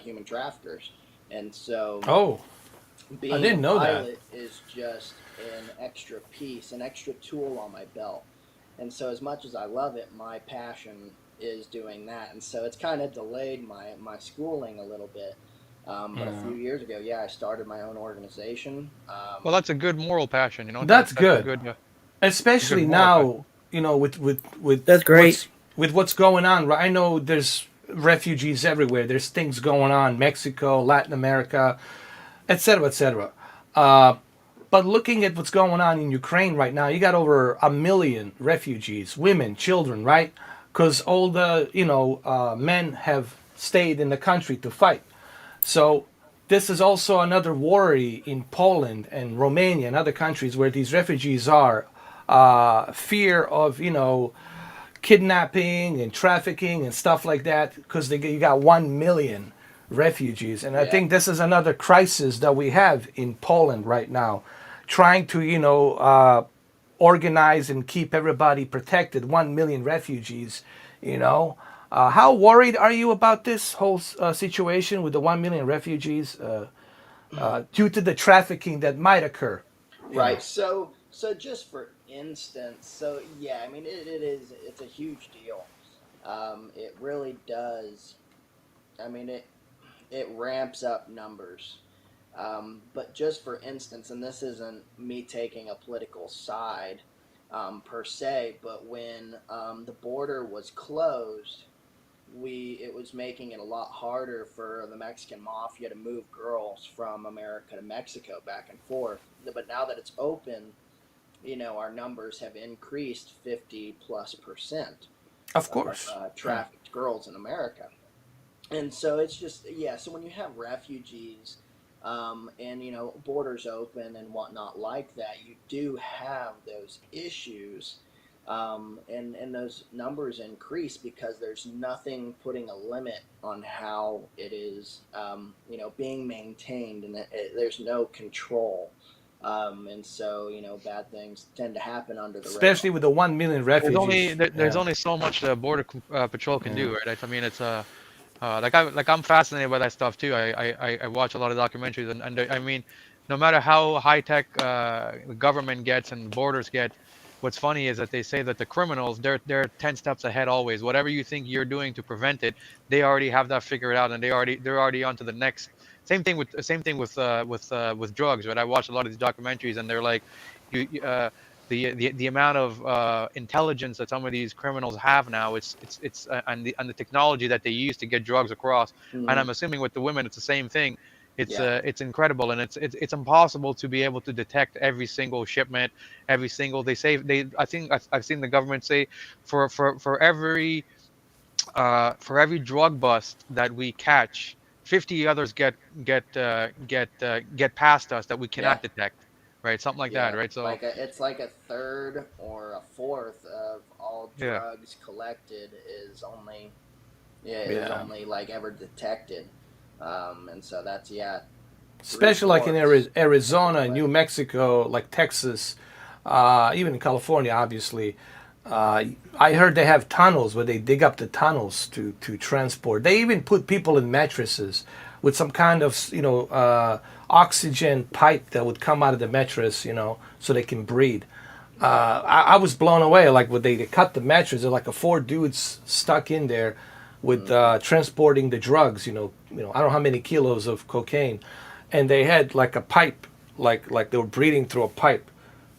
human traffickers. And so Oh, I being a didn't know that. pilot is just an extra piece, an extra tool on my belt. And so, as much as I love it, my passion is doing that. And so, it's kind of delayed my schooling a little bit. But a few years ago, yeah, I started my own organization. Well, that's a good moral passion, you know. That's That's good, a good especially moral passion. now. You know, with That's great. what's going on. Right? I know there's refugees everywhere. There's things going on, Mexico, Latin America, etc., etc. But looking at what's going on in Ukraine right now, you got over 1 million refugees, women, children, right? Because all the men have stayed in the country to fight. So this is also another worry in Poland and Romania and other countries where these refugees are. Fear of kidnapping and trafficking and stuff like that because you got 1 million refugees, and I Yeah, think this is another crisis that we have in Poland right now, trying to organize and keep everybody protected. 1 million refugees, you know. How worried are you about this whole situation with the 1 million refugees due to the trafficking that might occur? You know. right. So just for instance, so yeah, I mean, it's a huge deal. It really does. I mean, it ramps up numbers. But just for instance, and this isn't me taking a political side per se, but when the border was closed, it was making it a lot harder for the Mexican mafia to move girls from America to Mexico back and forth. But now that it's open, our numbers have increased 50+% Of of course. Yeah. trafficked girls in America. And so it's just, yeah, so when you have refugees and borders open and whatnot like that, you do have those issues, and those numbers increase because there's nothing putting a limit on how it is being maintained, and there's no control. And so bad things tend to happen under the radar. Especially with the 1 million refugees. There's Yeah. only so much the border patrol can Yeah. do, right? I mean, it's I'm fascinated by that stuff too. I watch a lot of documentaries, and I mean, no matter how high tech the government gets and borders get, what's funny is that they say that the criminals they're 10 steps ahead always. Whatever you think you're doing to prevent it, they already have that figured out, and they're already on to the next. Same thing with drugs, right? I watch a lot of these documentaries, and they're like, the amount of intelligence that some of these criminals have now, it's and the technology that they use to get drugs across. And Hmm. I'm assuming with the women, it's the same thing. Yeah, It's incredible, and it's impossible to be able to detect every single shipment, every single. They say they. I think I've seen the government say for every drug bust that we catch, 50 others get past us that we yeah. cannot detect, right? Something like that, Yeah, right? So it's like a third or a fourth of all yeah. drugs collected is only, yeah, is Yeah. only like ever detected. And so that's, yeah, three Especially like in fourths of Arizona, the New way. Mexico, like Texas, even in California, obviously. I heard they have tunnels where they dig up the tunnels to transport. They even put people in mattresses with some kind of, oxygen pipe that would come out of the mattress, so they can breathe. I was blown away. Like when they cut the mattress, they're like four dudes stuck in there with transporting the drugs. I don't know how many kilos of cocaine, and they had like a pipe, like they were breathing through a pipe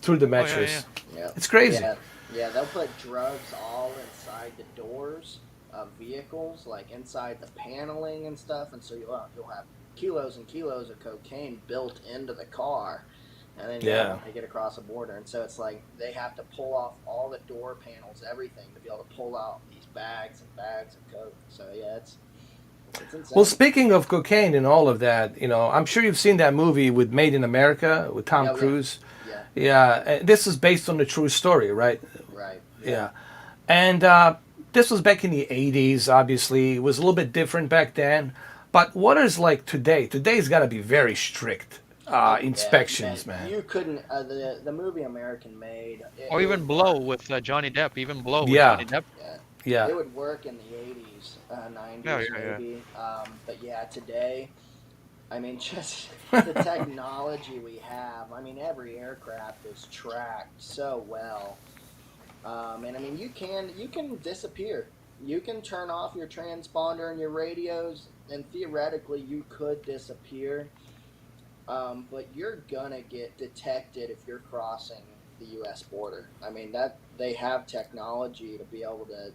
through the Oh yeah, yeah. mattress. Yeah. It's crazy. Yeah. Yeah, they'll put drugs all inside the doors of vehicles, like inside the paneling and stuff, and so you'll have kilos and kilos of cocaine built into the car, and then Yeah. they get across the border, and so it's like they have to pull off all the door panels, everything, to be able to pull out these bags and bags of coke. So yeah, it's insane. Well, speaking of cocaine and all of that, I'm sure you've seen that movie with Made in America with Tom Yeah, yeah. Cruise. Yeah, Yeah, and this is based on a true story, right? right. Yeah. And this was back in the 80s, obviously. It was a little bit different back then. But what is like today? Today's got to be very strict inspections, man. You couldn't. The movie American Made. Or it even would Blow work. with Johnny Depp. Even Blow with Yeah. Johnny Depp. Yeah. Yeah. It would work in the 80s, 90s Yeah, yeah, yeah. maybe. But yeah, today, I mean, just the technology we have. I mean, every aircraft is tracked so well. And I mean, you can disappear. You can turn off your transponder and your radios, and theoretically, you could disappear. But you're gonna get detected if you're crossing the U.S. border. I mean, that they have technology to be able to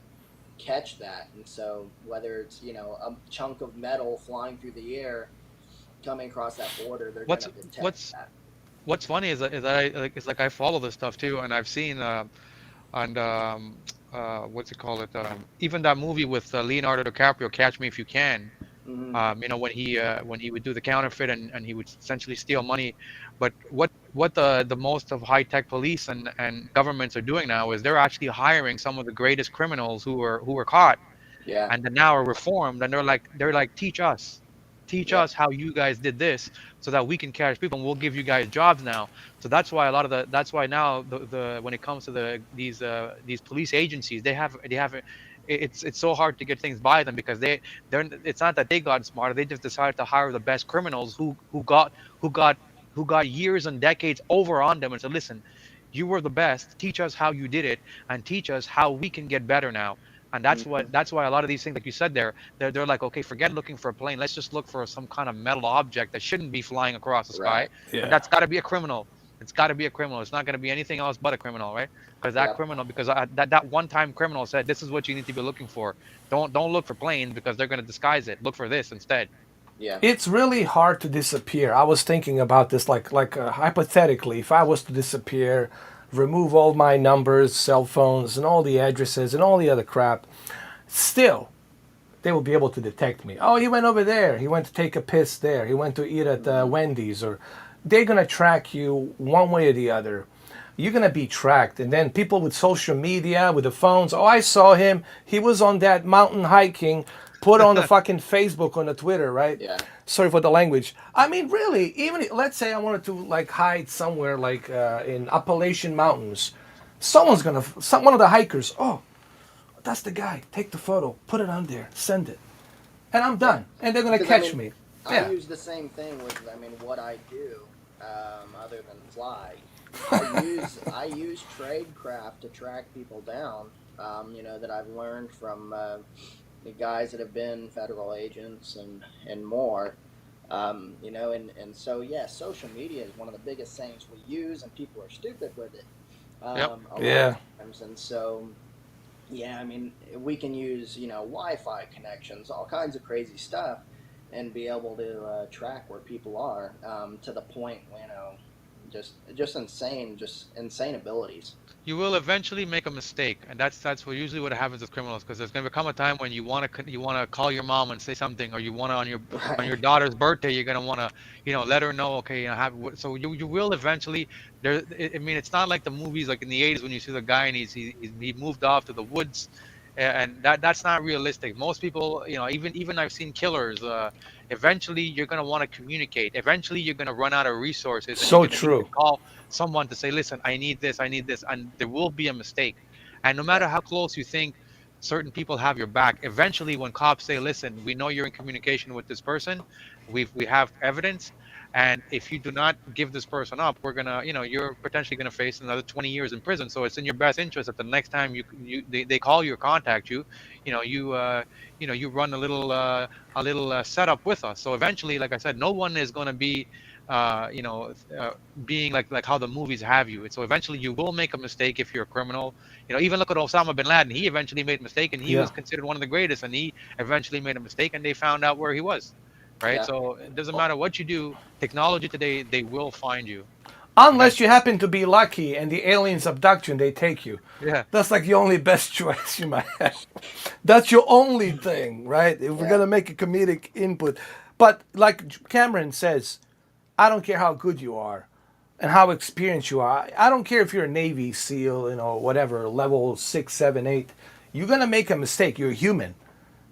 catch that, and so whether it's a chunk of metal flying through the air coming across that border, they're What's gonna detect what's that. what's funny is that it's like I follow this stuff too, and I've seen and what's it called it even that movie with Leonardo DiCaprio, Catch Me If You Can. Hmm. When he would do the counterfeit and he would essentially steal money. But what the most of high tech police and governments are doing now is they're actually hiring some of the greatest criminals who were caught Yeah. and then now are reformed, and they're like teach Yep. us how you guys did this so that we can catch people and we'll give you guys jobs now. So that's why that's why now the when it comes to these police agencies, they have it's so hard to get things by them because they're it's not that they got smarter, they just decided to hire the best criminals who got who got years and decades over on them and said, listen, you were the best, teach us how you did it and teach us how we can get better now. And Hmm. that's why a lot of these things, like you said, they're like, okay, forget looking for a plane. Let's just look for some kind of metal object that shouldn't be flying across the sky. Right. And Yeah. that's got to be a criminal. It's got to be a criminal. It's not going to be anything else but a criminal, right? Because that Yep. criminal, because that one-time criminal said, this is what you need to be looking for. Don't look for planes because they're going to disguise it. Look for this instead. Yeah. It's really hard to disappear. I was thinking about this, hypothetically, if I was to disappear, remove all my numbers, cell phones, and all the addresses and all the other crap, still they will be able to detect me. Oh, he went over there. He went to take a piss there. He went to eat at Wendy's. Or they're gonna track you one way or the other. You're gonna be tracked, and then people with social media, with the phones. Oh, I saw him. He was on that mountain hiking. Put on the fucking Facebook, on the Twitter, right? Yeah. Sorry for the language. I mean, really, even let's say I wanted to like hide somewhere, like in Appalachian Mountains, one of the hikers. Oh, that's the guy. Take the photo, put it on there, send it, and I'm Yeah. done. And they're gonna Because I catch mean, me. I Yeah. use the same thing with what I do, other than fly. I use tradecraft to track people down. That I've learned from the guys that have been federal agents and more. And so yeah, social media is one of the biggest things we use, and people are stupid with it. Yep. A lot of Yeah. times, and so yeah, I mean, we can use Wi-Fi connections, all kinds of crazy stuff, and be able to track where people are, to the point, just insane abilities. You will eventually make a mistake, and that's what usually what happens with criminals. Because there's going to come a time when you want to call your mom and say something, or you want to on your Right. daughter's birthday, you're going to want to let her know. Okay, so you will eventually. I mean, it's not like the movies like in the 80s when you see the guy and he moved off to the woods, and that's not realistic. Most people, even I've seen killers. Eventually, you're gonna want to communicate. Eventually, you're gonna run out of resources, and you're So gonna need to true. call someone to say, "Listen, I need this," and there will be a mistake. And no Yeah. matter how close you think certain people have your back, eventually, when cops say, "Listen, we know you're in communication with this person. We have evidence." And if you do not give this person up, we're gonna, you're potentially gonna face another 20 years in prison. So it's in your best interest that the next time they call you or contact you, you know, you you run a little setup with us. So eventually, like I said, no one is gonna be, uh, you know, uh, being like how the movies have you. So eventually, you will make a mistake if you're a criminal. Even look at Osama bin Laden. He eventually made a mistake, and he Yeah. was considered one of the greatest. And he eventually made a mistake, and they found out where he was. Right. Yeah. So it doesn't matter what you do. Technology today, they will find you Unless you eventually. happen to be lucky and the aliens abduct you and they take you. Yeah. That's like the only best choice you might have. That's your only thing, right? If we're Yeah. gonna make a comedic input. But like Cameron says, I don't care how good you are and how experienced you are. I don't care if you're a Navy SEAL, whatever, level 6, 7, 8. You're gonna make a mistake. You're human.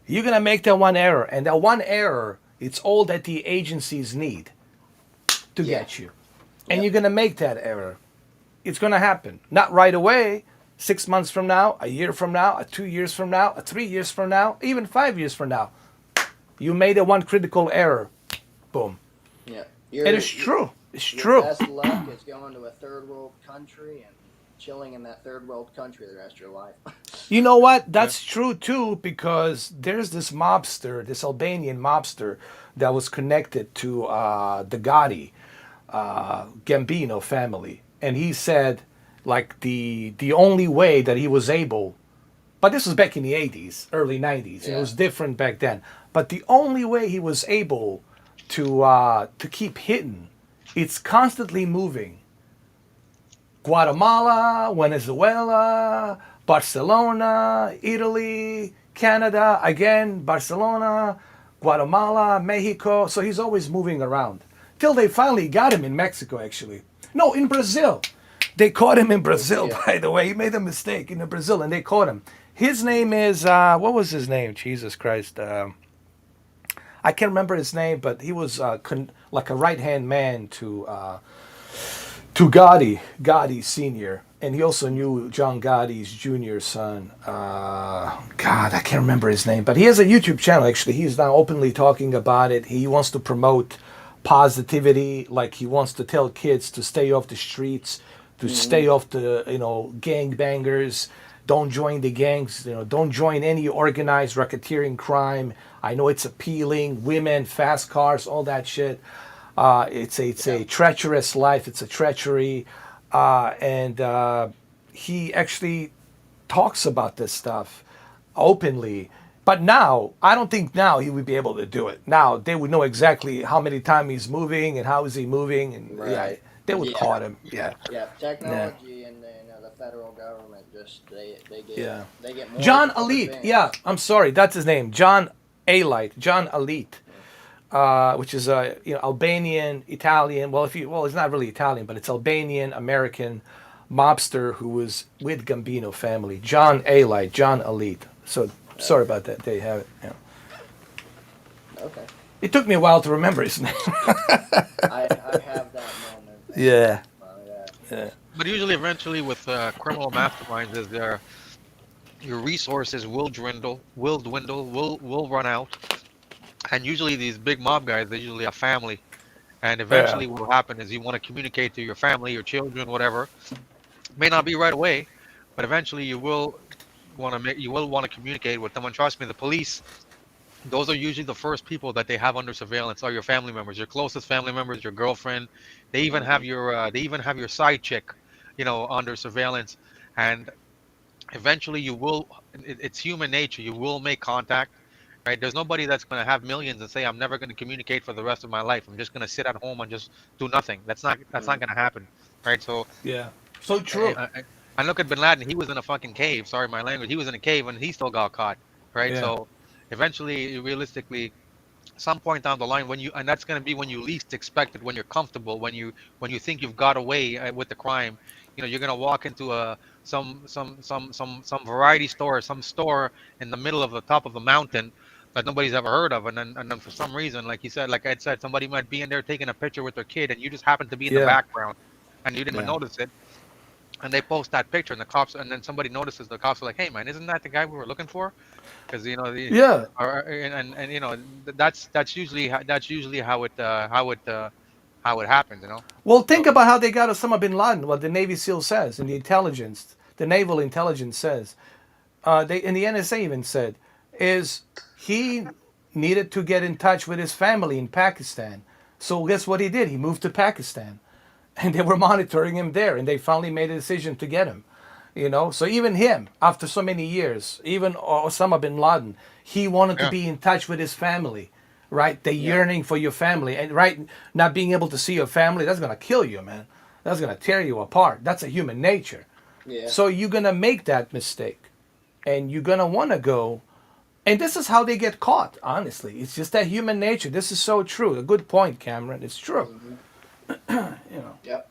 You're gonna make that one error, and that one error, it's all that the agencies need to Yeah. get you. And Yep. you're gonna make that error. It's gonna happen. Not right away. 6 months from now, a year from now, 2 years from now, 3 years from now, even 5 years from now. You made a one critical error. Boom. Yeah. And it's true. It's Your true. best luck is going to a third world country and chilling in that third world country the rest of your life. You know what? Yeah. That's true too, because there's this mobster, this Albanian mobster, that was connected to the Gotti, Gambino family, and he said, like the only way that he was able, but this was back in the 80s, early 90s, and it Yeah. was different back then. But the only way he was able to keep hitting, it's constantly moving. Guatemala, Venezuela, Barcelona, Italy, Canada, again, Barcelona, Guatemala, Mexico. So he's always moving around. Till they finally got him in Mexico, actually. No, in Brazil. They caught him in Brazil, Yeah. by the way. He made a mistake in Brazil, and they caught him. His name is, what was his name? Jesus Christ. I can't remember his name, but he was like a right hand man to Gotti Sr., and he also knew John Gotti's junior son. God, I can't remember his name, but he has a YouTube channel, actually. He's now openly talking about it. He wants to promote positivity, like he wants to tell kids to stay off the streets, to stay off the, gang bangers. Don't join the gangs, don't join any organized racketeering crime. I know it's appealing, women, fast cars, all that shit. It's a treacherous life. It's a treachery, and he actually talks about this stuff openly. But now, I don't think now he would be able to do it. Now they would know exactly how many times he's moving and how is he moving, and yeah, Right. they would Yeah. caught him. Yeah, Yeah. Technology and the federal government just yeah. they get more John more Elite. advanced. Yeah, I'm sorry, that's his name. John Alite. John Elite. Which is a Albanian Italian. Well, it's not really Italian, but it's Albanian American mobster who was with Gambino family. John Alite, John Elite. So sorry about that. There you have it. Yeah. Okay. It took me a while to remember his name. I have that moment. Yeah. Yeah. Yeah. But usually, eventually, with criminal masterminds, is your resources will run out, and usually these big mob guys, they usually have family, and Yeah. eventually, what will happen is you want to communicate to your family, your children, whatever. May not be right away, but eventually you will want to communicate with them. And trust me, the police, those are usually the first people that they have under surveillance are your family members, your closest family members, your girlfriend. Hmm. They even have your side chick, under surveillance. And eventually it's human nature. You will make contact, right? There's nobody that's going to have millions and say, I'm never going to communicate for the rest of my life. I'm just going to sit at home and just do nothing. That's not going to happen, right? So Yeah. So I, true. I, I look at Bin Laden. He was in a fucking cave. Sorry, my language. He was in a cave and he still got caught, right? Yeah. So eventually, realistically, some point down the line, and that's going to be when you least expect it, when you're comfortable, when you think you've got away with the crime, you're going to walk into some variety store, some store in the middle of the top of a mountain that nobody's ever heard of, and then for some reason, like you said, like Ed said, somebody might be in there taking a picture with their kid, and you just happen to be in the Yeah, background, and you didn't even yeah. notice it, and they post that picture, and the cops, and then somebody notices, the cops are like, "Hey, man, isn't that the guy we were looking for?" Because Yeah. and that's usually how it happens, Well, think So about how they got Osama bin Laden. What the Navy SEAL says, and the intelligence, the naval intelligence says, they and the NSA even said, is he needed to get in touch with his family in Pakistan. So guess what he did? He moved to Pakistan, and they were monitoring him there, and they finally made a decision to get him. So even him, after so many years, even Osama bin Laden, he wanted to yeah, be in touch with his family, right? The Yep. yearning for your family, and right, not being able to see your family, that's gonna kill you, man. That's gonna tear you apart. That's a human nature. Yeah. So you're gonna make that mistake, and you're gonna want to go. And this is how they get caught. Honestly, it's just that human nature. This is so true. A good point, Cameron. It's true. Hmm. You know. Yep.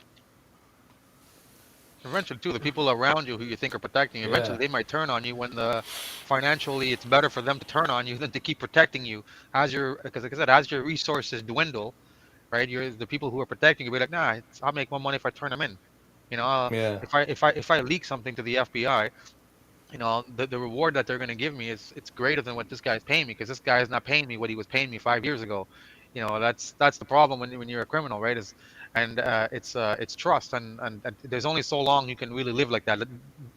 eventually too, the people around you who you think are protecting you, eventually Yeah. they might turn on you when the financially it's better for them to turn on you than to keep protecting you because like I said, as your resources dwindle, right? You're the people who are protecting you be like, nah, I'll make more money if I turn them in. Yeah. If I leak something to the FBI, the reward that they're going to give me is it's greater than what this guy's paying me, because this guy is not paying me what he was paying me 5 years ago. That's the problem when you're a criminal, right? Is and it's trust, and there's only so long you can really live like that.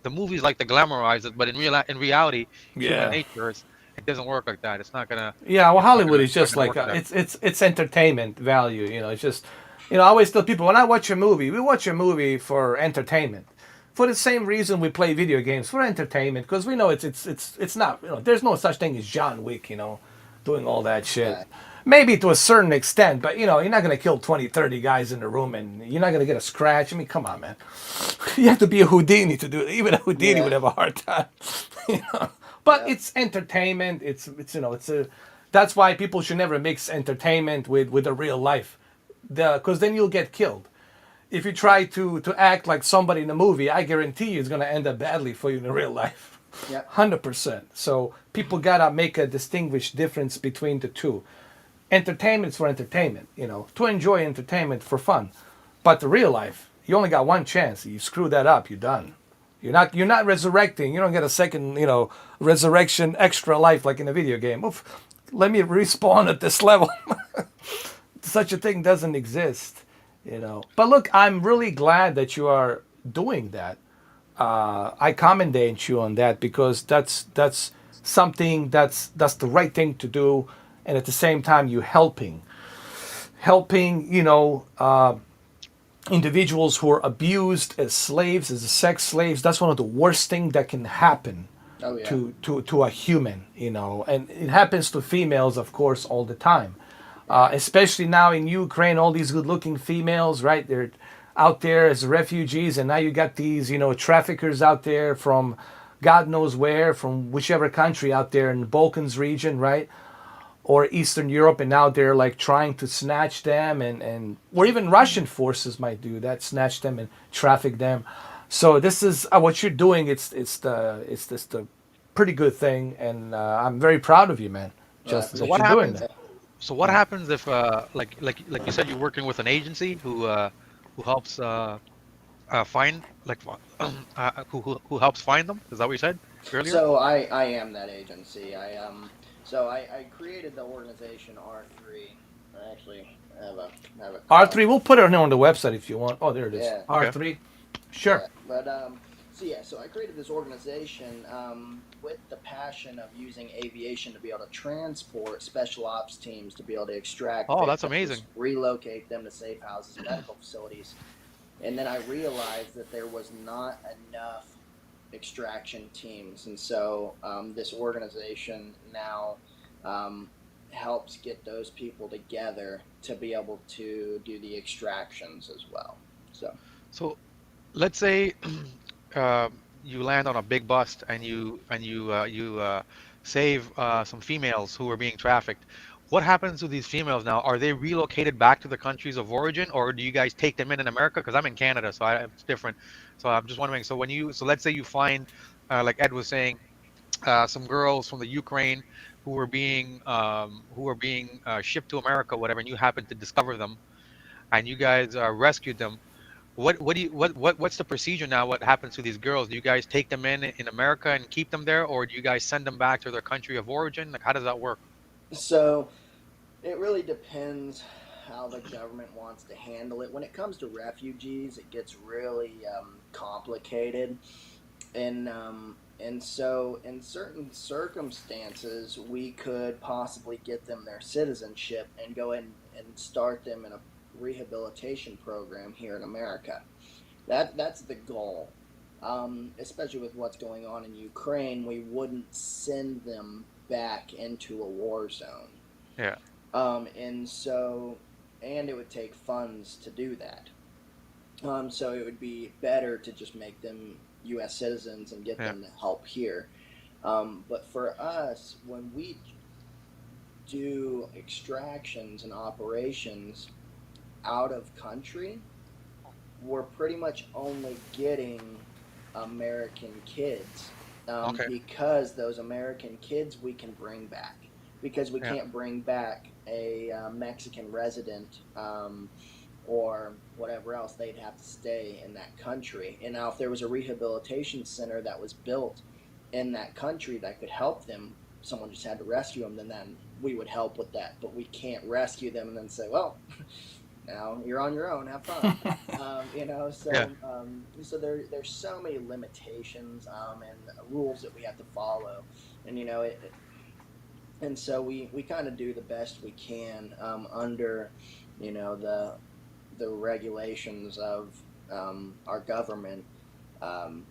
The movies like to glamorize it, but in reality, human Yeah. nature is it doesn't work like that. It's not gonna Yeah, well, it's not Hollywood gonna is it's not just gonna like work like that. it's entertainment value. It's just, I always tell people when I watch a movie, we watch a movie for entertainment, for the same reason we play video games for entertainment, because we know it's not, there's no such thing as John Wick, doing all that shit. Right. Maybe to a certain extent, but you're not gonna kill 20, 30 guys in the room, and you're not gonna get a scratch. I mean, come on, man. You have to be a Houdini to do it. Even a Houdini would Yeah. have a hard time. you know. But Yep. it's entertainment. It's a. That's why people should never mix entertainment with a real life, because then you'll get killed. If you try to act like somebody in a movie, I guarantee you it's gonna end up badly for you in real life. Yep. 100%. So people gotta make a distinguished difference between the two. Entertainment's for entertainment, to enjoy entertainment for fun. But the real life, you only got one chance. You screw that up, you're done. You're not resurrecting. You don't get a second, resurrection extra life like in a video game. Oof, let me respawn at this level. Such a thing doesn't exist. But look, I'm really glad that you are doing that. I commendate you on that, because that's something that's the right thing to do, and at the same time you helping individuals who are abused as slaves, as sex slaves. That's one of the worst things that can happen Oh yeah. to a human, and it happens to females, of course, all the time. Especially now in Ukraine, all these good-looking females, right? They're out there as refugees, and now you got these, traffickers out there from God knows where, from whichever country out there in the Balkans region, right? Or Eastern Europe, and now they're like trying to snatch them, and or even Russian forces might do that, snatch them and traffic them. So this is what you're doing. It's the pretty good thing, and I'm very proud of you, man. Well, I Just So that what you're appreciate doing happens? that. that. So what happens if like you said, you're working with an agency who helps find who helps find them? Is that what you said earlier? So I am that agency. I created the organization R3. I actually have a R3, copy. we'll put it on the website if you want. Oh, there it is. Yeah. Okay. R3, Yeah, sure. but so I created this organization with the passion of using aviation to be able to transport special ops teams to be able to extract Oh, that's victims, amazing. relocate them to safe houses, medical facilities, and then I realized that there was not enough extraction teams, and so this organization now um, helps get those people together to be able to do the extractions as well. So. So let's say uh, you land on a big bust and you save some females who are being trafficked. what happens to these females now? Are they relocated back to the countries of origin, or do you guys take them in America? Because I'm in Canada, so it's different. So I'm just wondering. So let's say you find, like Ed was saying, some girls from the Ukraine who were being shipped to America, whatever, and you happen to discover them, and you guys rescued them. What do you what's the procedure now? What happens to these girls? Do you guys take them in America and keep them there, or do you guys send them back to their country of origin? Like, how does that work? So it really depends how the government wants to handle it. When it comes to refugees, it gets really complicated, and so in certain circumstances, we could possibly get them their citizenship and go in and start them in a rehabilitation program here in America. That's the goal. Especially with what's going on in Ukraine, we wouldn't send them back into a war zone. Yeah. And so, and it would take funds to do that. So it would be better to just make them U.S. citizens and get Yeah. them to help here. But for us, when we do extractions and operations out of country, we're pretty much only getting American kids, Okay. because those American kids we can bring back, because we Yeah. can't bring back a Mexican resident, or whatever else. They'd have to stay in that country. And now if there was a rehabilitation center that was built in that country that could help them, someone just had to rescue them, then we would help with that. But we can't rescue them and then say, well, now you're on your own, have fun. Yeah. So there's so many limitations, and rules that we have to follow. And and so we kind of do the best we can, under the regulations of our government. um,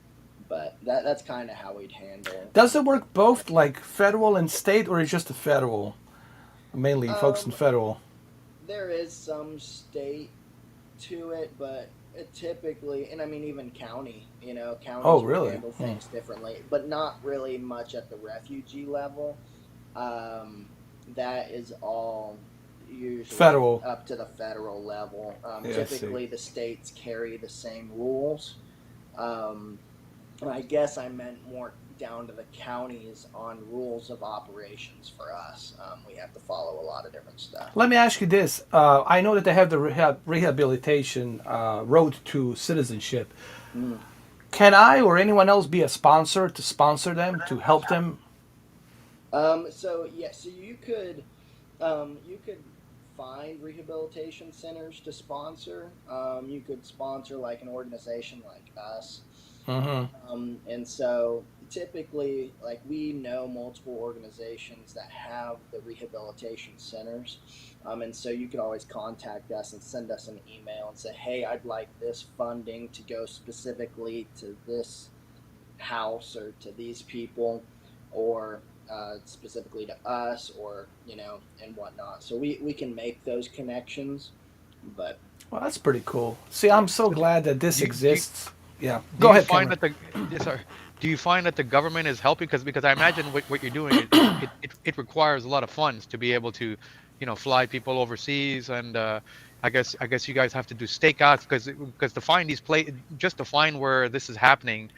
but that's kind of how we'd handle. Does it work both like federal and state, or is just the federal? Mainly focused on um, federal. there is some state to it, but it typically, and I mean even county, Oh, counties would really? handle things differently, but not really much at the refugee level. um, that is all usually Federal. up to the federal level. Yeah, I see. Typically the states carry the same rules. um, I guess I meant more down to the counties on rules of operations for us. We have to follow a lot of different stuff. Let me ask you this. I know that they have the rehabilitation road to citizenship. Mm. Can I or anyone else be a sponsor to sponsor them, to help them? So yeah, so you could find rehabilitation centers to sponsor. You could sponsor like an organization like us. Mm-hmm. And so typically, like, we know multiple organizations that have the rehabilitation centers. And so you could always contact us and send us an email and say, hey, I'd like this funding to go specifically to this house or to these people, or specifically to us, or, and whatnot. So we can make those connections. But Well, that's pretty cool. See, I'm so So glad that this do you, do you, exists. Yeah. do Go you ahead, find Cameron. that the yes, sorry, do you find that the government is helping? Because I imagine what you're doing, it requires a lot of funds to be able to, fly people overseas, and I guess you guys have to do stakeouts, because to find these just to find where this is happening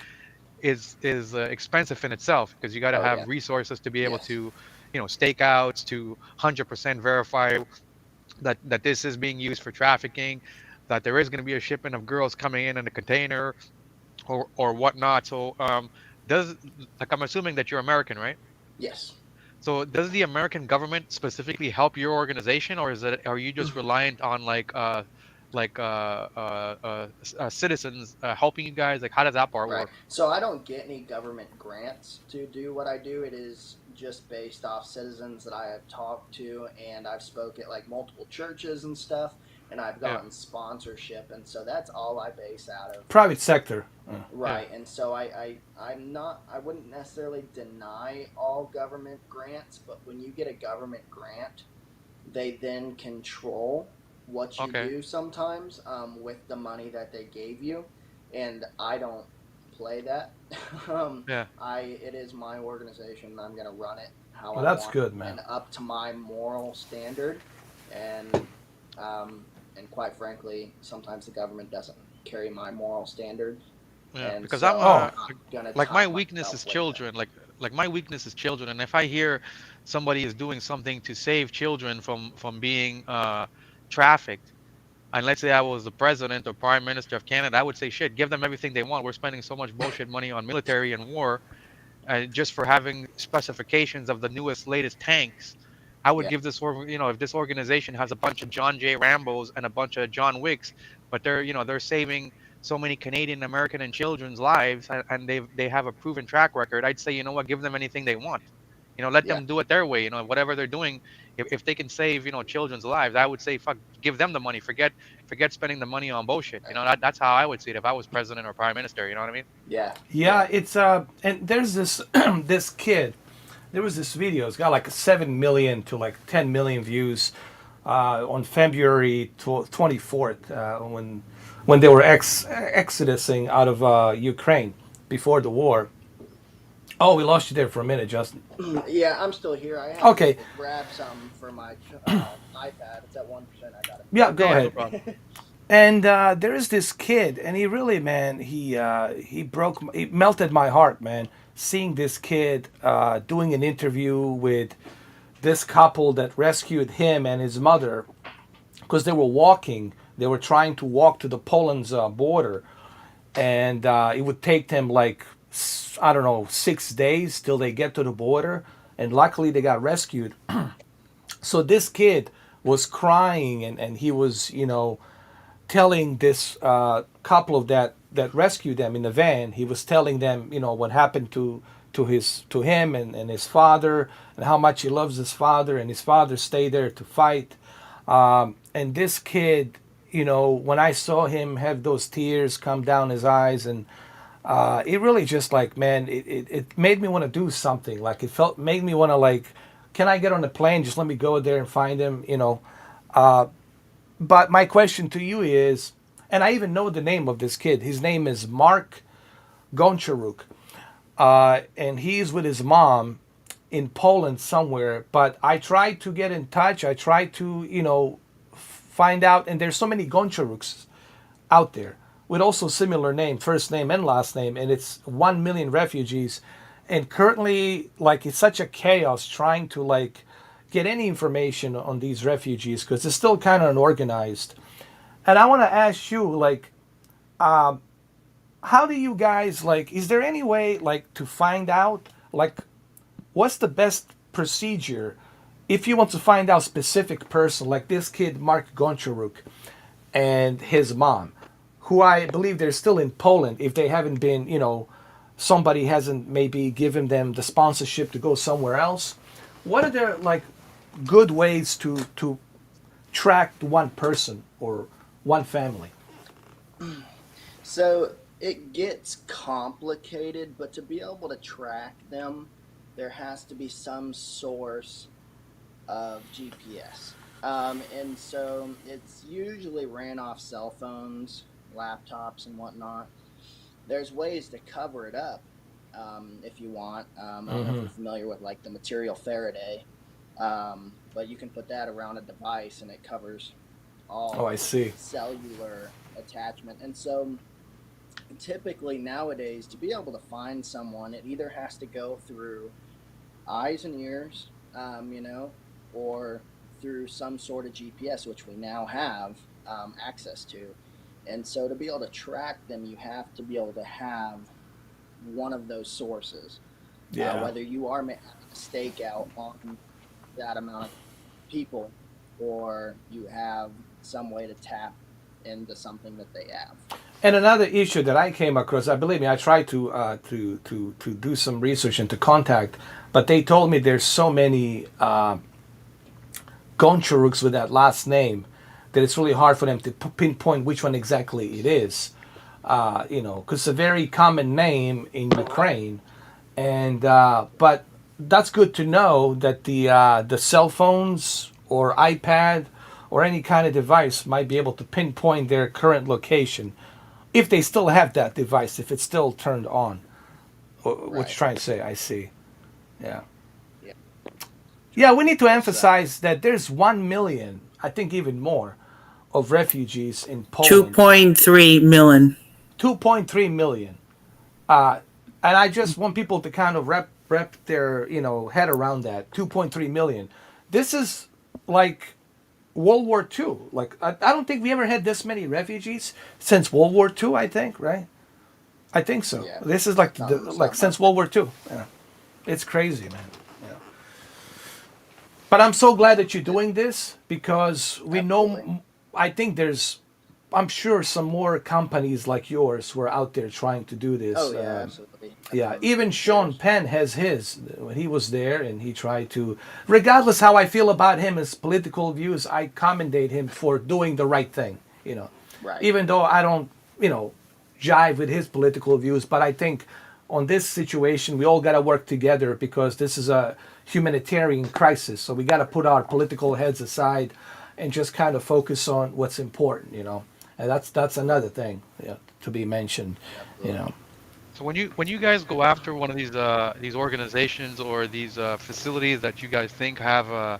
is expensive in itself, because you got to oh have yeah, resources to be able yes, to, stakeouts to 100% verify that this is being used for trafficking, that there is going to be a shipment of girls coming in a container, or whatnot. So does like I'm assuming that you're American, right? yes. So does the American government specifically help your organization, or are you just reliant on citizens helping you guys? Like, how does that part Right. work? So I don't get any government grants to do what I do. It is just based off citizens that I have talked to, and I've spoke at like multiple churches and stuff, and I've Yeah, gotten sponsorship, and so that's all I base out of. Private sector. yeah. Right. And so I'm not, I wouldn't necessarily deny all government grants, but when you get a government grant, they then control what you Okay. do sometimes, with the money that they gave you. And I don't play that. Yeah. It is my organization. I'm gonna run it how Well, I that's want good, man. and up to my moral standard. And and quite frankly, sometimes the government doesn't carry my moral standards, Yeah, and because I'm so Oh, I'm not gonna like my tie weakness is myself with that. children. Like my weakness is children, and if I hear somebody is doing something to save children from being trafficked, and let's say I was the president or prime minister of Canada, I would say, shit, give them everything they want. We're spending so much bullshit money on military and war, just for having specifications of the newest, latest tanks. I would Yeah, give this, if this organization has a bunch of John J. Rambos and a bunch of John Wicks, but they're saving so many Canadian, American, and children's lives, and they have a proven track record. I'd say, you know what, give them anything they want. Let yeah. them do it their way. Whatever they're doing, if they can save, children's lives, I would say, fuck, give them the money. Forget spending the money on bullshit. That's how I would see it if I was president or prime minister. You know what I mean? Yeah, yeah, yeah. it's and there's this this kid. There was this video. It's got like 7 million to like 10 million views on February 24th when they were exodusing out of Ukraine before the war. Oh, we lost you there for a minute, Justin. Yeah, I'm still here. I had to Okay, go grab something for my iPad. It's at 1%. I gotta yeah, Yeah, go yeah, no ahead. problem. And there is this kid, and he really, man, he melted my heart, man. Seeing this kid doing an interview with this couple that rescued him and his mother because they were trying to walk to the Poland's border, and it would take them like I don't know 6 days till they get to the border, and luckily they got rescued. So this kid was crying, and he was telling this couple of that rescued them in the van. He was telling them, what happened to him and his father, and how much he loves his father, and his father stayed there to fight. And this kid, when I saw him have those tears come down his eyes, and it really just like, man, it made me want to do something. Like made me want to like, can I get on the plane? Just let me go there and find him. But my question to you is, and I even know the name of this kid. His name is Mark Goncharuk, and he's with his mom in Poland somewhere. But I tried to get in touch. I tried to, find out. And there's so many Goncharuks out there with also similar name, first name and last name, and it's 1 million refugees. And currently, like, it's such a chaos trying to like get any information on these refugees because it's still kind of unorganized. And I want to ask you, like, how do you guys like? Is there any way like to find out like what's the best procedure if you want to find out specific person like this kid Mark Goncharuk and his mom, who I believe they're still in Poland if they haven't been, somebody hasn't maybe given them the sponsorship to go somewhere else. What are there like good ways to track one person or one family? So it gets complicated, but to be able to track them, there has to be some source of GPS. And so it's usually ran off cell phones, laptops, and whatnot. There's ways to cover it up if you want. I don't know if you're familiar with like the material Faraday, but you can put that around a device and it covers Oh, all I see. cellular attachment. And so typically nowadays, to be able to find someone, it either has to go through eyes and ears, or through some sort of GPS, which we now have access to. And so to be able to track them, you have to be able to have one of those sources. Yeah. Whether you are having a stakeout on that amount of people, or you have some way to tap into something that they have. And another issue that I came across, I believe me, I tried to do some research and to contact, but they told me there's so many Goncharuks with that last name that it's really hard for them to pinpoint which one exactly it is. Because it's a very common name in Ukraine, and but that's good to know that the cell phones or iPad or any kind of device might be able to pinpoint their current location. if they still have that device, if it's still turned on. What you're Right. trying to say, I see. Yeah. Yeah. Yeah, we need to It's emphasize that there's 1 million, I think even more, of refugees in Poland. 2.3 million. 2.3 million. Uh, and I just want people to kind of wrap their head around that. 2.3 million. This is like World War II. Like I don't think we ever had this many refugees since World War II. I think, right? I think so. Yeah. This is like Something since like World War II. Yeah. It's crazy, man. Yeah. But I'm so glad that you're doing this because we Absolutely. know. I think I'm sure some more companies like yours who are out there trying to do this. Oh yeah, absolutely. Yeah, even Sean There's Penn has his. When he was there and he tried to, regardless how I feel about him, his political views, I commendate him for doing the right thing. right. Even though I don't, jive with his political views, but I think on this situation we all got to work together because this is a humanitarian crisis. So we got to put our political heads aside and just kind of focus on what's important. And that's another thing, to be mentioned. You know. So when you guys go after one of these organizations or these facilities that you guys think have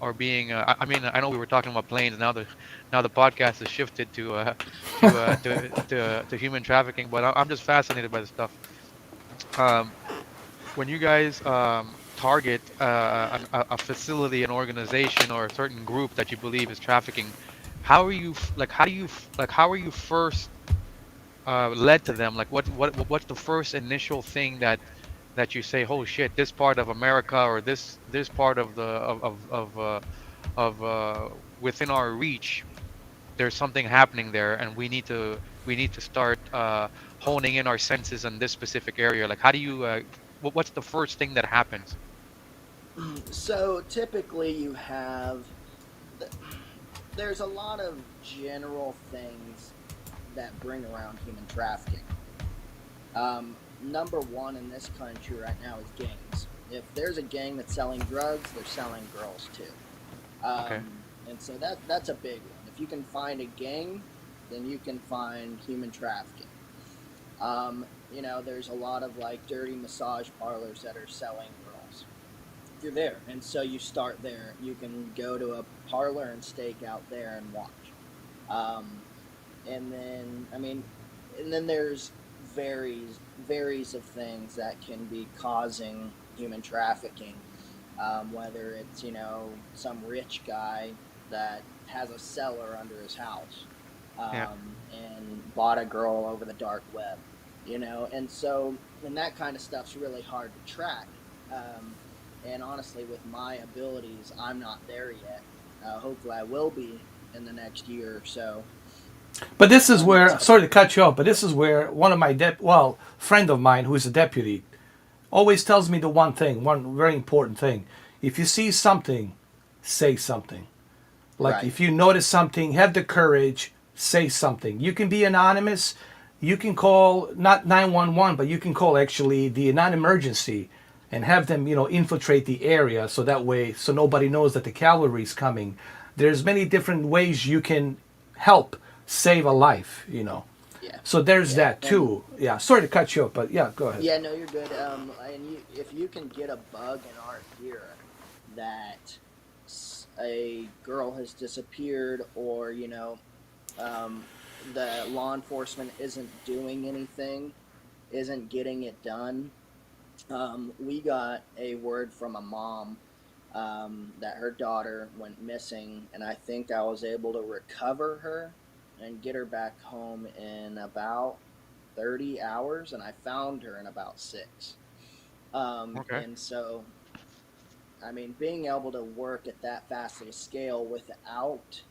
are being I mean, I know we were talking about planes. Now the podcast has shifted to human trafficking, but I'm just fascinated by the stuff. Um, when you guys target a facility, an organization, or a certain group that you believe is trafficking, how are you first led to them? Like what's the first initial thing that you say, oh shit, this part of America or this part of the of within our reach, there's something happening there, and we need to start honing in our senses in this specific area. Like how do you what's the first thing that happens? So typically you have there's a lot of general things that bring around human trafficking. Number one in this country right now is gangs. If there's a gang that's selling drugs, they're selling girls too. Okay. And so that's a big one. If you can find a gang, then you can find human trafficking. There's a lot of like dirty massage parlors that are selling girls. You're there, and so you start there. You can go to a parlor and stake out there and watch. Um, and then there's varies of things that can be causing human trafficking, whether it's some rich guy that has a cellar under his house, Yeah. and bought a girl over the dark web, and that kind of stuff's really hard to track. And honestly, with my abilities, I'm not there yet. Hopefully I will be in the next year or so. But this is where, So sorry to cut you off, but this is where one of my friend of mine who's a deputy always tells me the one very important thing. If you see something, say something. Like Right. if you notice something, have the courage, say something. You can be anonymous. You can call not 911, but you can call actually the non-emergency and have them, infiltrate the area so that way so nobody knows that the cavalry's coming. There's many different ways you can help save a life. Yeah, So there's yeah, that too. Yeah, sorry to cut you off, but yeah, go ahead. yeah. No, you're good. If you can get a bug in our ear that a girl has disappeared, or the law enforcement isn't doing anything, isn't getting it done. We got a word from a mom that her daughter went missing, and I think I was able to recover her and get her back home in about 30 hours, and I found her in about 6. Okay. And so, being able to work at that fast a scale without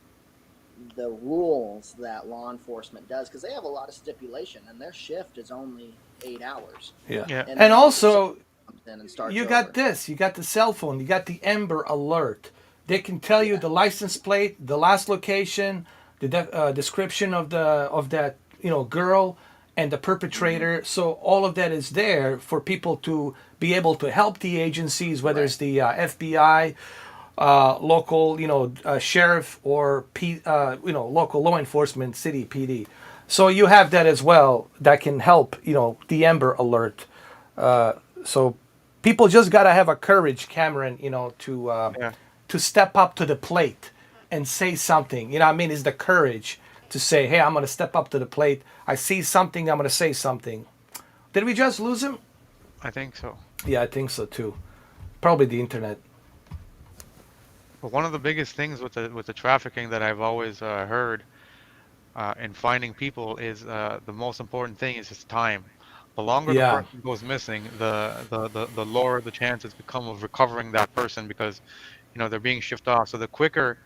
the rules that law enforcement does, because they have a lot of stipulation, and their shift is only 8 hours. Yeah. Yeah. And And then all of a sudden also, comes in and starts you got over. this. You got the cell phone. You got the Ember Alert. They can tell you the license plate, the last location, the description of that girl, and the perpetrator. So all of that is there for people to be able to help the agencies, whether it's the FBI, local sheriff, or local law enforcement, city PD. So you have that as well that can help, the Amber Alert. So people just gotta have a courage, Cameron, Yeah. to step up to the plate and say something. You know what I mean? Is the courage to say, hey, I'm gonna step up to the plate. I see something, I'm gonna say something. Did we just lose him? I think so. Yeah, I think so too. Probably the internet. But one of the biggest things with the trafficking that I've always heard in finding people is the most important thing is just time. The longer the Yeah. person goes missing, the lower the chances become of recovering that person because they're being shipped off. So the quicker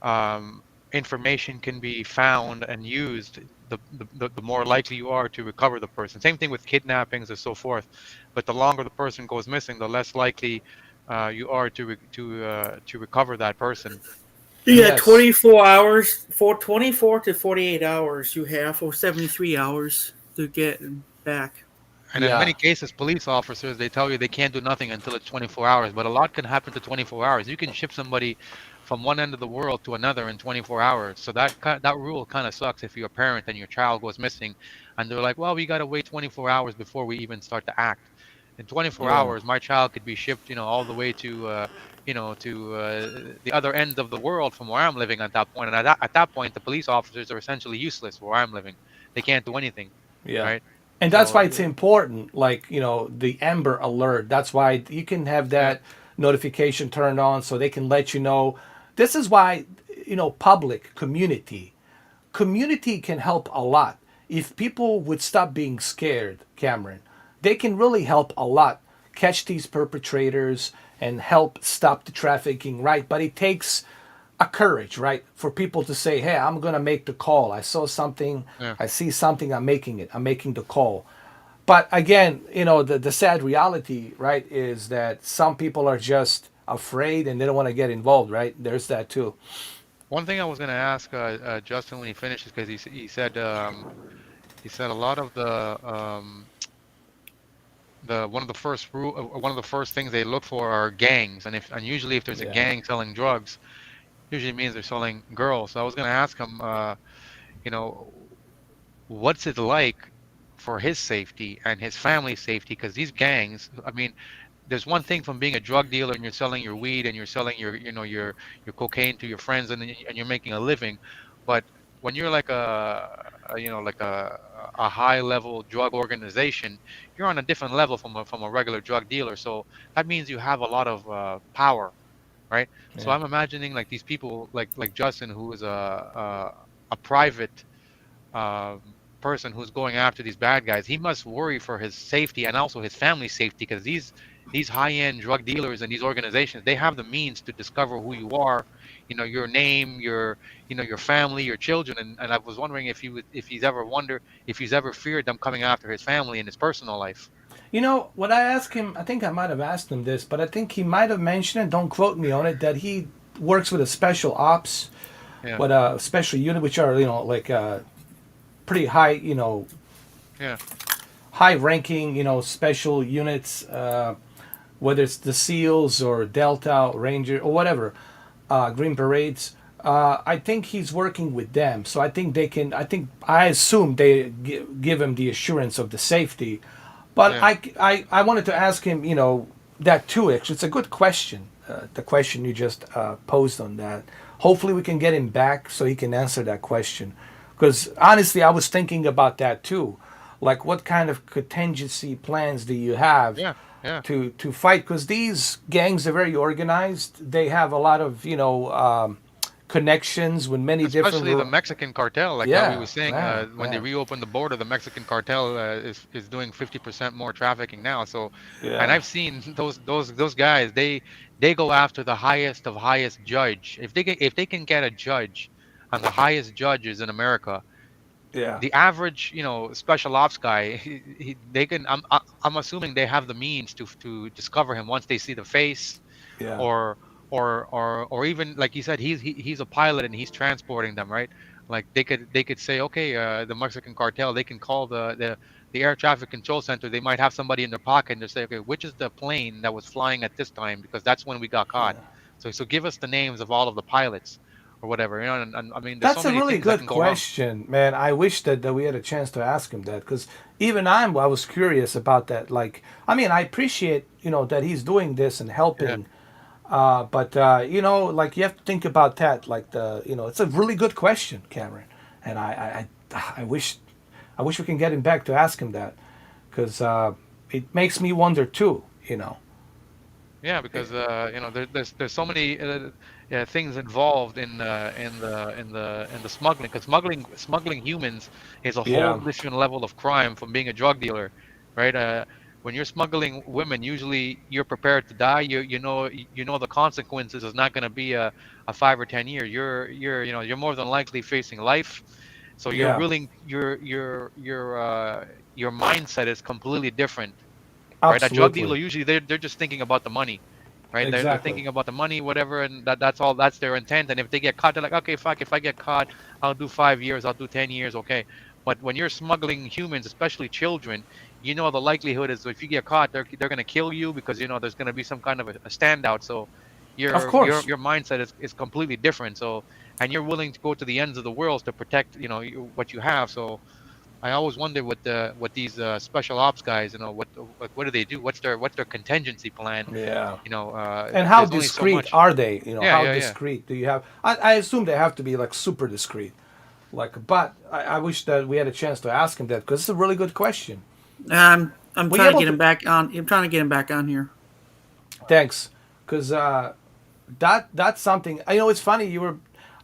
um, information can be found and used, the more likely you are to recover the person. Same thing with kidnappings and so forth. But the longer the person goes missing, the less likely you are to recover that person. You got Yes. 24 hours, for 24 to 48 hours you have, or 73 hours to get back. And in Yeah. many cases, police officers, they tell you they can't do nothing until it's 24 hours, but a lot can happen to 24 hours. You can ship somebody from one end of the world to another in 24 hours. So that rule kind of sucks if you're a parent and your child goes missing and they're like, "Well, we got to wait 24 hours before we even start to act." In 24 Yeah. hours, my child could be shipped, all the way to the other end of the world from where I'm living at that point. And at that point, the police officers are essentially useless where I'm living. They can't do anything, Yeah. right? And that's So why it's important, like, the Amber Alert. That's why you can have yeah, that notification turned on so they can let you know. This is why, public, community can help a lot. If people would stop being scared, Cameron, they can really help a lot catch these perpetrators and help stop the trafficking, right? But it takes a courage, right? For people to say, hey, I'm going to make the call. I saw something, yeah. I see something, I'm making it, I'm making the call. But again, the sad reality, right, is that some people are just afraid and they don't want to get involved, right? There's that too. One thing I was going to ask Justin when he finishes, because he said a lot of the one of the first things they look for are gangs, and usually if there's a Yeah. gang selling drugs, usually means they're selling girls. So I was going to ask him, you know, what's it like for his safety and his family's safety? Because these gangs, I mean, there's one thing from being a drug dealer and you're selling your weed and you're selling your cocaine to your friends and you're making a living, but when you're like like a high level drug organization, you're on a different level from a regular drug dealer. So that means you have a lot of power, right? So Yeah. I'm imagining like these people like Justin, who is a private um, person who's going after these bad guys, he must worry for his safety and also his family's safety because these high-end drug dealers and these organizations, they have the means to discover who you are, your name, your family, your children, and I was wondering if he's ever feared them coming after his family in his personal life. What I asked him, I think I might have asked him this, but I think he might have mentioned it, don't quote me on it, that he works with a special ops, Yeah, with a special unit, which are, like pretty high, yeah, high ranking, special units, whether it's the SEALs or Delta Ranger or whatever, Green Berets. I think he's working with them, so I think they can. I assume they give him the assurance of the safety. But yeah. I wanted to ask him, that too. Actually, it's a good question. The question you just posed on that. Hopefully, we can get him back so he can answer that question. Because honestly, I was thinking about that too. Like, what kind of contingency plans do you have Yeah, yeah. to fight? Because these gangs are very organized. They have a lot of connections with many different. Especially the Mexican cartel, like how he Yeah, was saying, man, when they man. reopened the border, the Mexican cartel is doing 50% more trafficking now. So, and Yeah, I've seen those guys. They go after the highest of highest judge. If they can get a judge, and the highest judges in America, yeah, the average special ops guy, they can. I'm assuming they have the means to discover him once they see the face, yeah, or or even like you said, he's a pilot and he's transporting them, right? Like they could say, okay, the Mexican cartel, they can call the air traffic control center. They might have somebody in their pocket and they say, okay, which is the plane that was flying at this time, because that's when we got caught. So give us the names of all of the pilots. or whatever. You know, and I mean, there's so That's a many really things that good can go wrong. question, man. I wish that we had a chance to ask him that because even I was curious about that. Like, I mean, I appreciate that he's doing this and Yeah, helping, but like you have to think about that. Like it's a really good question, Cameron, and I wish we can get him back to ask him that because it makes me wonder too. yeah, because there's so many yeah, things involved in the smuggling. Because smuggling humans is a whole Yeah, different level of crime from being a drug dealer, right? When you're smuggling women, usually you're prepared to die. You know the consequences is not going to be a 5 or 10 year. You're more than likely facing life. So you're yeah, willing your mindset is completely different, right? A drug dealer absolutely, usually they're just thinking about the money, right? They're exactly. thinking about the money, whatever, and that's all. That's their intent. And if they get caught, they're like, okay, fuck. If I get caught, I'll do 5 years. I'll do 10 years. Okay. But when you're smuggling humans, especially children, the likelihood is if you get caught, they're gonna kill you because there's gonna be some kind of a standout. So Of your course. your mindset is completely different. So and you're willing to go to the ends of the world to protect what you have. So I always wonder what these special ops guys, what do they do? What's their contingency plan? Yeah. And how There's only so discreet much. are they? Yeah, How yeah, yeah, discreet do you have? I assume they have to be like super discreet. Like, but I wish that we had a chance to ask him that because it's a really good question. I'm Were you trying to able get him to? back on. I'm trying to get him back on here. Thanks, because that's something. It's funny.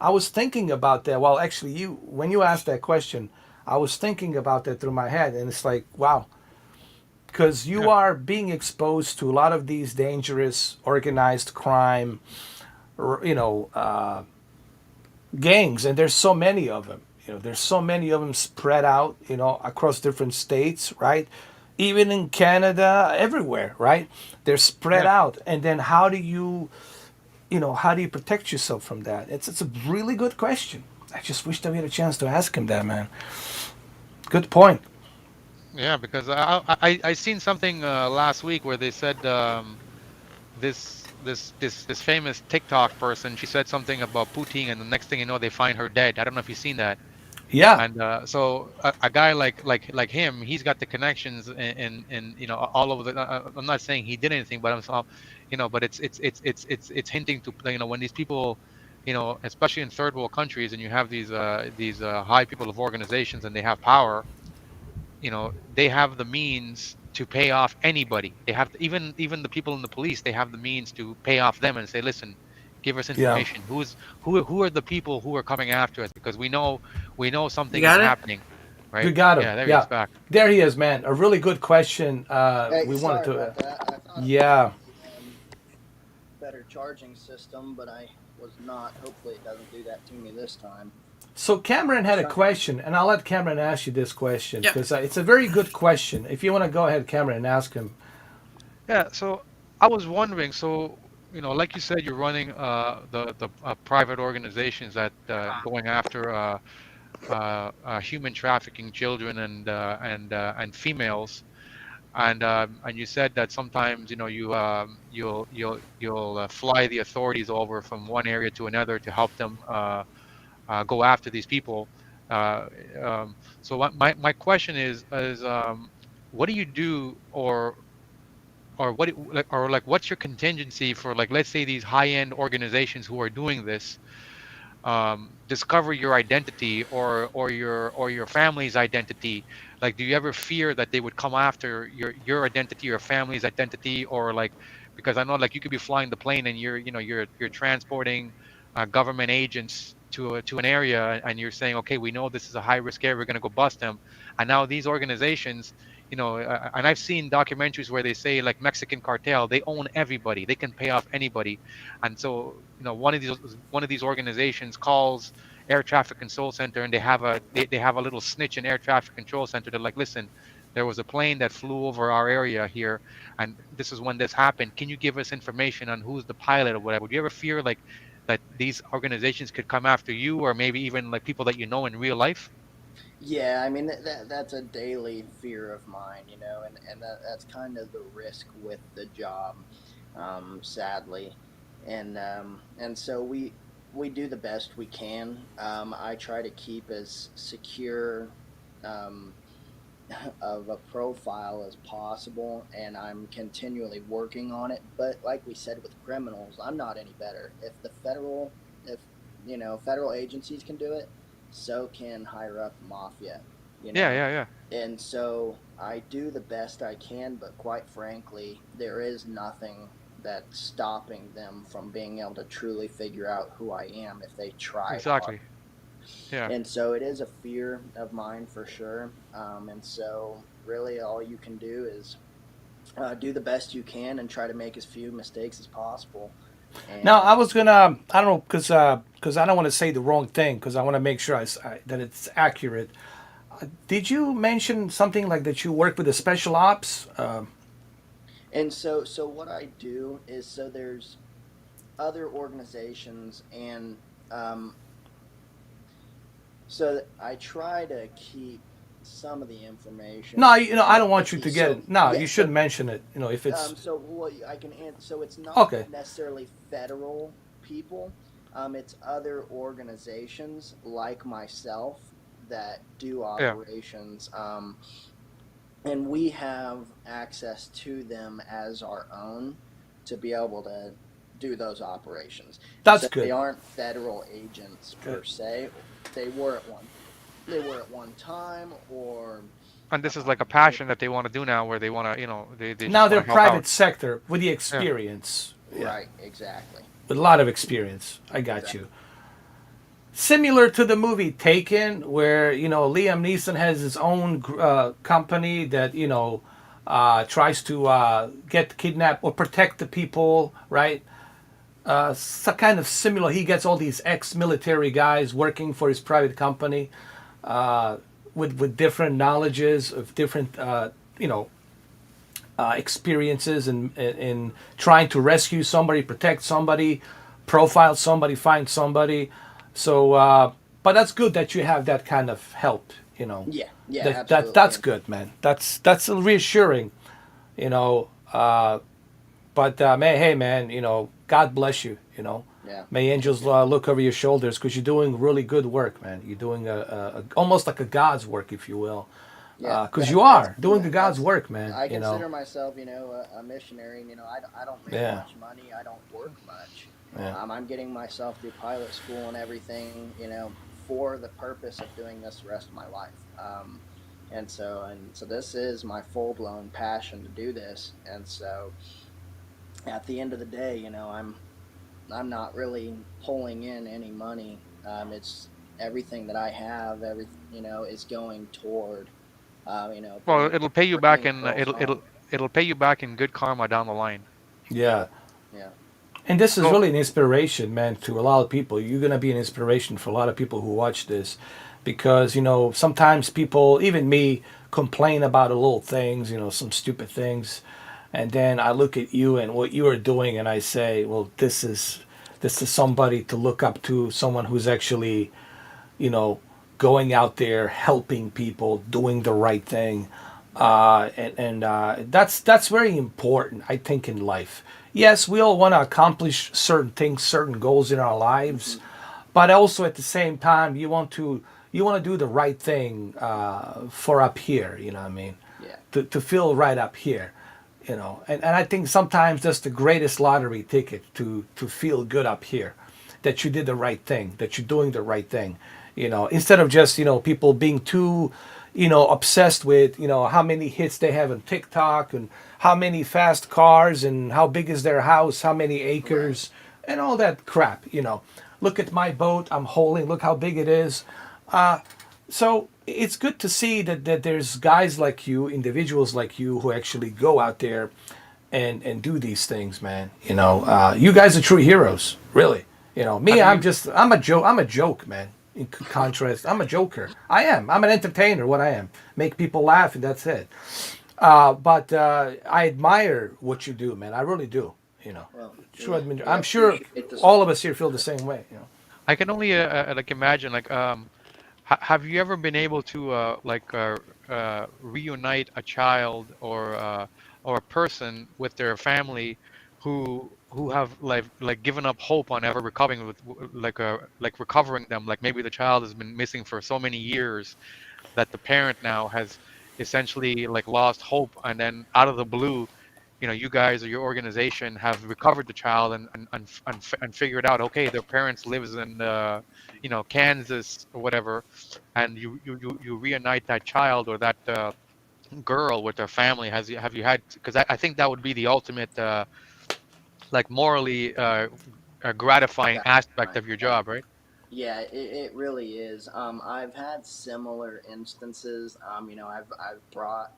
I was thinking about that. Well, actually, when you asked that question, I was thinking about that through my head, and it's like, wow, because you yeah, are being exposed to a lot of these dangerous organized crime, gangs, and there's so many of them. There's so many of them spread out, across different states, right? Even in Canada, everywhere, right? They're spread yeah, out, and then how do you protect yourself from that? It's a really good question. I just wish that we had a chance to ask him that, man. Good point. yeah. Because I seen something last week where they said this famous TikTok person, she said something about Putin, and the next thing you know, they find her dead. I don't know if you've seen that. Yeah, And so a guy like him, he's got the connections in all over the. I'm not saying he did anything, but but it's hinting to when these people, especially in third world countries, and you have these high people of organizations, and they have power. They have the means to pay off anybody. They have even the people in the police. They have the means to pay off them and say, listen, give us yeah. information. Who are the people who are coming after us? Because we know You something is got it. happening, right? You got him. Yeah, there he is Yeah, back. there he is, man. A really good question. Hey, We wanted sorry to. about that. I thought it was Yeah. a better charging system, but I was not. Hopefully, it doesn't do that to me this time. So Cameron I had was a trying. question, and I'll let Cameron ask you this question Yep. because it's a very good question. If you want to go ahead, Cameron, and ask him. Yeah, so I was wondering, so like you said, you're running the private organizations that going after human trafficking children and females. And you said that sometimes you'll fly the authorities over from one area to another to help them go after these people. Uh, so my question is what do you do, or what's your contingency for, like, let's say these high end organizations who are doing this discover your identity, or your family's identity? Like, do you ever fear that they would come after your identity, your family's identity? Or, like, because I know, like, you could be flying the plane and you're transporting government agents to an area, and you're saying, okay, we know this is a high risk area, we're going to go bust them. And now these organizations, and I've seen documentaries where they say, like, Mexican cartel, they own everybody, they can pay off anybody. And so, one of these organizations calls air traffic control center, and they have a little snitch in air traffic control center. They're like, listen, there was a plane that flew over our area here, and this is when this happened. Can you give us information on who's the pilot or whatever? Do you ever fear, like, that these organizations could come after you, or maybe even like people that you know in real life? Yeah, I mean that's a daily fear of mine, that's kind of the risk with the job, sadly, and so we do the best we can. I try to keep as secure um, of a profile as possible, and I'm continually working on it. But like we said with criminals, I'm not any better. If federal agencies can do it, so can higher up mafia. You Yeah, know, yeah, yeah. and so I do the best I can, but quite frankly, there is nothing that's stopping them from being able to truly figure out who I am if they try hard. Exactly. Yeah. And so it is a fear of mine for sure. And so really all you can do is do the best you can and try to make as few mistakes as possible. Now, And I was gonna, I don't know, because I don't want to say the wrong thing, because I want to make sure that it's accurate. Did you mention something like that you work with the special ops? so what I do is, so there's other organizations, and um, so I try to keep some of the information No, I don't want you to confidentiality. get So it. No, yeah, you should mention it. If it's so well, I can answer. So it's not okay. necessarily federal people. It's other organizations like myself that do Yeah. operations, and we have access to them as our own to be able to do those operations. That's So they good. aren't federal agents Good. per se. They were at one. They were at one time, or And this is like a um, passion that they want to do now, where they want to, they Now just they're want to help out. private sector with the Yeah. experience. Yeah, right, exactly, with a lot of experience. I got exactly. you. Similar to the movie Taken, where Liam Neeson has his own company that tries to get kidnapped or protect the people, right? So kind of similar. He gets all these ex-military guys working for his private company with different knowledges of different you know experiences in trying to rescue somebody, protect somebody, profile somebody, find somebody. So, but that's good that you have that kind of help. Yeah, yeah, That's absolutely. good, man. That's reassuring. You know, but man, hey, man, God bless you. Yeah, May thank angels you. look over your shoulders because you're doing really good work, man. You're doing almost like a God's work, if you will, Yeah, because you that's are doing the God's that's. work, man. I consider myself, a missionary. And, I don't make Yeah, much money. I don't work much. yeah. I'm getting myself through pilot school and everything, for the purpose of doing this the rest of my life. And so this is my full blown passion to do this. And so at the end of the day, I'm not really pulling in any money. It's everything that I have, is going toward, Well, it'll pay you back bringing in girls home. it'll pay you back in good karma down the line. Yeah. Yeah. And this is So, really an inspiration, man, to a lot of people. You're going to be an inspiration for a lot of people who watch this because, sometimes people, even me, complain about the little things, some stupid things. And then I look at you and what you are doing and I say, well, this is somebody to look up to, someone who's actually, you know, going out there, helping people, doing the right thing. And that's very important, I think, in life. Yes, we all want to accomplish certain things, certain goals in our lives, Hmm. but also at the same time, you want to do the right thing for up here. You know what I mean? Yeah. To feel right up here. And I think sometimes that's the greatest lottery ticket to feel good up here, that you did the right thing, that you're doing the right thing. Instead of just people being too obsessed with how many hits they have on TikTok and how many fast cars and how big is their house, how many Right. acres, and all that crap. Look at my boat I'm holding, look how big it is. So it's good to see that there's guys like you, individuals like you, who actually go out there and do these things, man. You guys are true heroes, really. Me, have I'm you just I'm a joke, man. In contrast, I'm a joker. I'm an entertainer. What I am, make people laugh, and that's it. But I admire what you do, man. I really do. Well, True. we I'm sure appreciate this. all of us here feel the same way. I can only like imagine like have you ever been able to reunite a child or a person with their family who have like given up hope on ever recovering with like recovering them. Like maybe the child has been missing for so many years that the parent now has essentially like lost hope, and then out of the blue, you guys or your organization have recovered the child and figured out, okay, their parents lives in Kansas or whatever, and you reunite that child or that girl with their family. Have you had, because I think that would be the ultimate like morally gratifying aspect Right. of your job, right? Yeah, it really is. I've had similar instances. I've brought,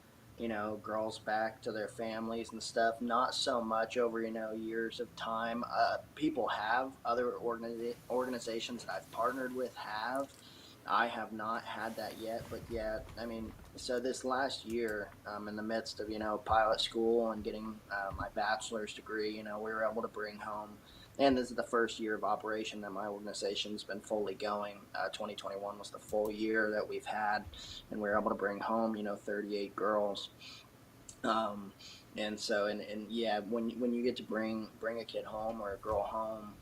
girls back to their families and stuff. Not so much over, years of time. People have other organizations that I've partnered with have. I have not had that yet, but yeah, I mean, so this last year, in the midst of, pilot school and getting my bachelor's degree, we were able to bring home, and this is the first year of operation that my organization's been fully going. 2021 was the full year that we've had, and we were able to bring home, 38 girls. Um, and so, and yeah, when you get to bring a kid home or a girl home,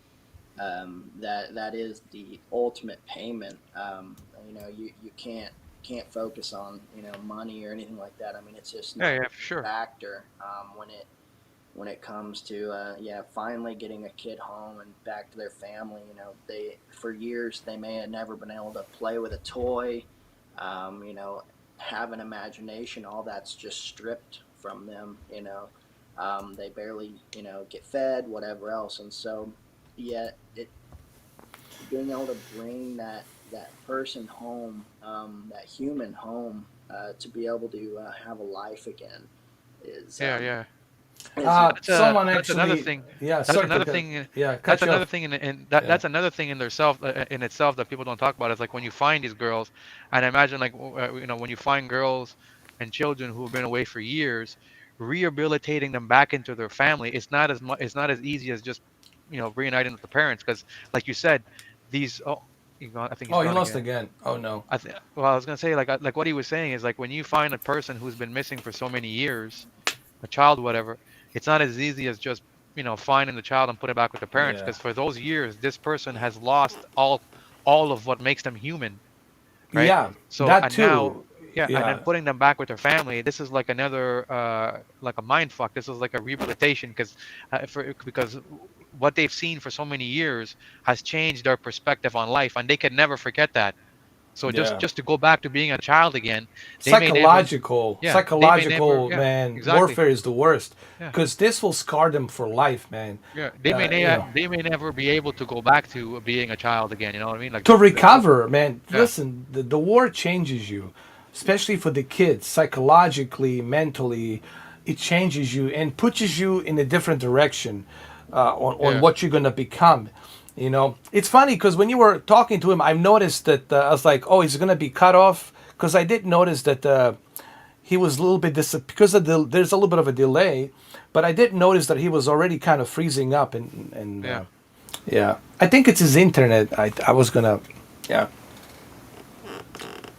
that is the ultimate payment. You can't focus on money or anything like that. I mean, it's just Yeah, not yeah, for a sure. factor when it comes to finally getting a kid home and back to their family. They, for years, they may have never been able to play with a toy, um, you know have an imagination. All that's just stripped from them. They barely get fed, whatever else. And so yeah, it being able to bring that person home, that human home, to be able to have a life again is Yeah, yeah. That's Someone that's another actually, thing. yeah, That's sorry to another cut, thing. yeah, That's cut you another off. thing in that Yeah, that's another thing in their self in itself that people don't talk about. Is like when you find these girls, and I imagine like when you find girls and children who have been away for years, rehabilitating them back into their family. It's not as easy as just reuniting with the parents, because like you said, these I think he's oh, you gone lost again. again. Oh no. Well, I was gonna say like what he was saying is like when you find a person who's been missing for so many years, a child, whatever, it's not as easy as just finding the child and put it back with the parents, Yeah, because for those years this person has lost all of what makes them human, right? yeah, So that and now, too. yeah, and then Yeah, putting them back with their family, this is like another like a mind fuck. This is like a rehabilitation, because what they've seen for so many years has changed their perspective on life, and they can never forget that. So just yeah. just to go back to being a child again, they may never, Psychological, yeah, they may never, psychological, yeah, man. exactly. Warfare is the worst Yeah. because this will scar them for life, man. Yeah, You know, they may never be able to go back to being a child again. You know what I mean? Like to the recover, man. yeah, Listen, the war changes you, especially for the kids, psychologically, mentally. It changes you and pushes you in a different direction on yeah, what you're gonna become. It's funny because when you were talking to him, I noticed that I was like, "Oh, he's gonna be cut off," because I did notice that he was a little bit because there's a little bit of a delay, but I did notice that he was already kind of freezing up and yeah. yeah, I think it's his internet. I was gonna, yeah,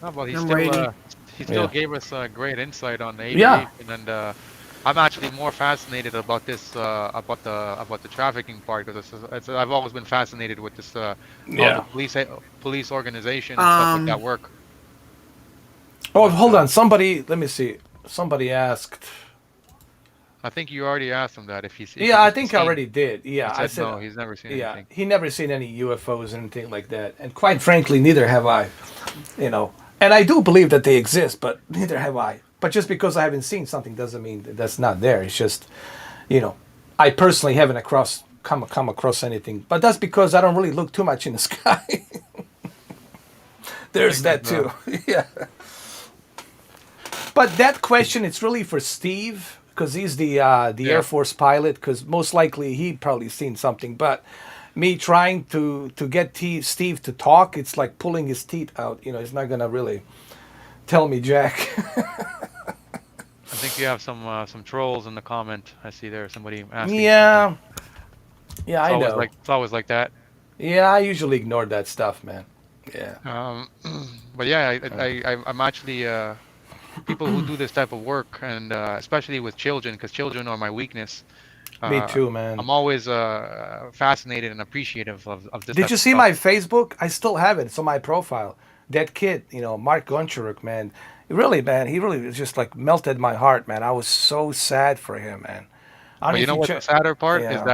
No, but I'm ready. he still yeah, gave us great insight on yeah, aviation, and I'm actually more fascinated about this about the trafficking part, because I've always been fascinated with this how the yeah. police organization and stuff like that Um, work. Oh, But hold on. Somebody, let me see. Somebody asked. I think you already asked him that Yeah, I if he's think I seen. already did. He Yeah, I said said, no, he's never seen yeah, anything. he never seen any UFOs or anything like that. And quite frankly, neither have I. And I do believe that they exist, but neither have I. But just because I haven't seen something doesn't mean that that's not there. It's just, you know, I personally haven't come across anything. But that's because I don't really look too much in the sky. I There's think that too. Yeah. But that question, it's really for Steve because he's the Air yeah. Force pilot. Because most likely he probably seen something. But me trying to get Steve to talk, it's like pulling his teeth out. He's not gonna really tell me jack. I think you have some trolls in the comment. I see there somebody asking something. Yeah, yeah, I know. It's always like that. Yeah, I usually ignore that stuff, man. Yeah, Um, but yeah, I'm actually people who do this type of work, and especially with children, because children are my weakness. Me too, man. I'm always fascinated and appreciative of this Did type you of see stuff. my Facebook? I still have it. It's on my profile. That kid, Mark Goncharuk, man. Really, man, he really just like melted my heart, man. I was so sad for him, man. I don't know But you if know you what the check. sadder part is, Yeah,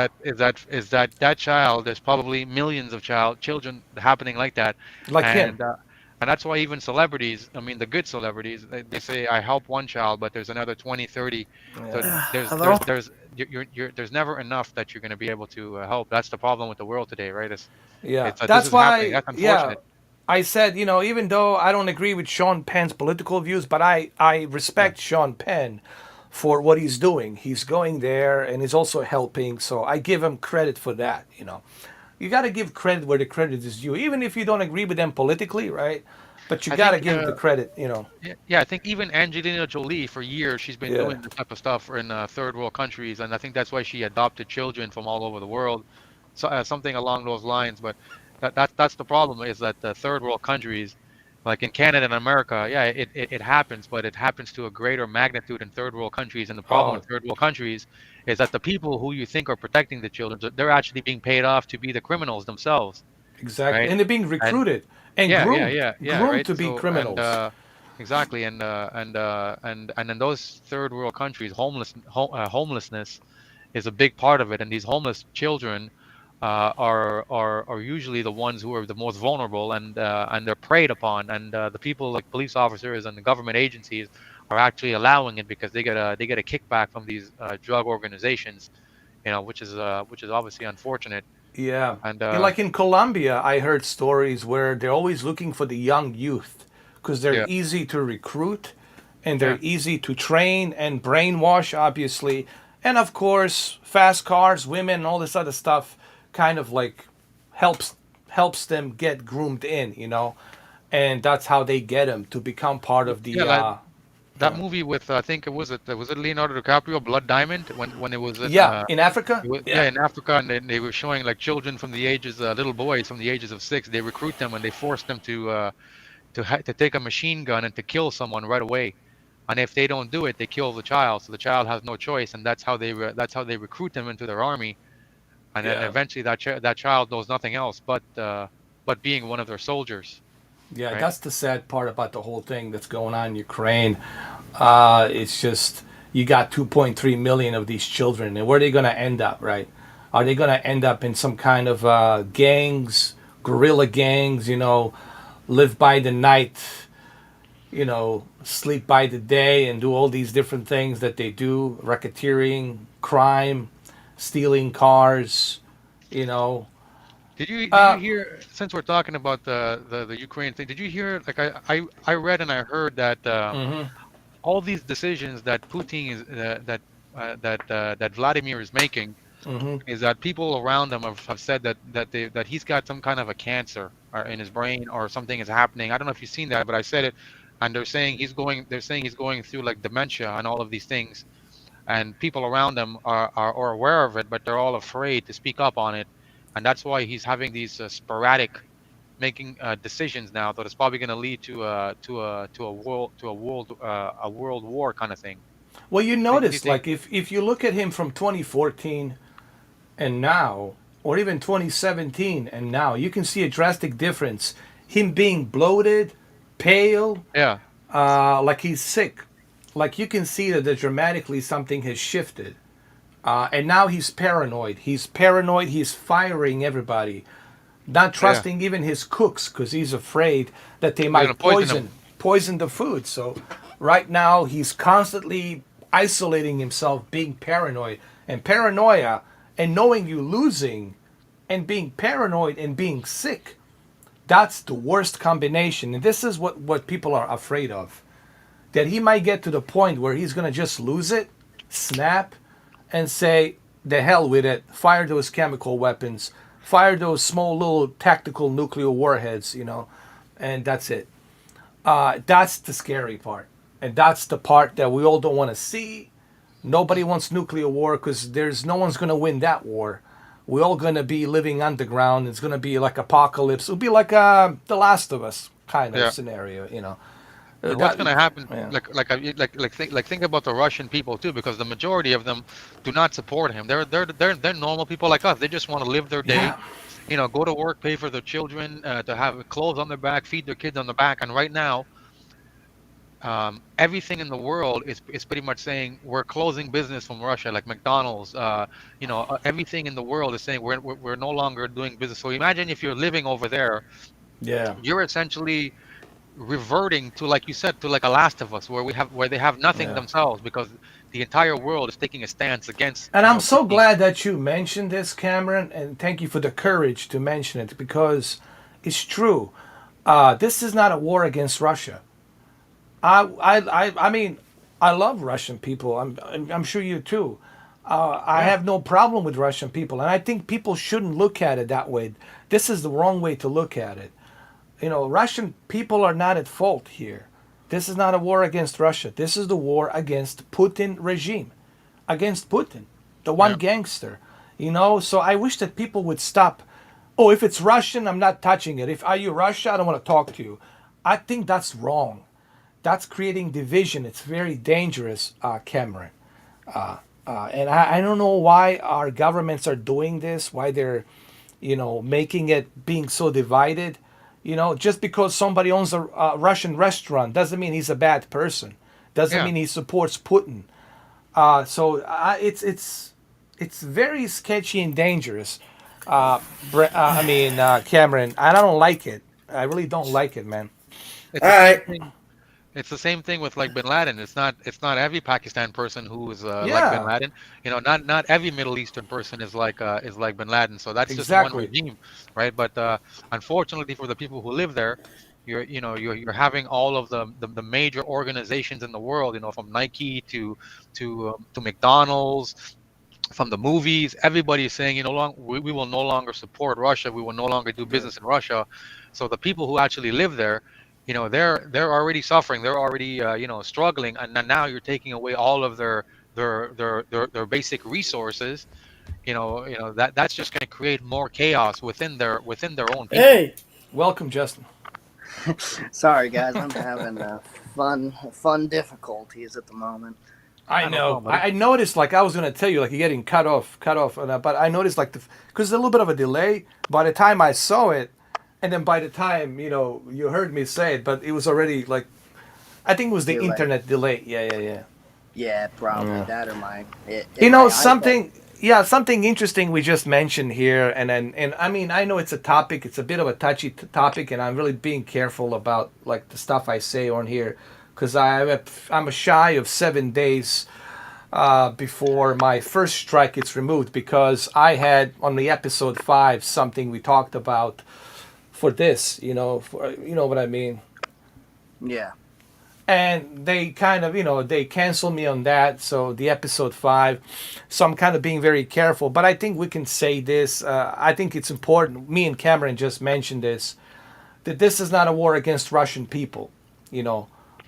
that child, there's probably millions of children happening like that, like him. and uh, and that's why even celebrities, I mean the good celebrities, they say I help one child, but there's another 20, 30. So Yeah, Hello? there's never enough that you're going to be able to help. That's the problem with the world today, right? yeah. It's this That's is happening. why. That's Yeah, unfortunate. I said, even though I don't agree with Sean Penn's political views, but I Yeah. respect Sean Penn for what he's doing. He's going there and he's also helping. So I give him credit for that. You got to give credit where the credit is due, even if you don't agree with them politically, right? But you I got to think give the credit. yeah, I think even Angelina Jolie for years she's been Yeah. doing this type of stuff in third world countries, and I think that's why she adopted children from all over the world, so something along those lines. But that's the problem, is that the third world countries, like in Canada and America, yeah, it happens, but it happens to a greater magnitude in third world countries. And the problem Oh, with third world countries is that the people who you think are protecting the children, they're actually being paid off to be the criminals themselves, exactly. right? And they're being And recruited and yeah, groomed, yeah, yeah, groomed right. to be So criminals. exactly, and in those third world countries, homelessness is a big part of it, and these homeless children are usually the ones who are the most vulnerable, and they're preyed upon, and the people like police officers and the government agencies are actually allowing it because they get a kickback from these drug organizations, which is obviously unfortunate, Yeah. and Like in Colombia, I heard stories where they're always looking for the young youth because they're yeah, easy to recruit and they're yeah. easy to train and brainwash, obviously. And of course, fast cars, women, and all this other stuff kind of like helps helps them get groomed in. And that's how they get them to become part of Yeah, the like that yeah. movie with I think it was Leonardo DiCaprio, Blood Diamond, when it was in Yeah, in Africa? yeah, Yeah. in Africa, and then they were showing like children from the ages little boys from the ages of 6. They recruit them and they force them to take a machine gun and to kill someone right away. And if they don't do it, they kill the child. So the child has no choice, and that's how they recruit them into their army. And then Yeah. eventually that child knows nothing else but being one of their soldiers, Yeah, right? that's the sad part about the whole thing that's going on in Ukraine. It's just you got 2.3 million of these children, and where are they going to end up, right? Are they going to end up in some kind of gangs, guerrilla gangs, live by the night, sleep by the day, and do all these different things that they do, racketeering, crime, stealing cars, you know? Did you Uh, hear, since we're talking about the Ukraine thing, did you hear, like I read and I heard that mhm, all these decisions that Putin is that Vladimir is making, mhm. is that people around him have said that he's got some kind of a cancer in his brain, or something is happening. I don't know if you've seen that, but I said it, and they're saying he's going through like dementia and all of these things, and people around him are aware of it, but they're all afraid to speak up on it, and that's why he's having these sporadic making decisions now that is probably going to lead to a world war kind of thing. Well, you Do you notice, think? like, if you look at him from 2014 and now, or even 2017 and now, you can see a drastic difference. Him being bloated, pale, Yeah, like he's sick. Like you can see that dramatically something has shifted. And now he's paranoid. He's paranoid. He's firing everybody, not yeah. trusting even his cooks because he's afraid that they They're gonna might poison him. poison the food. So right now he's constantly isolating himself, being paranoid and paranoia, and knowing you losing, and being paranoid and being sick. That's the worst combination, and this is what people are afraid of. That he might get to the point where he's gonna just lose it, snap, and say, the hell with it, fire those chemical weapons, fire those small little tactical nuclear warheads, and that's it. That's the scary part. And that's the part that we all don't want to see. Nobody wants nuclear war because there's no one's going to win that war. We're all going to be living underground. It's going to be like apocalypse. It'll be like The Last of Us kind of Yeah. scenario. And what's going to happen? Yeah. Think about the Russian people too, because the majority of them do not support him. They're normal people like us. They just want to live their day, Yeah. go to work, pay for their children, to have clothes on their back, feed their kids on the back. And right now, everything in the world is pretty much saying we're closing business from Russia, like McDonald's. Everything in the world is saying we're no longer doing business. So imagine if you're living over there, Yeah. you're essentially reverting to, like you said, to like a Last of Us, where they have nothing Yeah. themselves, because the entire world is taking a stance against And I'm so taking. glad that you mentioned this, Cameron, and thank you for the courage to mention it because it's true. This is not a war against Russia. I mean, I love Russian people. I'm sure you too. I Yeah, have no problem with Russian people, and I think people shouldn't look at it that way. This is the wrong way to look at it. Russian people are not at fault here. This is not a war against Russia. This is the war against Putin regime, against Putin, the one yeah, gangster. So I wish that people would stop. Oh, if it's Russian, I'm not touching it. If are you Russia, I don't want to talk to you. I think that's wrong. That's creating division. It's very dangerous, Cameron. And I don't know why our governments are doing this, why they're, making it being so divided. Just because somebody owns a Russian restaurant doesn't mean he's a bad person. Doesn't yeah. mean he supports Putin. It's very sketchy and dangerous. Cameron, and I don't like it. I really don't like it, man. It's All the same right. thing. It's the same thing with like Bin Laden. It's not every Pakistan person who is like Bin Yeah, Laden. Not every Middle Eastern person is like Bin Laden. So that's just one exactly. regime, right? But unfortunately for the people who live there, you're having all of the major organizations in the world, from Nike to McDonald's, from the movies. Everybody is saying, we will no longer support Russia. We will no longer do Yeah. business in Russia. So the people who actually live there, they're already suffering. They're already struggling, and then now you're taking away all of their basic resources. That's just going to create more chaos within their own people. Hey, Welcome, Justin. Sorry, guys, I'm having fun difficulties at the moment. I Yeah, no know. problem, buddy. I noticed, like I was gonna tell you, like you're getting cut off, but I noticed like because there's a little bit of a delay. By the time I saw it, and then by the time you heard me say it, but it was already like I think it was the Delay. internet delay. Yeah. Yeah, probably Yeah. that or my iPad. Something. Yeah, something interesting we just mentioned here, and I mean I know it's a topic. It's a bit of a touchy topic, and I'm really being careful about like the stuff I say on here, because I'm a shy of 7 days before my first strike gets removed because I had on the episode 5 something we talked about for this, you know what I mean. Yeah, And they kind of, they canceled me on that. So the episode 5, so I'm kind of being very careful. But I think we can say this. I think it's important. Me and Cameron just mentioned this, that this is not a war against Russian people.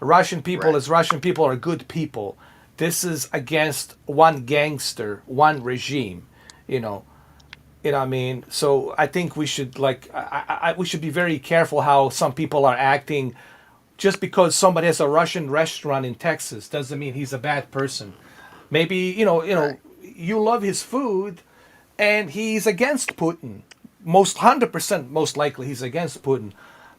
Russian people right, as Russian people are good people. This is against one gangster, one regime. You know, what I mean. So I think we should we should be very careful how some people are acting. Just because somebody has a Russian restaurant in Texas doesn't mean he's a bad person. Maybe right, you love his food, and he's against Putin. 100% most likely he's against Putin,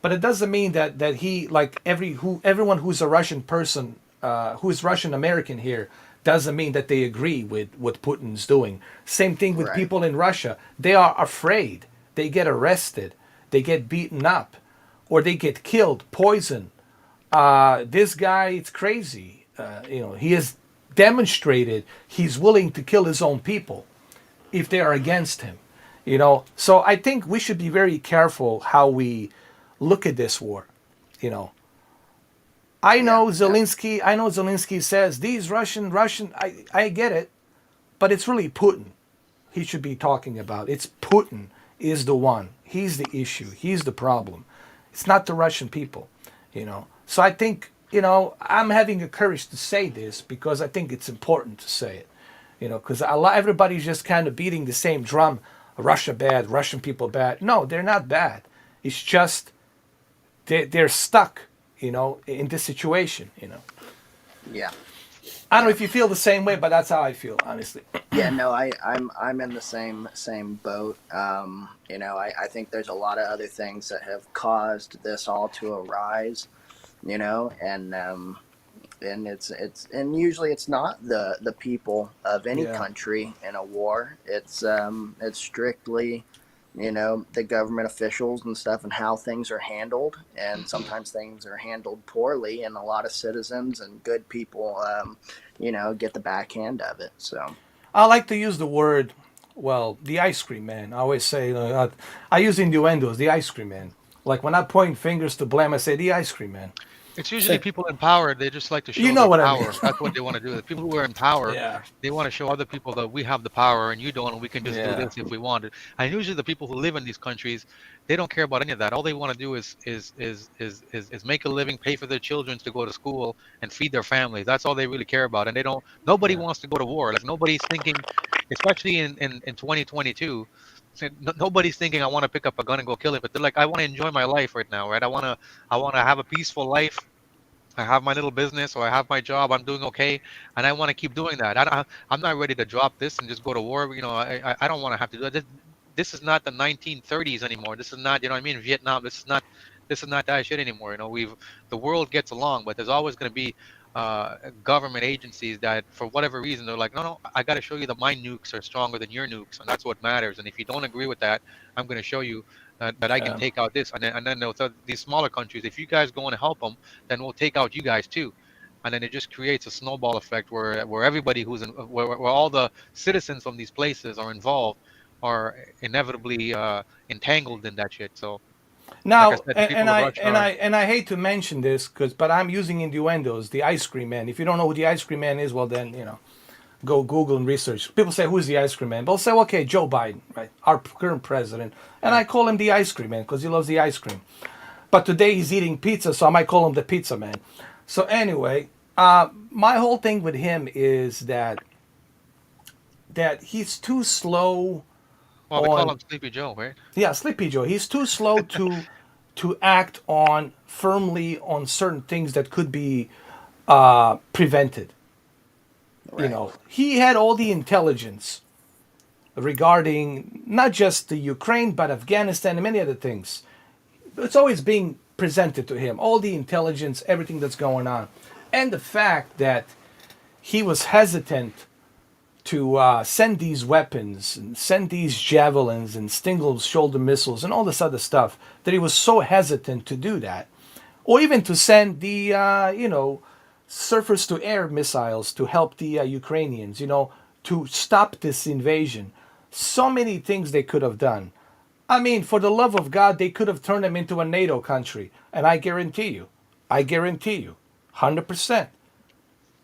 but it doesn't mean that he like everyone who's a Russian person who is Russian American here doesn't mean that they agree with what Putin's doing. Same thing with right, people in Russia. They are afraid. They get arrested. They get beaten up, or they get killed, poisoned. This guy, it's crazy. He has demonstrated he's willing to kill his own people if they are against him. So I think we should be very careful how we look at this war. You know, I yeah, know Zelensky. I know Zelensky says these Russian. I get it, but it's really Putin. He should be talking about. It's Putin is the one. He's the issue. He's the problem. It's not the Russian people. So I think I'm having the courage to say this because I think it's important to say it. Because everybody's just kind of beating the same drum. Russia bad, Russian people bad. No, they're not bad. It's just they're stuck in this situation. Yeah. I don't know if you feel the same way, but that's how I feel, honestly. Yeah, no, I'm in the same boat. I think there's a lot of other things that have caused this all to arise, and and usually it's not the people of any Yeah. country in a war. It's strictly, the government officials and stuff and how things are handled, and sometimes things are handled poorly, and a lot of citizens and good people, get the backhand of it. So. I like to use the word, well, the ice cream man. I always say, I use innuendos, the ice cream man. Like when I point fingers to blame, I say the ice cream man. It's usually Say, people in power. They just like to you show know their what I mean? power. That's what they want to do. The people who are in power, Yeah. they want to show other people that we have the power and you don't, and we can just do Yeah. this if we want it. And usually the people who live in these countries, they don't care about any of that. All they want to do is make a living, pay for their children to go to school, and feed their families. That's all they really care about. And they don't. Nobody Yeah. wants to go to war. Like nobody's thinking, especially in 2022. Nobody's thinking I want to pick up a gun and go kill it, but they're like, I want to enjoy my life right now, right? I want to have a peaceful life. I have my little business or I have my job. I'm doing okay, and I want to keep doing that. I'm not ready to drop this and just go to war. I don't want to have to do that. This is not the 1930s anymore. This is not, you know what I mean, Vietnam. This is not that shit anymore. The world gets along, but there's always going to be government agencies that, for whatever reason, they're like, no, no, I got to show you that my nukes are stronger than your nukes, and that's what matters. And if you don't agree with that, I'm going to show you that I can Yeah. take out this, and then they'll tell these smaller countries, if you guys go and help them, then we'll take out you guys too. And then it just creates a snowball effect where everybody where all the citizens from these places are involved are inevitably entangled in that shit. So, like I Now, said, the and people of I Russia and I are. and I hate to mention this, but I'm using innuendos. The ice cream man. If you don't know who the ice cream man is, well then go Google and research. People say, "Who's the ice cream man?" They'll say, "Okay, Joe Biden, right, our current president," and Yeah. I call him the ice cream man because he loves the ice cream. But today he's eating pizza, so I might call him the pizza man. So anyway, my whole thing with him is that he's too slow Well, we call on, him Sleepy Joe, right? yeah, Sleepy Joe. He's too slow to act on firmly on certain things that could be prevented. Right. He had all the intelligence regarding not just the Ukraine but Afghanistan and many other things. It's always being presented to him, all the intelligence, everything that's going on, and the fact that he was hesitant to send these weapons and send these javelins and Stingel shoulder missiles and all this other stuff, that he was so hesitant to do that, or even to send the surface to air missiles to help the Ukrainians, to stop this invasion. So many things they could have done. I mean, for the love of God, they could have turned them into a NATO country. And I guarantee you, 100%,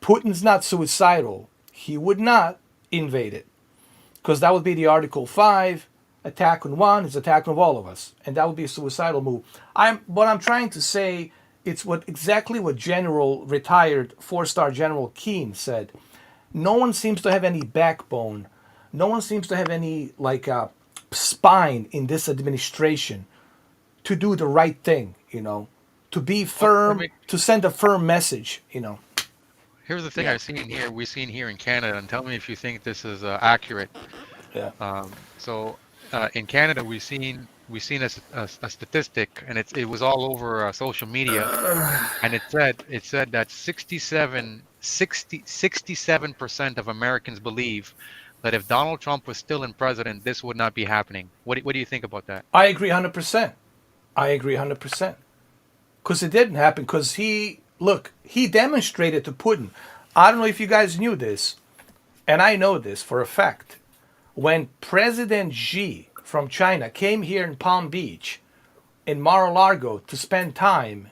Putin's not suicidal. He would not invade it. Because that would be the Article 5, attack on one is attack on all of us. And that would be a suicidal move. What I'm trying to say, it's exactly what retired 4-star General Keane said. No one seems to have any backbone. No one seems to have any spine in this administration to do the right thing, to be Well, let firm, me, to send a firm message. here's the thing Yeah. we've seen here in Canada, and tell me if you think this is accurate. Yeah. In Canada, we've seen a statistic, and it was all over social media, and it said that 67% of Americans believe that if Donald Trump was still in president, this would not be happening. What do you think about that? I agree 100%. I agree 100%. Because it didn't happen. Because he demonstrated to Putin. I don't know if you guys knew this, and I know this for a fact. When President Xi from China came here in Palm Beach, in Mar-a-Lago, to spend time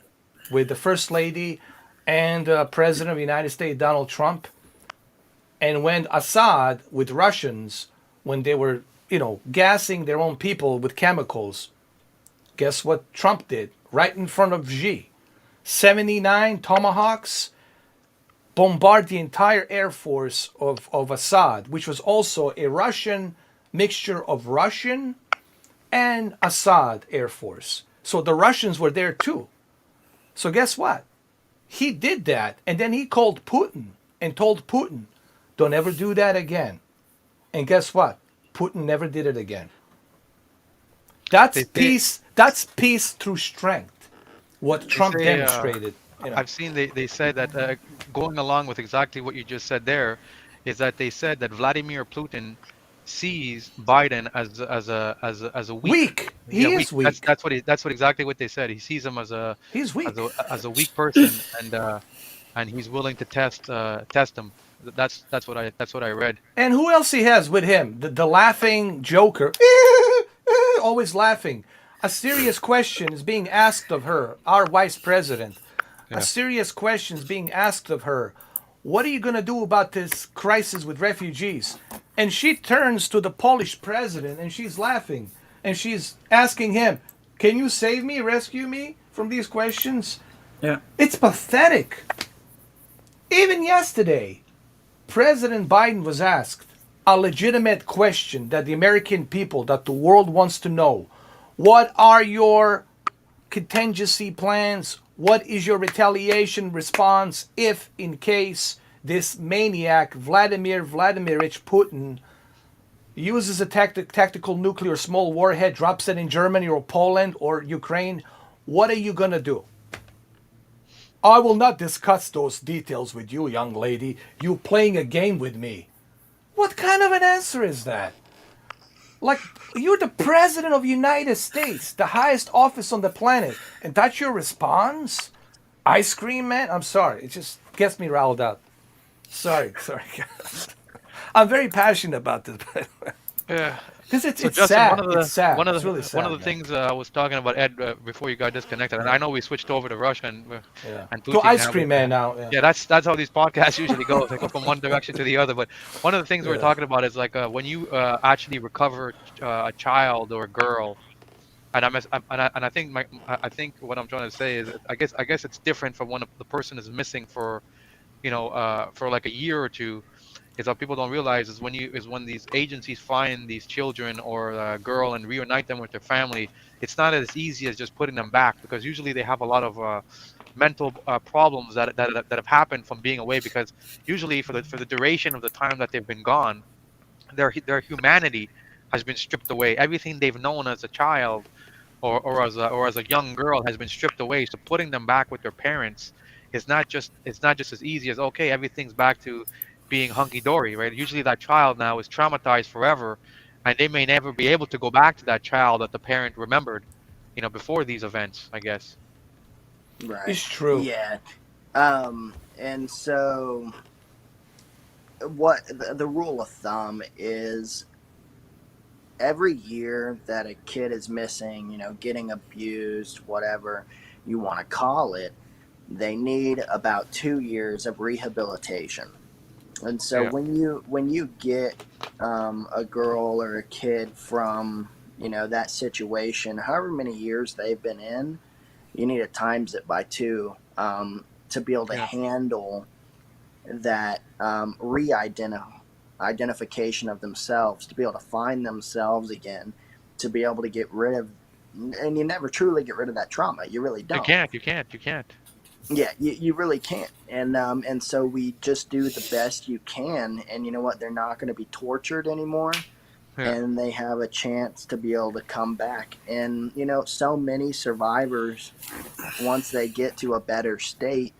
with the First Lady and President of the United States, Donald Trump, and when Assad with Russians, when they were, gassing their own people with chemicals, guess what Trump did? Right in front of Xi. 79 Tomahawks bombard the entire air force of Assad, which was also a Russian mixture of Russian and Assad Air Force. So the Russians were there too. So guess what? He did that, and then he called Putin and told Putin, don't ever do that again. And guess what? Putin never did it again. That's They say peace. That's peace through strength. What they Trump say demonstrated. I've seen they said that going along with exactly what you just said there is that they said that Vladimir Putin sees Biden as a weak, Weak. yeah, He weak. is weak. That's what exactly what they said. He sees him He's weak. as a weak person, and he's willing to test him. That's what I read. And who else he has with him? The laughing joker. Always laughing. A serious question is being asked of her, our vice president. A Yeah, serious question is being asked of her. What are you going to do about this crisis with refugees? And she turns to the Polish president and she's laughing. And she's asking him, can you save me, rescue me from these questions? Yeah. It's pathetic. Even yesterday, President Biden was asked a legitimate question that the American people, that the world wants to know. What are your contingency plans? What is your retaliation response if, in case, this maniac, Vladimir Vladimirovich Putin, uses a tactical nuclear small warhead, drops it in Germany or Poland or Ukraine? What are you going to do? I will not discuss those details with you, young lady. You playing a game with me. What kind of an answer is that? Like, you're the president of the United States, the highest office on the planet, and that's your response? Ice cream, man? I'm sorry. It just gets me riled up. Sorry. I'm very passionate about this, by the way. yeah. Because it's So Justin, sad. It's sad. one of It's really the sad, one of the man. things I was talking about, Ed, before you got disconnected, and I know we switched over to Russia Yeah. and To Putin ice now, cream but, man now. Yeah. yeah, that's how these podcasts usually go. They go from one direction to the other. But one of the things we're Yeah. talking about is like when you actually recover a child or a girl, and I think I think what I'm trying to say is that I guess it's different from when the person is missing for for like a year or two. Is what people don't realize is when these agencies find these children or a girl and reunite them with their family, it's not as easy as just putting them back, because usually they have a lot of mental problems that have happened from being away, because usually for the duration of the time that they've been gone, their humanity has been stripped away. Everything they've known as a child or as a young girl has been stripped away. So putting them back with their parents is not just it's not just as easy as, okay, everything's back to being hunky dory, right? Usually that child now is traumatized forever, and they may never be able to go back to that child that the parent remembered, before these events, I guess. Right. It's true. Yeah. And so what the rule of thumb is, every year that a kid is missing, getting abused, whatever you want to call it, they need about 2 years of rehabilitation. And so Yeah, when you get a girl or a kid from that situation, however many years they've been in, you need to times it by two, to be able to yeah, handle that identification of themselves, to be able to find themselves again, to be able to get rid of, and you never truly get rid of that trauma. You really don't. you can't. Yeah, you really can't. And so we just do the best you can, and you know what? They're not going to be tortured anymore, Yeah, and they have a chance to be able to come back. And so many survivors, once they get to a better state,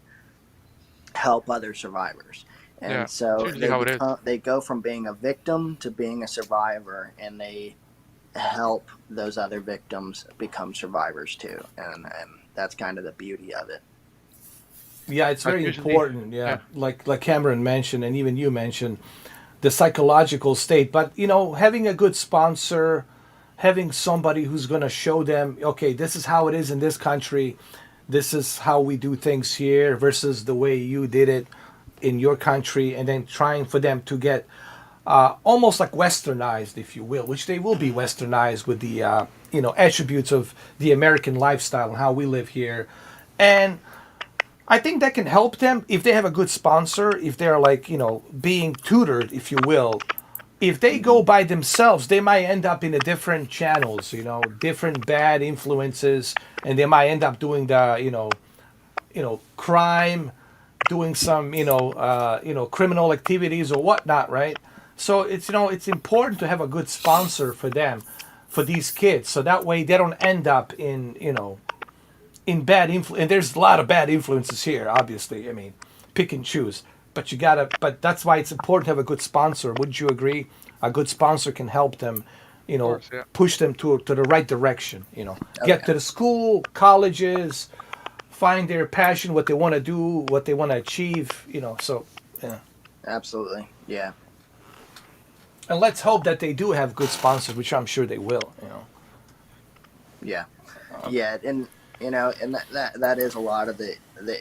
help other survivors. yeah. And It's so usually how it is. they go from being a victim to being a survivor, and they help those other victims become survivors too. And that's kind of the beauty of it. Yeah, it's That's very usually, important. Yeah, yeah, like Cameron mentioned, and even you mentioned, the psychological state. But having a good sponsor, having somebody who's going to show them, okay, this is how it is in this country, this is how we do things here versus the way you did it in your country, and then trying for them to get almost like westernized, if you will, which they will be westernized with the attributes of the American lifestyle and how we live here. And I think that can help them if they have a good sponsor, if they're like, being tutored, if you will. If they go by themselves, they might end up in a different channels, different bad influences, and they might end up doing the, crime, doing some criminal activities or whatnot, right? So it's important to have a good sponsor for them, for these kids, so that way they don't end up in bad influence. And there's a lot of bad influences here, obviously. I mean, pick and choose. But but that's why it's important to have a good sponsor. Wouldn't you agree? A good sponsor can help them, Of course, yeah. push them to the right direction. Oh, Get yeah. to the school, colleges, find their passion, what they want to do, what they want to achieve. So yeah. Absolutely. Yeah. And let's hope that they do have good sponsors, which I'm sure they will. Yeah. Yeah, and and that is a lot of the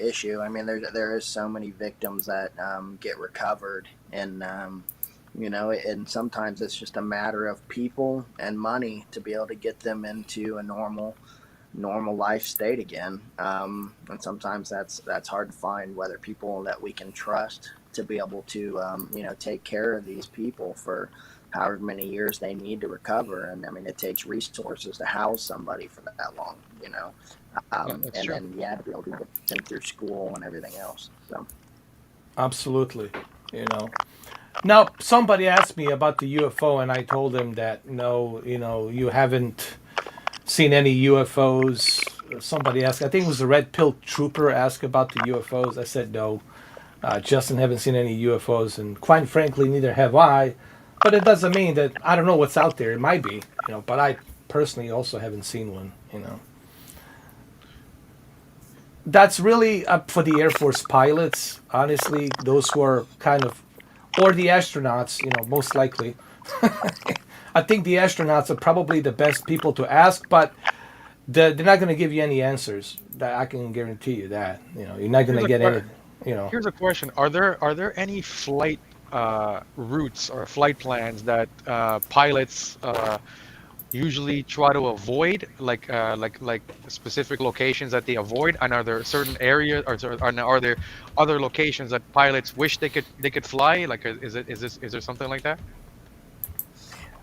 issue. I mean, there is so many victims that get recovered, and and sometimes it's just a matter of people and money to be able to get them into a normal life state again. And sometimes that's hard to find, whether people that we can trust to be able to take care of these people for however many years they need to recover. And I mean, it takes resources to house somebody for that long, That's and true. then to be able to get them through school and everything else. So Absolutely. Now, somebody asked me about the UFO, and I told them that no, you haven't seen any UFOs. Somebody asked, I think it was the Red Pill Trooper, asked about the UFOs. I said no. Justin, haven't seen any UFOs, and quite frankly, neither have I. But it doesn't mean that I don't know what's out there. It might be, but I personally also haven't seen one. That's really up for the Air Force pilots, honestly, those who are kind of, or the astronauts, most likely. I think the astronauts are probably the best people to ask, but they're not going to give you any answers. That I can guarantee you that. You're not going Here's to a get any. Here's a question: Are there any flight routes or flight plans that pilots usually try to avoid, like specific locations that they avoid, and are there certain areas, or are there other locations that pilots wish they could fly? Like, is there something like that?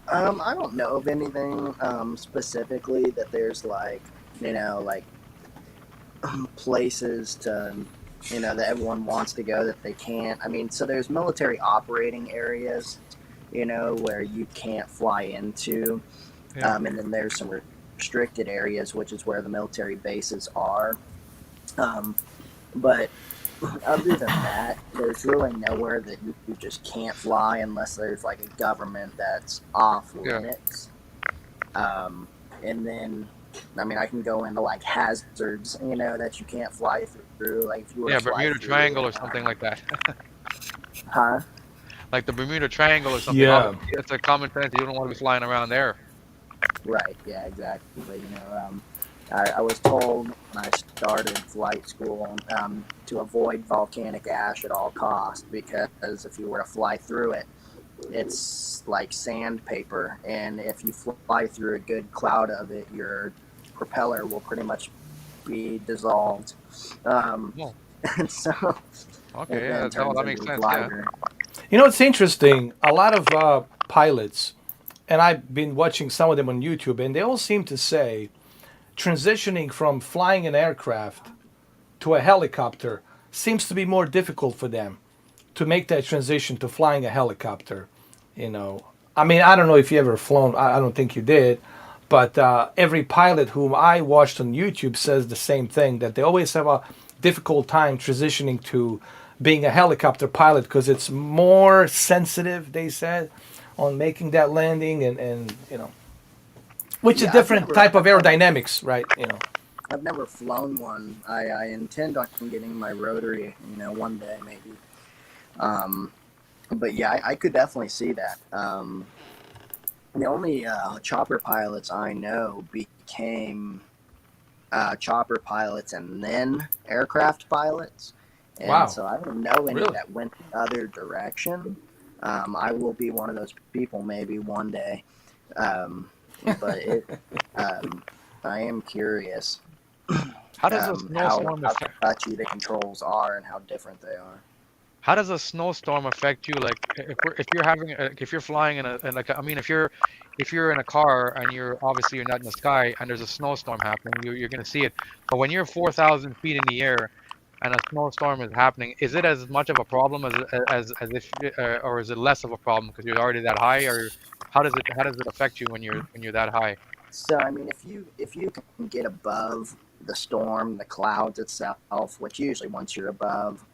I don't know of anything specifically that there's like like places to that everyone wants to go that they can't. I mean, so there's military operating areas, where you can't fly into, Yeah. and then there's some restricted areas, which is where the military bases are. Um, but other than that, there's really nowhere that you just can't fly unless there's like a government that's off Yeah. limits. And then, I mean, I can go into like hazards, that you can't fly through. Like if you were Yeah, to fly Bermuda through, Triangle or something like that. huh? Like the Bermuda Triangle or something. Yeah. Obviously, it's a common sense. You don't want to be flying around there. Right. Yeah. Exactly. I was told when I started flight school to avoid volcanic ash at all costs, because if you were to fly through it, it's like sandpaper, and if you fly through a good cloud of it, your propeller will pretty much be dissolved. Oh, And so it okay, then yeah, turns that into makes a sense. Yeah. glider. It's interesting. A lot of pilots, and I've been watching some of them on YouTube, and they all seem to say transitioning from flying an aircraft to a helicopter seems to be more difficult for them to make that transition to flying a helicopter. I mean, I don't know if you ever flown. I don't think you did, but every pilot whom I watched on YouTube says the same thing, that they always have a difficult time transitioning to being a helicopter pilot because it's more sensitive, they said, on making that landing, and which is Yeah, different type of aerodynamics, right? I've never flown one. I intend on getting my rotary, one day maybe. But yeah, I could definitely see that. The only chopper pilots I know became chopper pilots and then aircraft pilots, and Wow, so I don't know any really? that went the other direction. I will be one of those people maybe one day, but I am curious How does a how snowstorm how affect? touchy the controls are and how different they are. How does a snowstorm affect you? Like, if you're flying in like, I mean, if you're in a car and you're not in the sky and there's a snowstorm happening, you're gonna see it. But when you're 4,000 feet in the air, and a snowstorm is happening, is it as much of a problem as if, or is it less of a problem because you're already that high, or how does it affect you when you're that high? So I mean, if you can get above the storm, the clouds itself, which usually once you're above,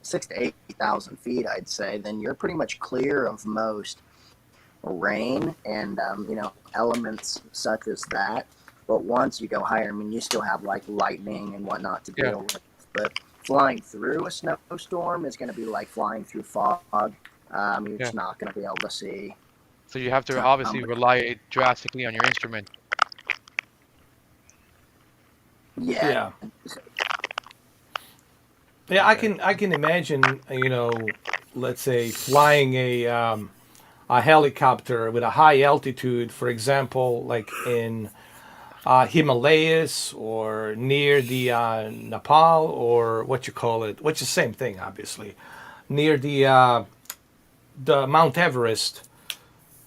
6 to 8,000 feet, I'd say, then you're pretty much clear of most rain and elements such as that. But once you go higher, I mean, you still have like lightning and whatnot to Yeah, deal with. But flying through a snowstorm is going to be like flying through fog. You're yeah. just not going to be able to see. So you have to obviously But rely drastically on your instrument. yeah, Yeah. Yeah, Okay. I can imagine, let's say flying a helicopter with a high altitude, for example, like in Himalayas or near the Nepal, or what you call it, which is the same thing, obviously, near the Mount Everest.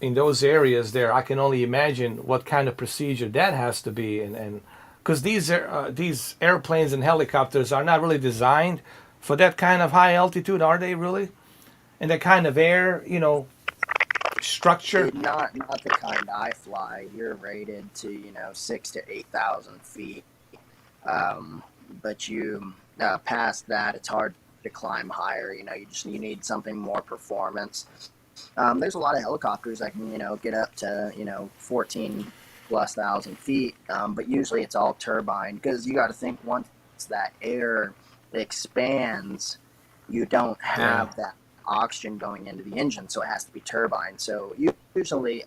In those areas there, I can only imagine what kind of procedure that has to be, and because these airplanes and helicopters are not really designed for that kind of high altitude, are they really? And that kind of air, structure. not the kind I fly. You're rated to 6 to 8,000 feet. Um, but you past that, it's hard to climb higher. You need something more performance. There's a lot of helicopters that can get up to 14 plus thousand feet, but usually it's all turbine because you got to think once that air expands, you don't Yeah. have that oxygen going into the engine, so it has to be turbine. So usually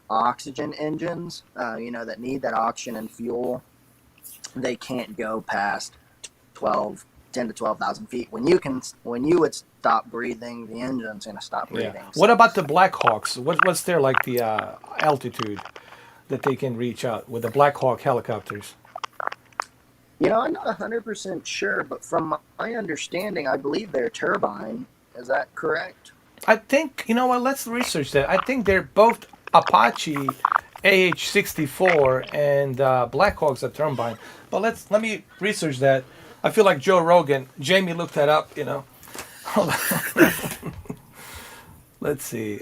oxygen engines, that need that oxygen and fuel, they can't go past 12, 10 to 12,000 feet. When you would stop breathing, the engine's going to stop Yeah. breathing. What about the Black Hawks? What's their like the altitude that they can reach out with the Black Hawk helicopters? I'm not 100% sure, but from my understanding, I believe they're turbine. Is that correct? I think, you know what, let's research that. I think they're both Apache AH-64 and Blackhawks are turbine. But let me research that. I feel like Joe Rogan. Jamie looked that up. Hold on. Let's see.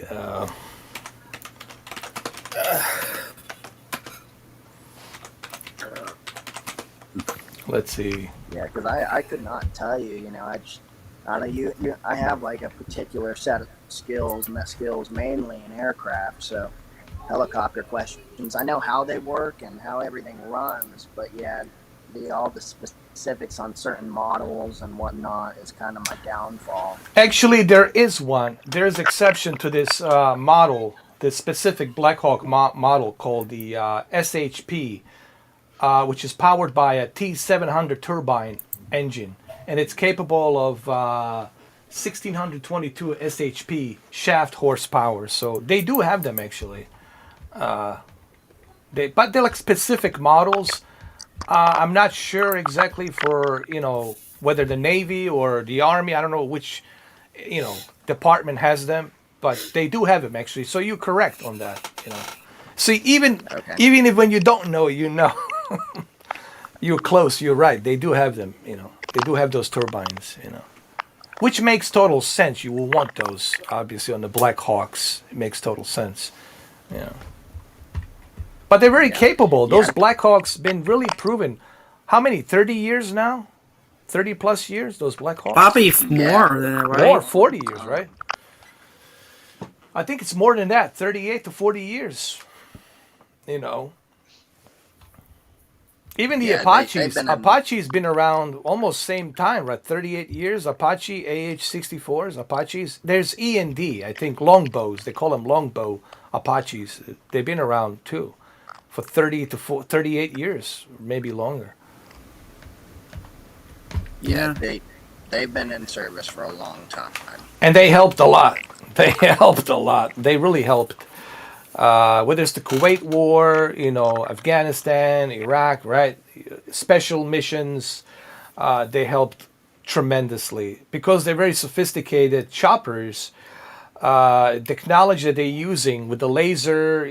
Let's see. Yeah, because I could not tell you. I know I have like a particular set of skills, and that skills mainly in aircraft. So helicopter questions, I know how they work and how everything runs, but yeah, all the specifics on certain models and whatnot is kind of my downfall. Actually, there is one. There's exception to this model, this specific Blackhawk model called the SHP, which is powered by a T700 turbine engine, and it's capable of 1622 SHP shaft horsepower. So they do have them actually. But they're like specific models. I'm not sure exactly for whether the Navy or the Army. I don't know which department has them, but they do have them actually. So you're correct on that. See, Okay. even if when you don't know, you're close. You're right. They do have them. They do have those turbines. Which makes total sense. You will want those obviously on the Black Hawks. It makes total sense. Yeah. But they're very capable. Those Yeah. Black Hawks been really proven. How many? 30 years now? 30 plus years, those Black Hawks? Probably Yeah. more than that, right? More, 40 years, right? I think it's more than that, 38 to 40 years. Even the Yeah, Apaches. they've been Apache's been around almost same time, right? 38 years. Apache, AH-64s, Apaches. There's E&D, I think, longbows. They call them longbow Apaches. They've been around too for 30 to 38 years, maybe longer. Yeah, Yeah. they've been in service for a long time. And they helped a lot. They helped a lot. They really helped. Whether it's the Kuwait War, Afghanistan, Iraq, right? Special missions, they helped tremendously because they're very sophisticated choppers. Technology that they're using with the laser,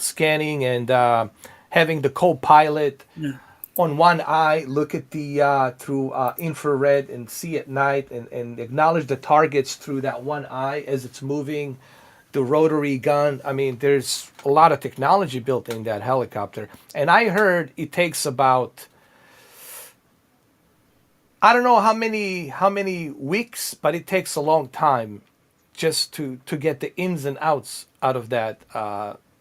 scanning and having the co-pilot. Yeah. on one eye, look at the through infrared and see at night, and acknowledge the targets through that one eye as it's moving. The rotary gun. I mean, there's a lot of technology built in that helicopter. And I heard it takes about, I don't know how many weeks, but it takes a long time just to get the ins and outs out of that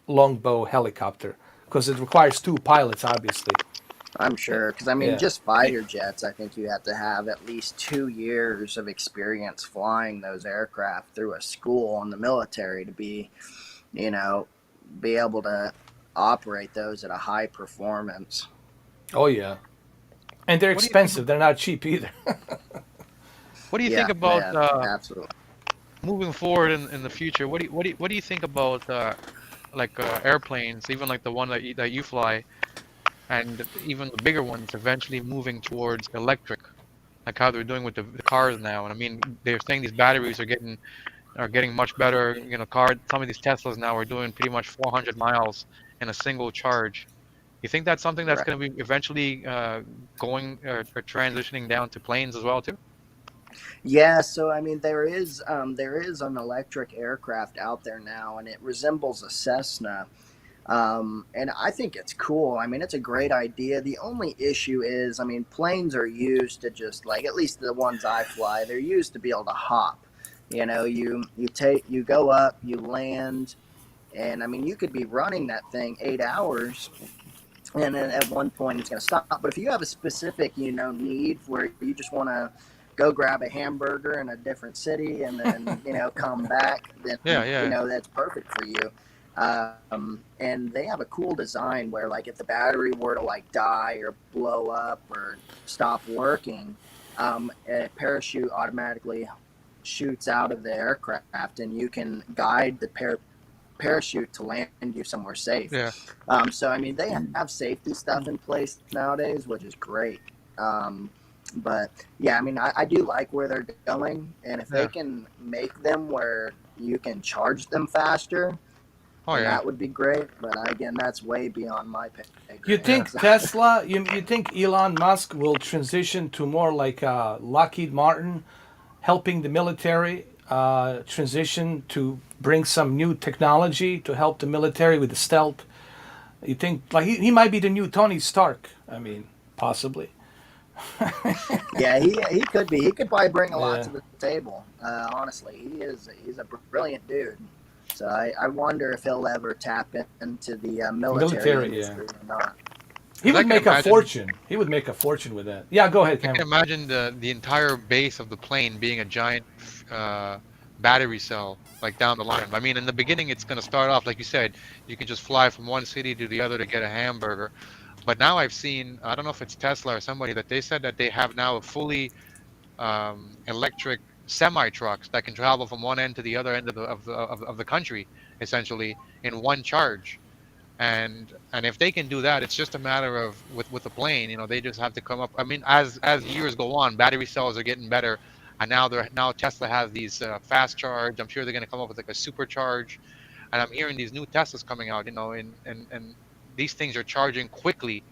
longbow helicopter, because it requires two pilots, obviously. I'm sure, because I mean, Yeah. just fighter jets, I think you have to have at least 2 years of experience flying those aircraft through a school in the military to be, you know, be able to operate those at a high performance. Oh yeah. And they're What do you think? expensive. They're not cheap either. What do you Yeah, think about man, absolutely. moving forward in the future? What do you think about like airplanes, even like the one that you fly, and even the bigger ones eventually moving towards electric, like how they're doing with the cars now? And I mean, they're saying these batteries are getting much better. You know, some of these Teslas now are doing pretty much 400 miles in a single charge. You think that's something that's Right. going to be eventually going or transitioning down to planes as well too? Yeah, so I mean, there is an electric aircraft out there now, and it resembles a Cessna. And I think it's cool. I mean, it's a great idea. The only issue is, I mean, planes are used to just like, at least the ones I fly, they're used to be able to hop. You go up, you land, and I mean, you could be running that thing 8 hours, and then at one point it's going to stop. But if you have a specific, need where you just want to go grab a hamburger in a different city and then come back, then Yeah, yeah, that's perfect for you. And they have a cool design where, like, if the battery were to like die or blow up or stop working, a parachute automatically shoots out of the aircraft, and you can guide the parachute to land you somewhere safe. yeah. So I mean, they have safety stuff in place nowadays, which is great. But yeah, I mean, I do like where they're going, and if they Yeah. can make them where you can charge them faster, Oh then yeah. that would be great. But again, that's way beyond my pay You grade. Yeah. think Tesla? You think Elon Musk will transition to more like Lockheed Martin, helping the military transition to bring some new technology to help the military with the stealth? You think like he might be the new Tony Stark? I mean, possibly. Yeah, he could be. He could probably bring a lot Yeah. to the table. Honestly, he's a brilliant dude. So I wonder if he'll ever tap into the military Military, yeah. industry or not. He Because I would can make a imagine, fortune. He would make a fortune with that. Yeah, go ahead, I can Cameron. imagine the entire base of the plane being a giant uh, battery cell, like down the line. I mean, in the beginning, it's going to start off like you said. You can just fly from one city to the other to get a hamburger. But now I've seen, I don't know if it's Tesla or somebody, that they said that they have now a fully electric semi trucks that can travel from one end to the other end of the country, essentially in one charge. And if they can do that, it's just a matter of with the plane, they just have to come up. I mean, as years go on, battery cells are getting better, and now Tesla has these fast charge. I'm sure they're going to come up with like a supercharge, and I'm hearing these new Teslas coming out, and these things are charging quickly.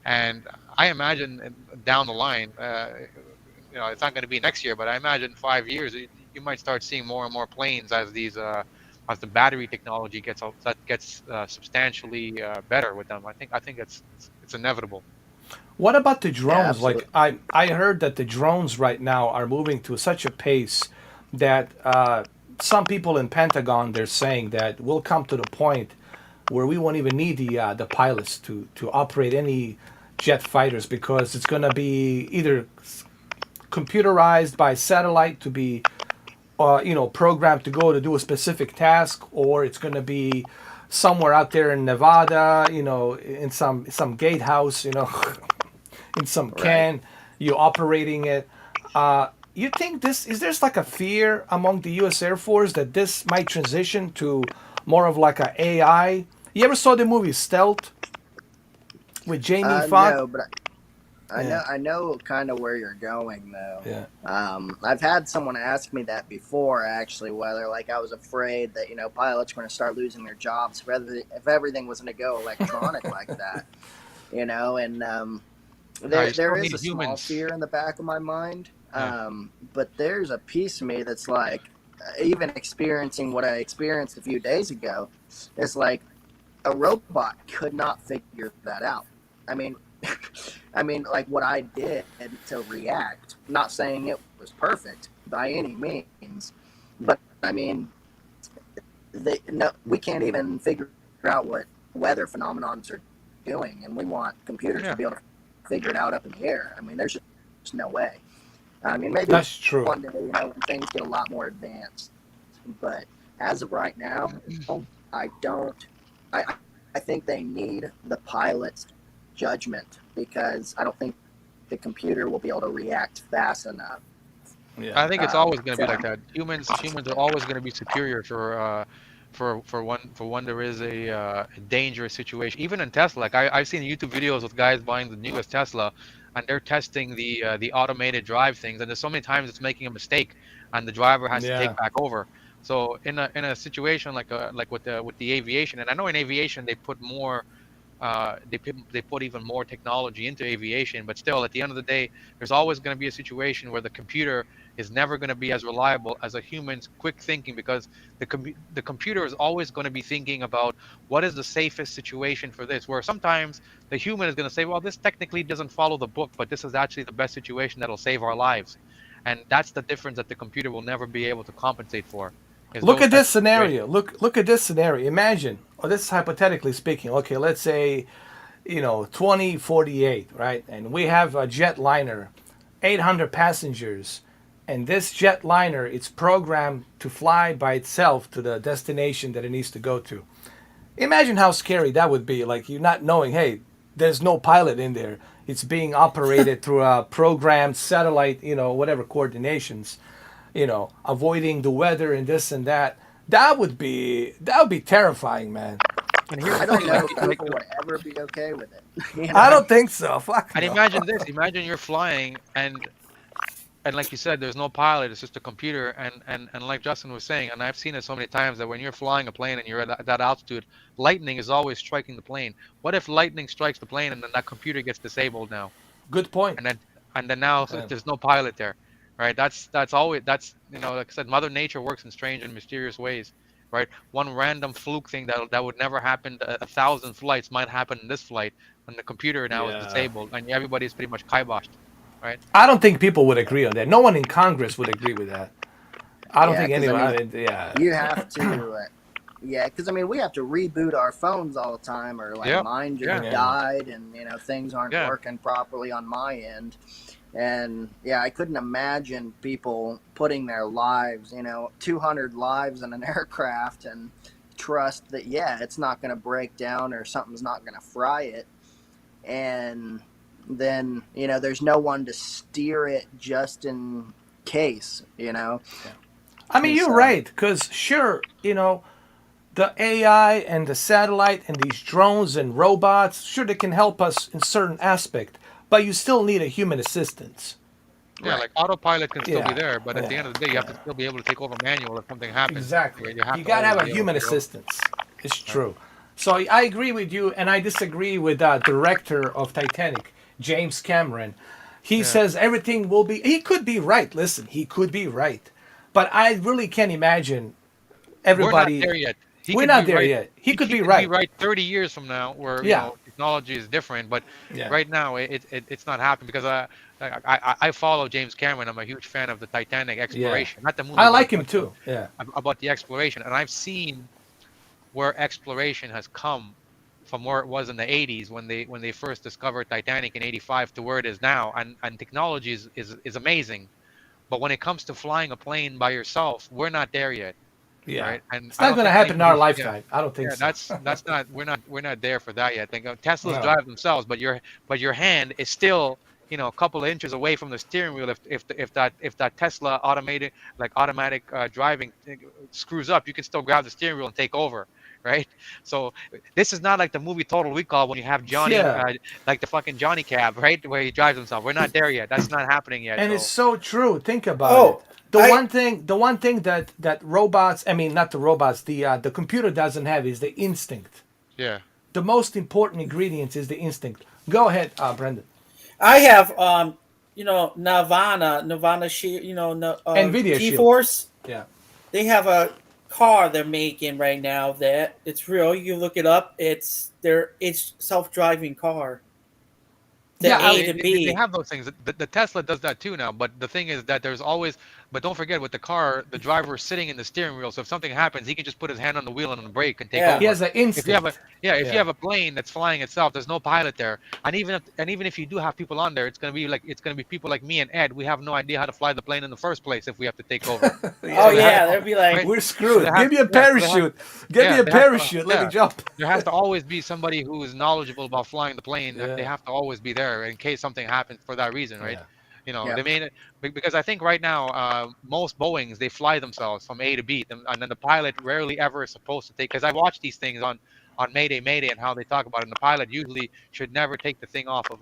And I imagine down the line, it's not going to be next year, but I imagine 5 years, you might start seeing more and more planes as the battery technology gets substantially better with them. I think it's inevitable. What about the Yeah, drones? Like absolutely. I heard that the drones right now are moving to such a pace that some people in Pentagon they're saying that we'll come to the point where we won't even need the pilots to operate any jet fighters, because it's going to be either computerized by satellite to be programmed to go to do a specific task, or it's going to be somewhere out there in Nevada, in some gatehouse, in some Right. can, you operating it. You think there's like a fear among the U.S. Air Force that this might transition to more of like a AI? You ever saw the movie Stealth with Jamie Foxx? No, but Yeah, I know kind of where you're going though. yeah. I've had someone ask me that before, actually, whether like I was afraid that pilots were going to start losing their jobs if everything was going to go electronic like that. And No, you There still is need a small humans. fear in the back of my mind, Yeah. but there's a piece of me that's like, even experiencing what I experienced a few days ago, it's like a robot could not figure that out. I mean, I mean, like what I did to react. Not saying it was perfect by any means, but I mean, no, we can't even figure out what weather phenomenons are doing, and we want computers to Yeah. be able to figure it out up in the air. I mean, there's just no way. I mean, maybe That's true. one day, when things get a lot more advanced, but as of right now, I don't. I I think they need the pilot's judgment, because I don't think the computer will be able to react fast enough. Yeah. I think it's always going to be like To, that. Humans are always going to be superior for when there is a dangerous situation. Even in Tesla, like I've seen YouTube videos with guys buying the newest Tesla, and they're testing the automated drive things, and there's so many times it's making a mistake, and the driver has to take Yeah. back over. So in a situation like with the aviation, and I know in aviation they put more they put even more technology into aviation, but still, at the end of the day, there's always going to be a situation where the computer is never going to be as reliable as a human's quick thinking, because the computer is always going to be thinking about what is the safest situation for this. Where sometimes the human is going to say, well, this technically doesn't follow the book, but this is actually the best situation that'll save our lives, and that's the difference that the computer will never be able to compensate for. Is Look those at types this of situations. scenario. Look at this scenario. Imagine, or this is hypothetically speaking. Okay, let's say, 2048, right? And we have a jetliner, 800 passengers, and this jetliner, it's programmed to fly by itself to the destination that it needs to go to. Imagine how scary that would be. Like you not knowing, hey, there's no pilot in there. It's being operated through a programmed satellite, whatever coordinations, avoiding the weather and this and that. That would be terrifying, man. And here's I the don't thing, know if like people would ever be okay with it. I don't think so. Fuck and no. imagine this, imagine you're flying, and like you said, there's no pilot, it's just a computer, and like Justin was saying, and I've seen it so many times, that when you're flying a plane and you're at that altitude, lightning is always striking the plane. What if lightning strikes the plane and then that computer gets disabled now, Good point. and then now Yeah. there's no pilot there, right? That's always, that's, like I said, Mother Nature works in strange and mysterious ways, right? One random fluke thing that would never happen, a thousand flights might happen in this flight, and the computer now is Yeah. disabled, and everybody's pretty much kiboshed, right? I don't think people would agree on that. No one in Congress would agree with that. I don't Yeah, think because I anyone. mean, Yeah. you have to. Yeah, because I mean, we have to reboot our phones all the time, or like Yeah, mine just yeah, Yeah. died, and things aren't yeah. working properly on my end. And yeah, I couldn't imagine people putting their lives, 200 lives in an aircraft, and trust that, yeah, it's not going to break down or something's not going to fry it. And then, there's no one to steer it just in case. I mean, And you're so, right. Because sure, the AI and the satellite and these drones and robots, sure, they can help us in certain aspect, but you still need a human assistance. Yeah, right. like autopilot can still be Yeah. there, but at the Yeah. end of the day, you have to still be able to take over manual if something happens. Exactly. You have You to gotta always have a be able to human take over. assistance. It's Right. true. So I agree with you, and I disagree with director of Titanic, James Cameron. He Yeah, says everything will be. He could be right. Listen, he could be right, but I really can't imagine we're not everybody. there yet. He We're could be not there right. yet. He could He be could be right. right 30 years from now, where Yeah. technology is different. But Yeah. right now, it's not happening, because I follow James Cameron. I'm a huge fan of the Titanic Yeah. exploration, not the movie, I but like him too. Yeah. about the exploration, and I've seen where exploration has come from where it was in the 80s when they first discovered Titanic in 85 to where it is now, and technology is amazing, but when it comes to flying a plane by yourself, we're not there yet, Yeah. right? And It's I not don't gonna think happen in our anybody's, yeah, lifetime. I don't think yeah, so. that's not, we're not there for that yet. Think Teslas No. drive themselves, but your hand is still, a couple of inches away from the steering wheel. If that Tesla automatic driving screws up, you can still grab the steering wheel and take over, right? So this is not like the movie Total Recall, when you have Johnny, Yeah. like the fucking Johnny cab, right, where he drives himself. We're not there yet. That's not happening yet. And it's So so true. Think about it. Oh, I The one thing that robots, I mean, not the robots, the computer doesn't have is the instinct. yeah. The most important ingredient is the instinct. Go ahead, Brendan. I have Nirvana NVIDIA Shield. G-Force. Yeah. They have a car they're making right now that it's real. You look it up. It's self-driving car. The Yeah. Yeah, A to they B. have those things. The Tesla does that too now. But the thing is that there's always, but don't forget with the car, the driver is sitting in the steering wheel. So if something happens, he can just put his hand on the wheel and on the brake and take He Yeah. over. has an If you have a instinct. yeah, if you Yeah. have a plane that's flying itself, there's no pilot there. And even if you do have people on there, it's gonna be people like me and Ed. We have no idea how to fly the plane in the first place if we have to take over. Oh So there has Yeah. yeah, they'll be like, right. We're So screwed. Give me a there has parachute. Give me yeah, a parachute. Let me yeah, jump. there has to always be somebody who is knowledgeable about flying the plane. They Yeah. have to always be there in case something happens for that reason, right? Yeah. Yeah. They made it because I think right now most Boeings they fly themselves from A to B, and then the pilot rarely ever is supposed to take. Because I watch these things on Mayday Mayday and how they talk about it. And the pilot usually should never take the thing off of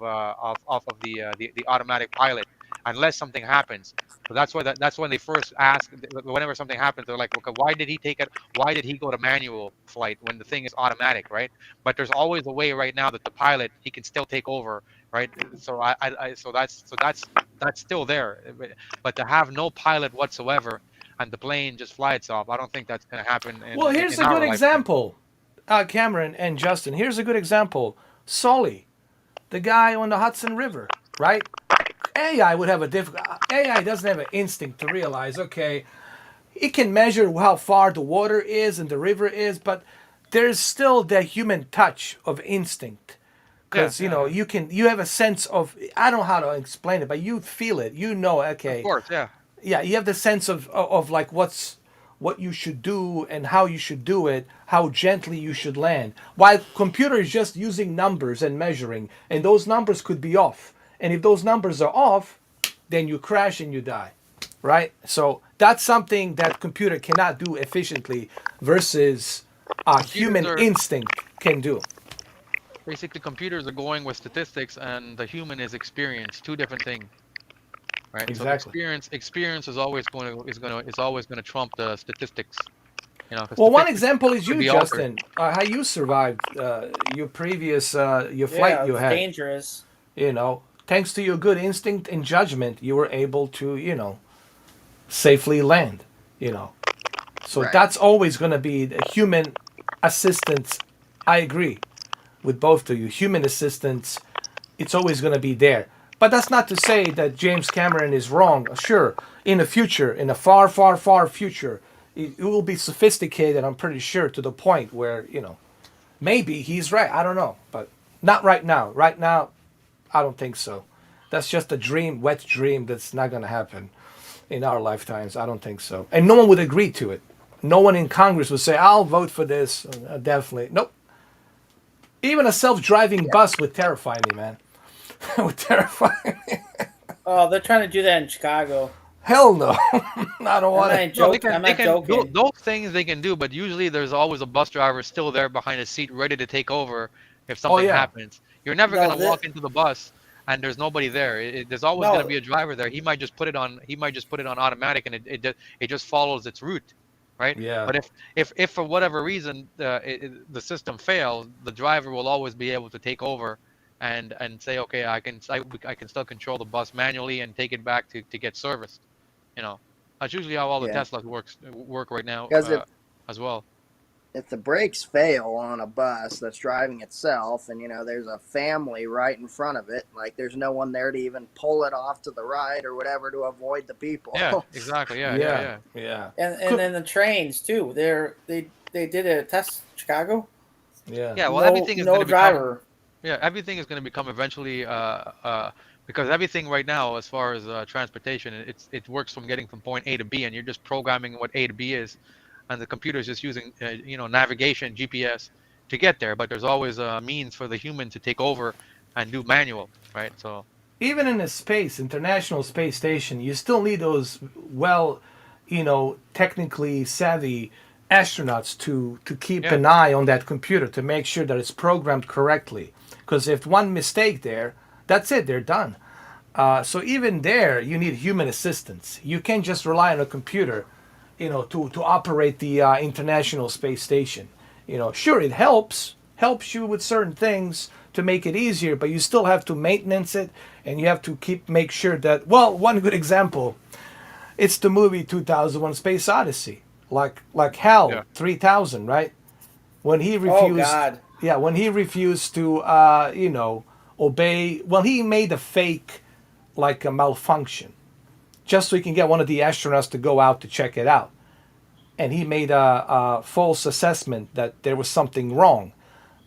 the automatic pilot unless something happens. So that's when they first ask whenever something happens, they're like, okay, why did he take it? Why did he go to manual flight when the thing is automatic, right? But there's always a way right now that the pilot he can still take over, right? So that's still there. But to have no pilot whatsoever and the plane just fly itself, I don't think that's going to happen Well, here's in a good our lifetime. example, Cameron and Justin. Here's a good example. Sully, the guy on the Hudson River, right? AI would have a difficult. AI doesn't have an instinct to realize, okay, it can measure how far the water is and the river is, but there's still that human touch of instinct. Yeah, Because yeah, yeah. you have a sense of, I don't know how to explain it, but you feel it. You know, Of okay, course, yeah. yeah, you have the sense of like what you should do and how you should do it, how gently you should land. While computer is just using numbers and measuring, and those numbers could be off. And if those numbers are off, then you crash and you die, right? So that's something that computer cannot do efficiently versus Computers human are instinct can do. basically computers are going with statistics, and the human is experience. Two different things, right? So Exactly. experience is always going to trump the statistics. Because Well, one statistics example is could you, be altered. Justin. How you survived your previous your flight yeah, you it's had. dangerous. Thanks to your good instinct and judgment, you were able to, safely land. You know, so Right. that's always going to be the human assistance. I agree with both of you. Human assistance, it's always going to be there. But that's not to say that James Cameron is wrong. Sure, in the future, in a far, far, far future, it will be sophisticated. I'm pretty sure to the point where maybe he's right. I don't know, but not right now. Right now, I don't think so. That's just a dream, wet dream that's not going to happen in our lifetimes. I don't think so. And no one would agree to it. No one in Congress would say, I'll vote for this. Definitely. Nope. Even a self driving bus would terrify me, man. Would terrify me. Oh, they're trying to do that in Chicago. Hell no. I don't I'm want not it. No, I'm they not can do joking. those things they can do, but usually there's always a bus driver still there behind a seat ready to take over if Oh, something yeah. happens. You're never No, gonna walk into the bus and there's nobody there. There's always gonna no, be a driver there. He might just put it on automatic and it just follows its route, right? Yeah. But if for whatever reason the system fails, the driver will always be able to take over and say, okay, I can still control the bus manually and take it back to get serviced. You know, that's usually how all the Yeah. Teslas work right now Because as well. if the brakes fail on a bus that's driving itself, and there's a family right in front of it, like there's no one there to even pull it off to the right or whatever to avoid the people. Yeah, exactly. Yeah, yeah, Yeah. yeah. Yeah. and then the trains too. They did a test in Chicago. Yeah. Yeah, well, No, no driver. everything is going to become eventually because everything right now, as far as transportation, it works from getting from point A to B, and you're just programming what A to B is, and the computer is just using navigation, GPS to get there. But there's always a means for the human to take over and do manual, right? So Even in a international space station, you still need those technically savvy astronauts to keep yeah, an eye on that computer to make sure that it's programmed correctly. Because if one mistake there, that's it, they're done. So even there, you need human assistance. You can't just rely on a computer, to operate the International Space Station. Sure, it helps you with certain things to make it easier, but you still have to maintenance it, and you have to make sure that, well, one good example, it's the movie 2001 Space Odyssey, like Yeah. HAL 3000, right? When he Oh refused, God. yeah, when he refused to, obey, well, he made a fake, like a malfunction, just so he can get one of the astronauts to go out to check it out. And he made a false assessment that there was something wrong.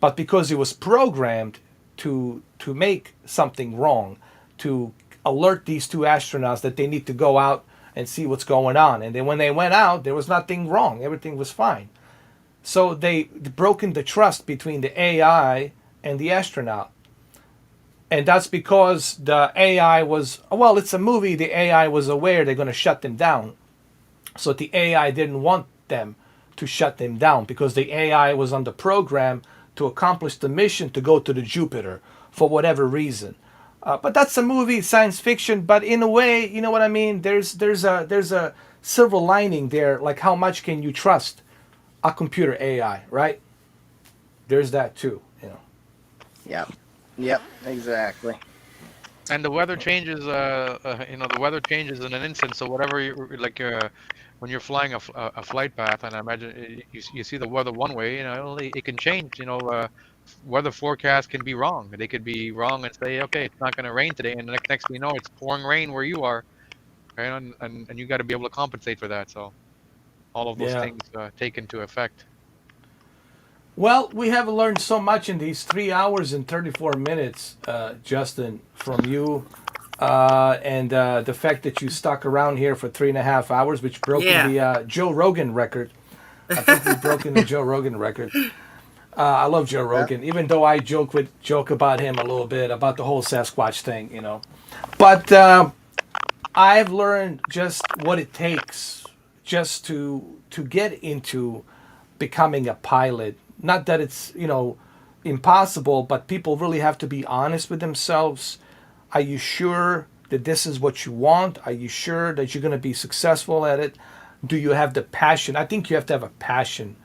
But because he was programmed to make something wrong, to alert these two astronauts that they need to go out and see what's going on. And then when they went out, there was nothing wrong. Everything was fine. So they broken the trust between the AI and the astronaut. And that's because the AI was, well, it's a movie. The AI was aware they're going to shut them down. So the AI didn't want them to shut them down because the AI was on the program to accomplish the mission to go to the Jupiter for whatever reason. But that's a movie, science fiction. But in a way, you know what I mean. There's a silver lining there. Like, how much can you trust a computer AI, right? There's that too. Yep. Yep. Exactly. And the weather changes. The weather changes in an instant. So whatever when you're flying a flight path, and I imagine you see the weather one way, it can change. Weather forecasts can be wrong. They could be wrong and say, okay, it's not going to rain today, and the next thing you know, it's pouring rain where you are, right? And you got to be able to compensate for that. So all of those Yeah. things take into effect. Well, we have learned so much in these 3 hours and 34 minutes, Justin, from you. And the fact that you stuck around here for 3.5 hours, which broke Yeah. the Joe Rogan record. I think we've broken the Joe Rogan record. I love Joe Rogan, even though I joke about him a little bit, about the whole Sasquatch thing. But I've learned just what it takes just to get into becoming a pilot. Not that it's impossible, but people really have to be honest with themselves. Are you sure that this is what you want? Are you sure that you're going to be successful at it? Do you have the passion? I think you have to have a passion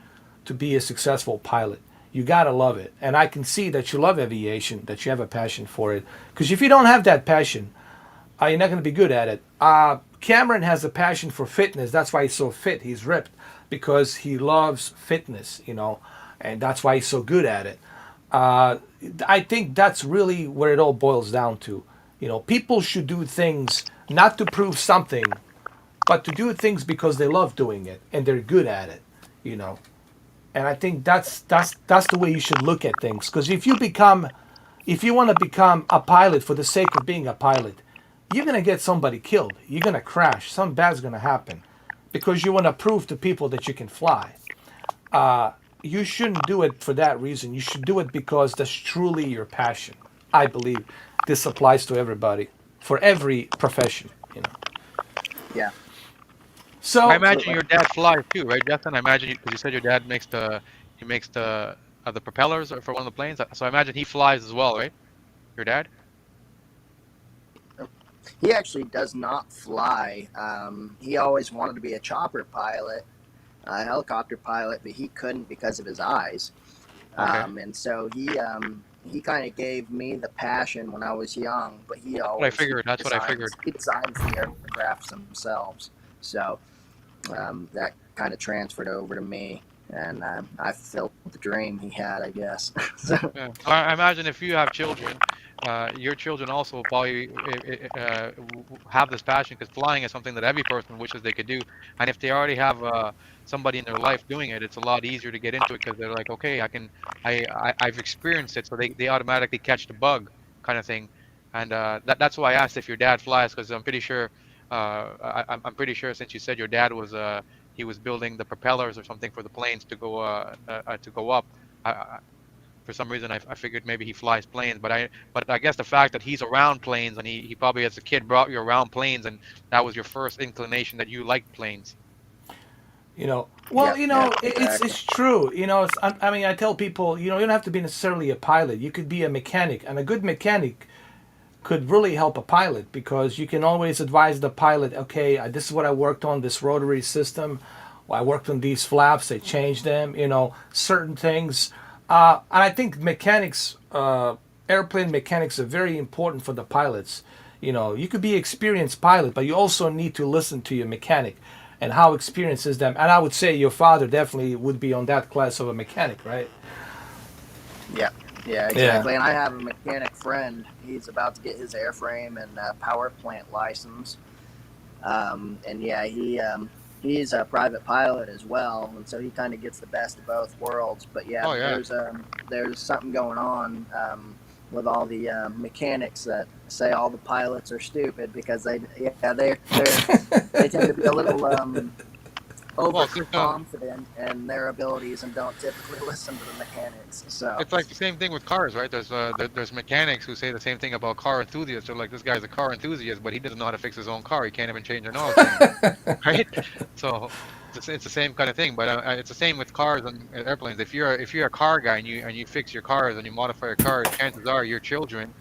to be a successful pilot. You got to love it. And I can see that you love aviation, that you have a passion for it. Because if you don't have that passion, you're not going to be good at it. Cameron has a passion for fitness. That's why he's so fit. He's ripped because he loves fitness, and that's why he's so good at it. I think that's really where it all boils down to. People should do things not to prove something, but to do things because they love doing it and they're good at it. And I think that's the way you should look at things. Because if you want to become a pilot for the sake of being a pilot, you're gonna get somebody killed. You're gonna crash. Something bad's gonna happen, because you want to prove to people that you can fly. You shouldn't do it for that reason. You should do it because that's truly your passion. I believe this applies to everybody, for every profession. Yeah. So I imagine your dad flies too, right, Justin? I imagine because you said your dad makes the propellers for one of the planes. So I imagine he flies as well, right? Your dad? He actually does not fly. He always wanted to be a chopper pilot, a helicopter pilot, but he couldn't because of his eyes. Okay. And so he kind of gave me the passion when I was young, but he always. That's what I figured. He designs the aircrafts themselves, so that kind of transferred over to me, and I fulfilled the dream he had, I guess. Yeah. I imagine if you have children, your children also will probably have this passion, because flying is something that every person wishes they could do. And if they already have somebody in their life doing it, it's a lot easier to get into it, because they're like, okay, I've experienced it, so they automatically catch the bug, kind of thing. And that's why I asked if your dad flies, because I'm pretty sure I'm pretty sure, since you said your dad was he was building the propellers or something for the planes to go up. For some reason, I figured maybe he flies planes, but I guess the fact that he's around planes, and he probably as a kid brought you around planes, and that was your first inclination that you liked planes. Exactly. It's true. I tell people, you don't have to be necessarily a pilot. You could be a mechanic, and a good mechanic could really help a pilot, because you can always advise the pilot, okay, this is what I worked on, this rotary system. I worked on these flaps, I changed them, certain things. And I think mechanics airplane mechanics are very important for the pilots. You know, you could be experienced pilot, but you also need to listen to your mechanic and how experienced is them. And I would say your father definitely would be on that class of a mechanic, right? Yeah, yeah, Yeah. exactly. And I have a mechanic friend. He's about to get his airframe and power plant license. And yeah, he's a private pilot as well, and so he kind of gets the best of both worlds. But yeah, Oh yeah. there's something going on with all the mechanics that say all the pilots are stupid because they tend to be a little Well, it's just, overconfident in their abilities and don't typically listen to the mechanics. So it's like the same thing with cars, right? There's mechanics who say the same thing about car enthusiasts. They're like, this guy's a car enthusiast, but he doesn't know how to fix his own car. He can't even change an oil change, right? So it's the same kind of thing. But it's the same with cars and airplanes. If you're a car guy and you fix your cars and you modify your cars, chances are your children,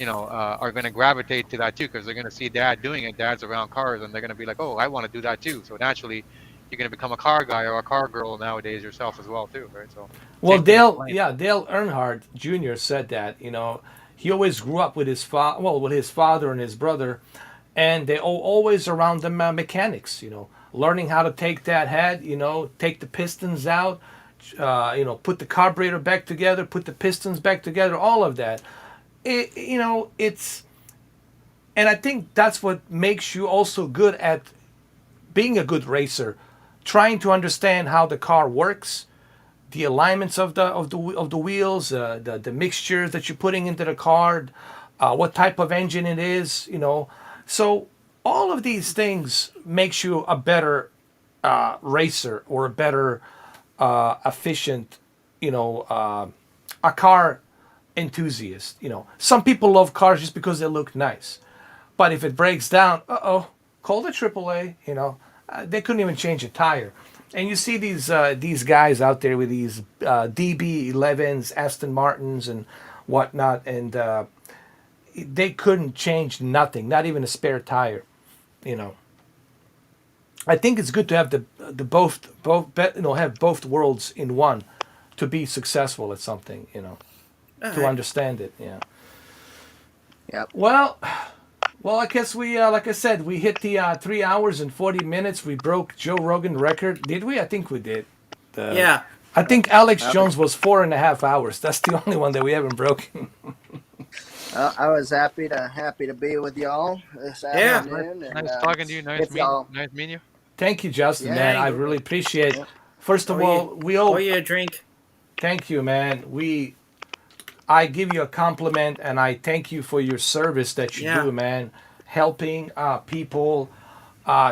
are going to gravitate to that too because they're going to see dad doing it. Dad's around cars, and they're going to be like, oh, I want to do that too. So naturally, you're going to become a car guy or a car girl nowadays yourself as well too, right? So Well, same thing with Dale, planes. yeah, Dale Earnhardt Jr. said that. You know, he always grew up with with his father and his brother, and they always around the mechanics. You know, learning how to take that head. You know, take the pistons out. Put the carburetor back together. Put the pistons back together. All of that. It's, and I think that's what makes you also good at being a good racer, trying to understand how the car works, the alignments of the wheels, the mixtures that you're putting into the car, what type of engine it is, So all of these things makes you a better racer or a better efficient, a car enthusiast. Some people love cars just because they look nice, but if it breaks down, call the AAA. They couldn't even change a tire. And you see these guys out there with these DB11s, Aston Martins, and whatnot, and they couldn't change nothing, not even a spare tire. You know, I think it's good to have the have both worlds in one to be successful at something. All To right. understand it. Yeah. yep. Well, I guess we, like I said, we hit the 3 hours and 40 minutes. We broke Joe Rogan record. Did we? I think we did. Yeah. I think Alex Uh, Jones was 4.5 hours. That's the only one that we haven't broken. I was happy to be with y'all this Yeah. afternoon, and Nice talking to you. if y'all, Nice meeting you. Thank you, Justin, man. yeah, I Thank. really appreciate. yeah, First of Oh all, yeah. we Oh all yeah. Drink. thank you, man. I give you a compliment, and I thank you for your service that you Yeah. do, man. Helping people.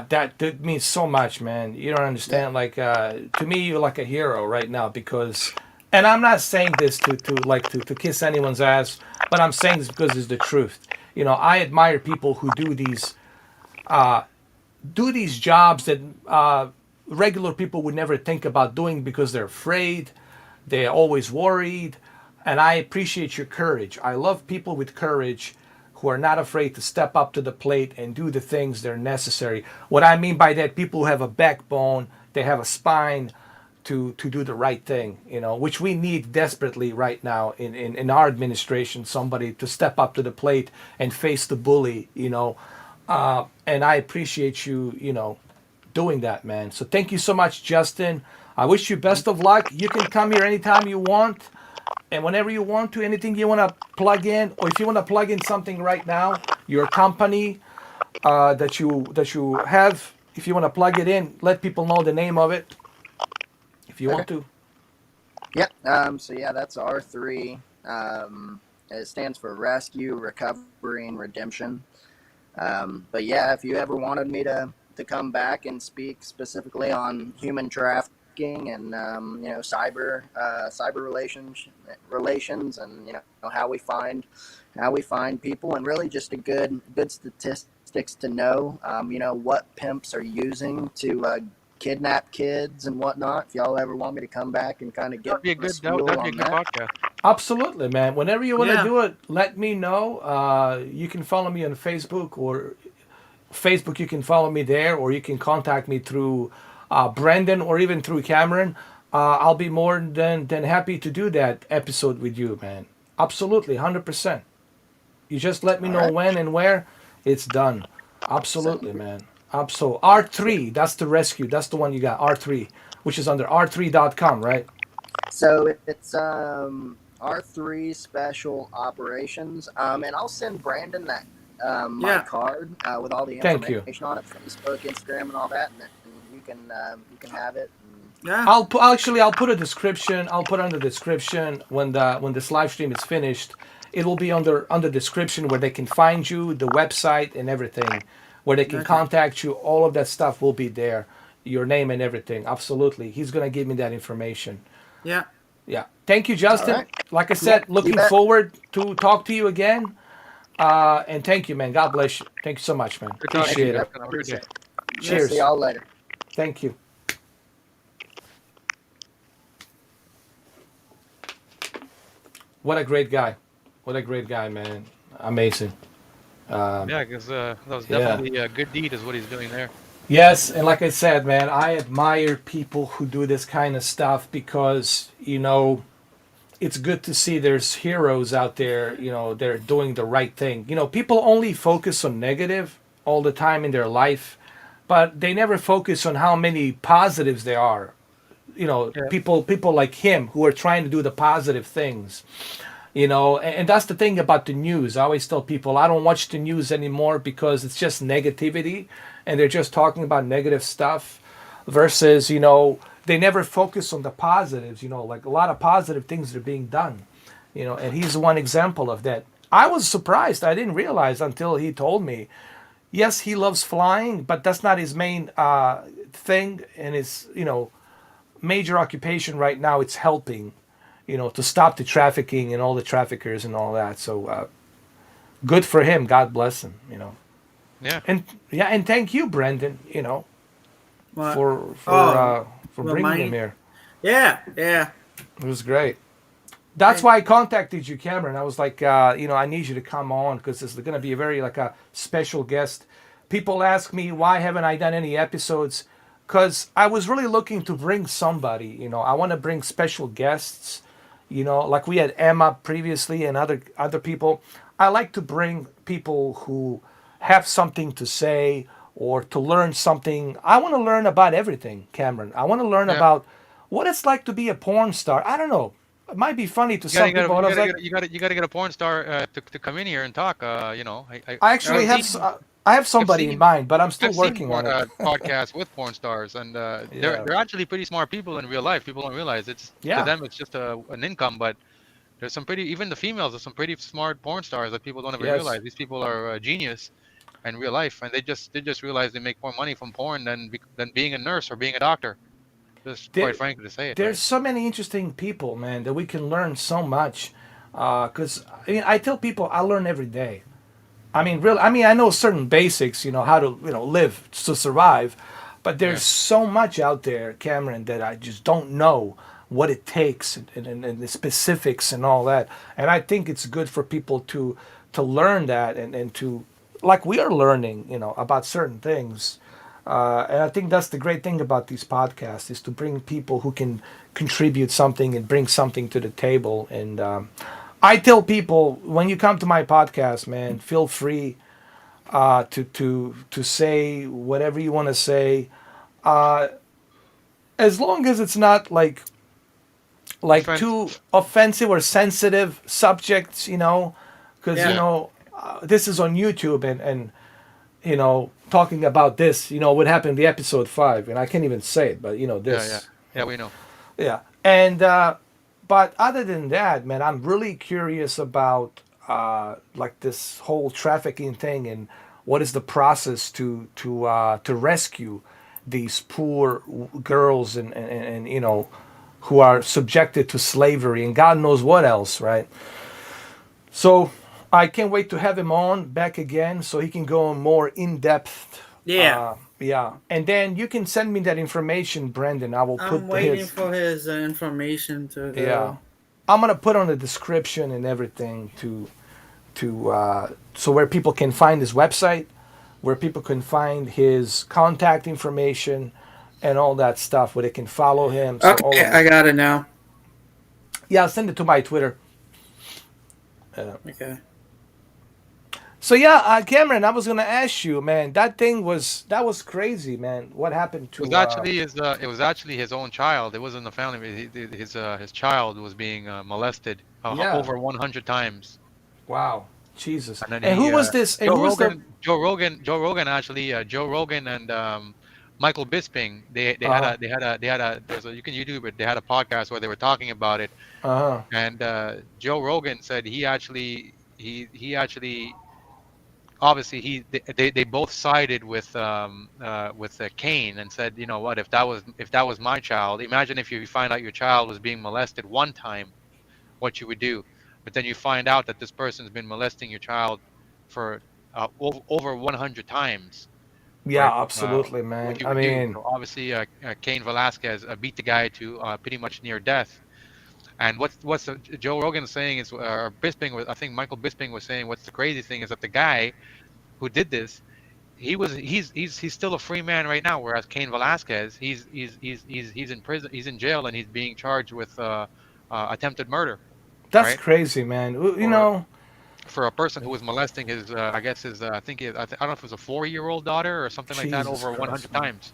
That means so much, man. You don't yeah, understand. Like to me, you're like a hero right now because, and I'm not saying this to kiss anyone's ass, but I'm saying this because it's the truth. I admire people who do these jobs that regular people would never think about doing because they're afraid, they're always worried, and I appreciate your courage. I love people with courage who are not afraid to step up to the plate and do the things that are necessary. What I mean by that, people who have a backbone, they have a spine to do the right thing, which we need desperately right now in our administration, somebody to step up to the plate and face the bully, and I appreciate you, doing that, man. So thank you so much, Justin. I wish you best of luck. You can come here anytime you want and whenever you want to. Anything you want to plug in, or if you want to plug in something right now, your company that you have, if you want to plug it in, let people know the name of it if you okay, want to. yep. So yeah, that's R3. It stands for Rescue, Recovery, and Redemption. But yeah, if you ever wanted me to come back and speak specifically on human trafficking and cyber relations and how we find people and really just a good statistics to know what pimps are using to kidnap kids and whatnot. If y'all ever want me to come back and kind of give a spiel That'd be a on good that. podcast. Absolutely, man. Whenever you want to Yeah. do it, let me know. You can follow me on Facebook, or Facebook, you can follow me there, or you can contact me through Brendan or even through Cameron. I'll be more than happy to do that episode with you, man. Absolutely, 100%. You just let me All know right. when and where. It's done. Absolutely, Sounds man. Absolutely. good. R3, that's the rescue. That's the one you got. R3, which is under r3.com, right? So it's R3 Special Operations, and I'll send Brandon that my Yeah. card with all the Thank you. information on it, Facebook, Instagram, and all that, and then you can have it. And, Yeah. I'll put a description. I'll put on the description when this live stream is finished. It will be under description where they can find you, the website and everything, where they can Okay. contact you. All of that stuff will be there, your name and everything. Absolutely, he's gonna give me that information. Yeah. Yeah. Thank you, all Justin. right. Like I Cool. said, You looking bet. forward to talk to you again. And thank you, man. God bless you. Thank you so much, man. Good talking Thank to you, Appreciate you. it. Justin. Have a good day. Appreciate it. We'll see Cheers. y'all later. Thank you. What a great guy. What a great guy, man. Amazing. Yeah, because that was Yeah. definitely a good deed, is what he's doing there. Yes, and like I said, man, I admire people who do this kind of stuff because, it's good to see there's heroes out there, they're doing the right thing. People only focus on negative all the time in their life, but they never focus on how many positives there are. Yeah. People like him who are trying to do the positive things. And that's the thing about the news. I always tell people I don't watch the news anymore because it's just negativity and they're just talking about negative stuff versus, they never focus on the positives, like a lot of positive things are being done, and he's one example of that. I was surprised. I didn't realize until he told me. Yes, he loves flying, but that's not his main thing. And his, major occupation right now, it's helping, to stop the trafficking and all the traffickers and all that. So good for him. God bless him. Yeah. And yeah, and thank you, Brendan, What? for Well, bringing him mine. here. Yeah. Yeah. It was great. That's And why I contacted you, Cameron. I was like, I need you to come on because this is going to be a very like a special guest. People ask me why haven't I done any episodes? Because I was really looking to bring somebody. I want to bring special guests. Like we had Emma previously and other people. I like to bring people who have something to say or to learn something. I want to learn about everything, Cameron. I want to learn Yeah. about what it's like to be a porn star. I don't know. It might be funny to You gotta, some people. And I was like, you gotta get a porn star to come in here and talk. I actually I've have seen I have I've somebody in seen mind, but I'm still I've seen working more on it. podcasts with porn stars, and they're Yeah, they're actually pretty smart people in real life. People don't realize it's to yeah, them it's just an income, but there's some pretty even the females are some pretty smart porn stars that people don't even yes. realize. These people are genius in real life, and they just realize they make more money from porn than being a nurse or being a doctor. Just quite There, frankly to say it, there's right? so many interesting people, man, that we can learn so much. Because I tell people I learn every day. I mean, really, I know certain basics, how to, live to survive, but Yeah, there's so much out there, Cameron, that I just don't know what it takes and the specifics and all that. And I think it's good for people to learn that and to, like we are learning, about certain things. And I think that's the great thing about these podcasts is to bring people who can contribute something and bring something to the table. And I tell people when you come to my podcast, man, feel free to say whatever you want to say, uh, as long as it's not like friend. too offensive or sensitive subjects, because yeah. this is on YouTube and talking about this, what happened in the episode 5, and I can't even say it, but Yeah, yeah, this, yeah. We know. yeah, and but other than that, man, I'm really curious about like this whole trafficking thing and what is the process to rescue these poor girls and who are subjected to slavery and God knows what else, right? So I can't wait to have him on back again so he can go more in depth. Yeah. Yeah, and then you can send me that information, Brendan. I will I'm put waiting his. for his information to Yeah, go. I'm gonna put on the description and everything to so where people can find his website, where people can find his contact information, and all that stuff, where they can follow him. So all Okay, of I that. got it now. Yeah, I'll send it to my Twitter. Okay. So yeah, Cameron, I was gonna ask you, man. That was crazy, man. What happened It was to? actually his own child. It wasn't the family. His child was being molested Yeah. over 100 times. Wow. Jesus. And then And who was this? And Joe who was the? Rogan, Joe Rogan actually, Joe Rogan and Michael Bisping, Uh there's a, you can YouTube it. They had a podcast where they were talking about it, huh. and Joe Rogan said he actually obviously they both sided with Kane and said, you know what, if that was my child, imagine if you find out your child was being molested one time, what you would do. But then you find out that this person's been molesting your child for over 100 times, Yeah, right? absolutely, What man. you I would do. mean, So obviously, Cain Velasquez beat the guy to pretty much near death. And what's Joe Rogan saying is, or Bisping was, I think Michael Bisping was saying, what's the crazy thing is that the guy who did this, he's still a free man right now, whereas Cain Velasquez, he's in prison, he's in jail, and he's being charged with attempted murder, that's right? crazy, man. You For know, for a person who was molesting his, I guess his, I don't know if it was a 4-year-old daughter or something like that, Jesus over Christ, 100 man. times,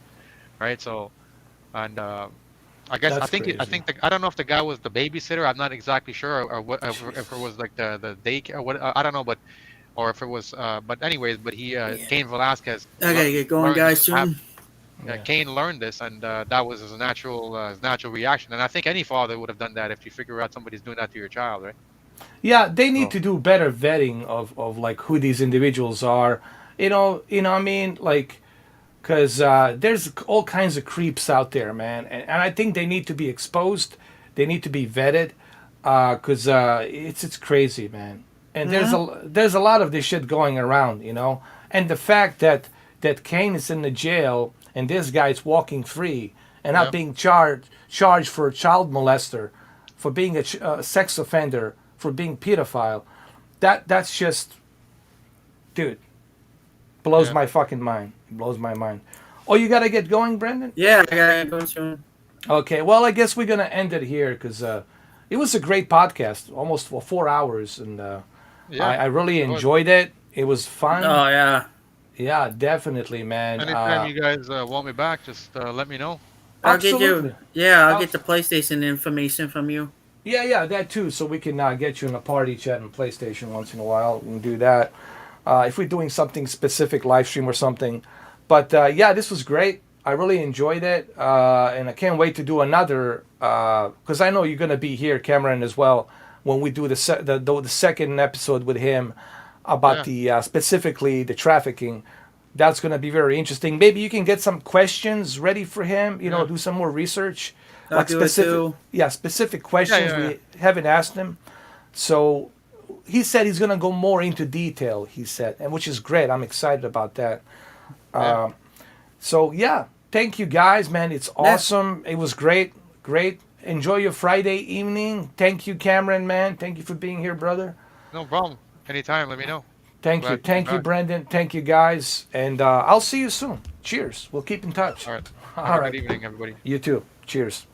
right? So, and I guess That's I crazy. think I don't know if the guy was the babysitter. I'm not exactly sure, or what, if it Jesus. was like the daycare, or what, I don't know, but or if it was, but anyways, but he, Yeah. Cain Velasquez I gotta get going, learned this guys, from happening. soon. Yeah. Cain learned this, and that was his natural reaction. And I think any father would have done that if you figure out somebody's doing that to your child, right? Yeah, they need So to do better vetting of like who these individuals are. What I mean, like, because there's all kinds of creeps out there, man, and I think they need to be exposed. They need to be vetted, because it's crazy, man. And there's Hmm. a lot of this shit going around, and the fact that Kane is in the jail and this guy's walking free and not yeah, being charged for a child molester, for being a sex offender, for being pedophile, that's just, dude, blows yeah. my fucking mind. It blows my mind. Oh, you gotta get going, Brendan? Yeah, I gotta get going soon. Okay, well, I guess we're gonna end it here because it was a great podcast, almost for 4 hours, and Yeah, I really it was. enjoyed it. It was fun. Oh yeah. Yeah, definitely, man. Anytime you guys want me back, just let me know. I'll get you. Absolutely. Yeah, I'll I'll, get the PlayStation information from you. yeah, yeah, that too. So we can get you in a party chat and PlayStation once in a while. We can do that. If we're doing something specific, live stream or something. But yeah, this was great. I really enjoyed it, and I can't wait to do another. Because I know you're gonna be here, Cameron, as well, when we do the second episode with him about Yeah, the specifically the trafficking. That's gonna be very interesting. Maybe you can get some questions ready for him. yeah, Do some more research, I'll like do it specific, too. yeah, specific yeah, questions yeah, yeah. we haven't asked him. So he said he's gonna go more into detail. He said, and which is great. I'm excited about that. Yeah. So yeah, thank you guys, man. It's Yeah. awesome. It was great, great. Enjoy your Friday evening. Thank you, Cameron, man. Thank you for being here, brother. No problem. Anytime, let me know. Thank you, Glad to be thank you, back. Brendan. Thank you, guys, and I'll see you soon. Cheers. We'll keep in touch. All right. Have All a good right. evening, everybody. You too. Cheers.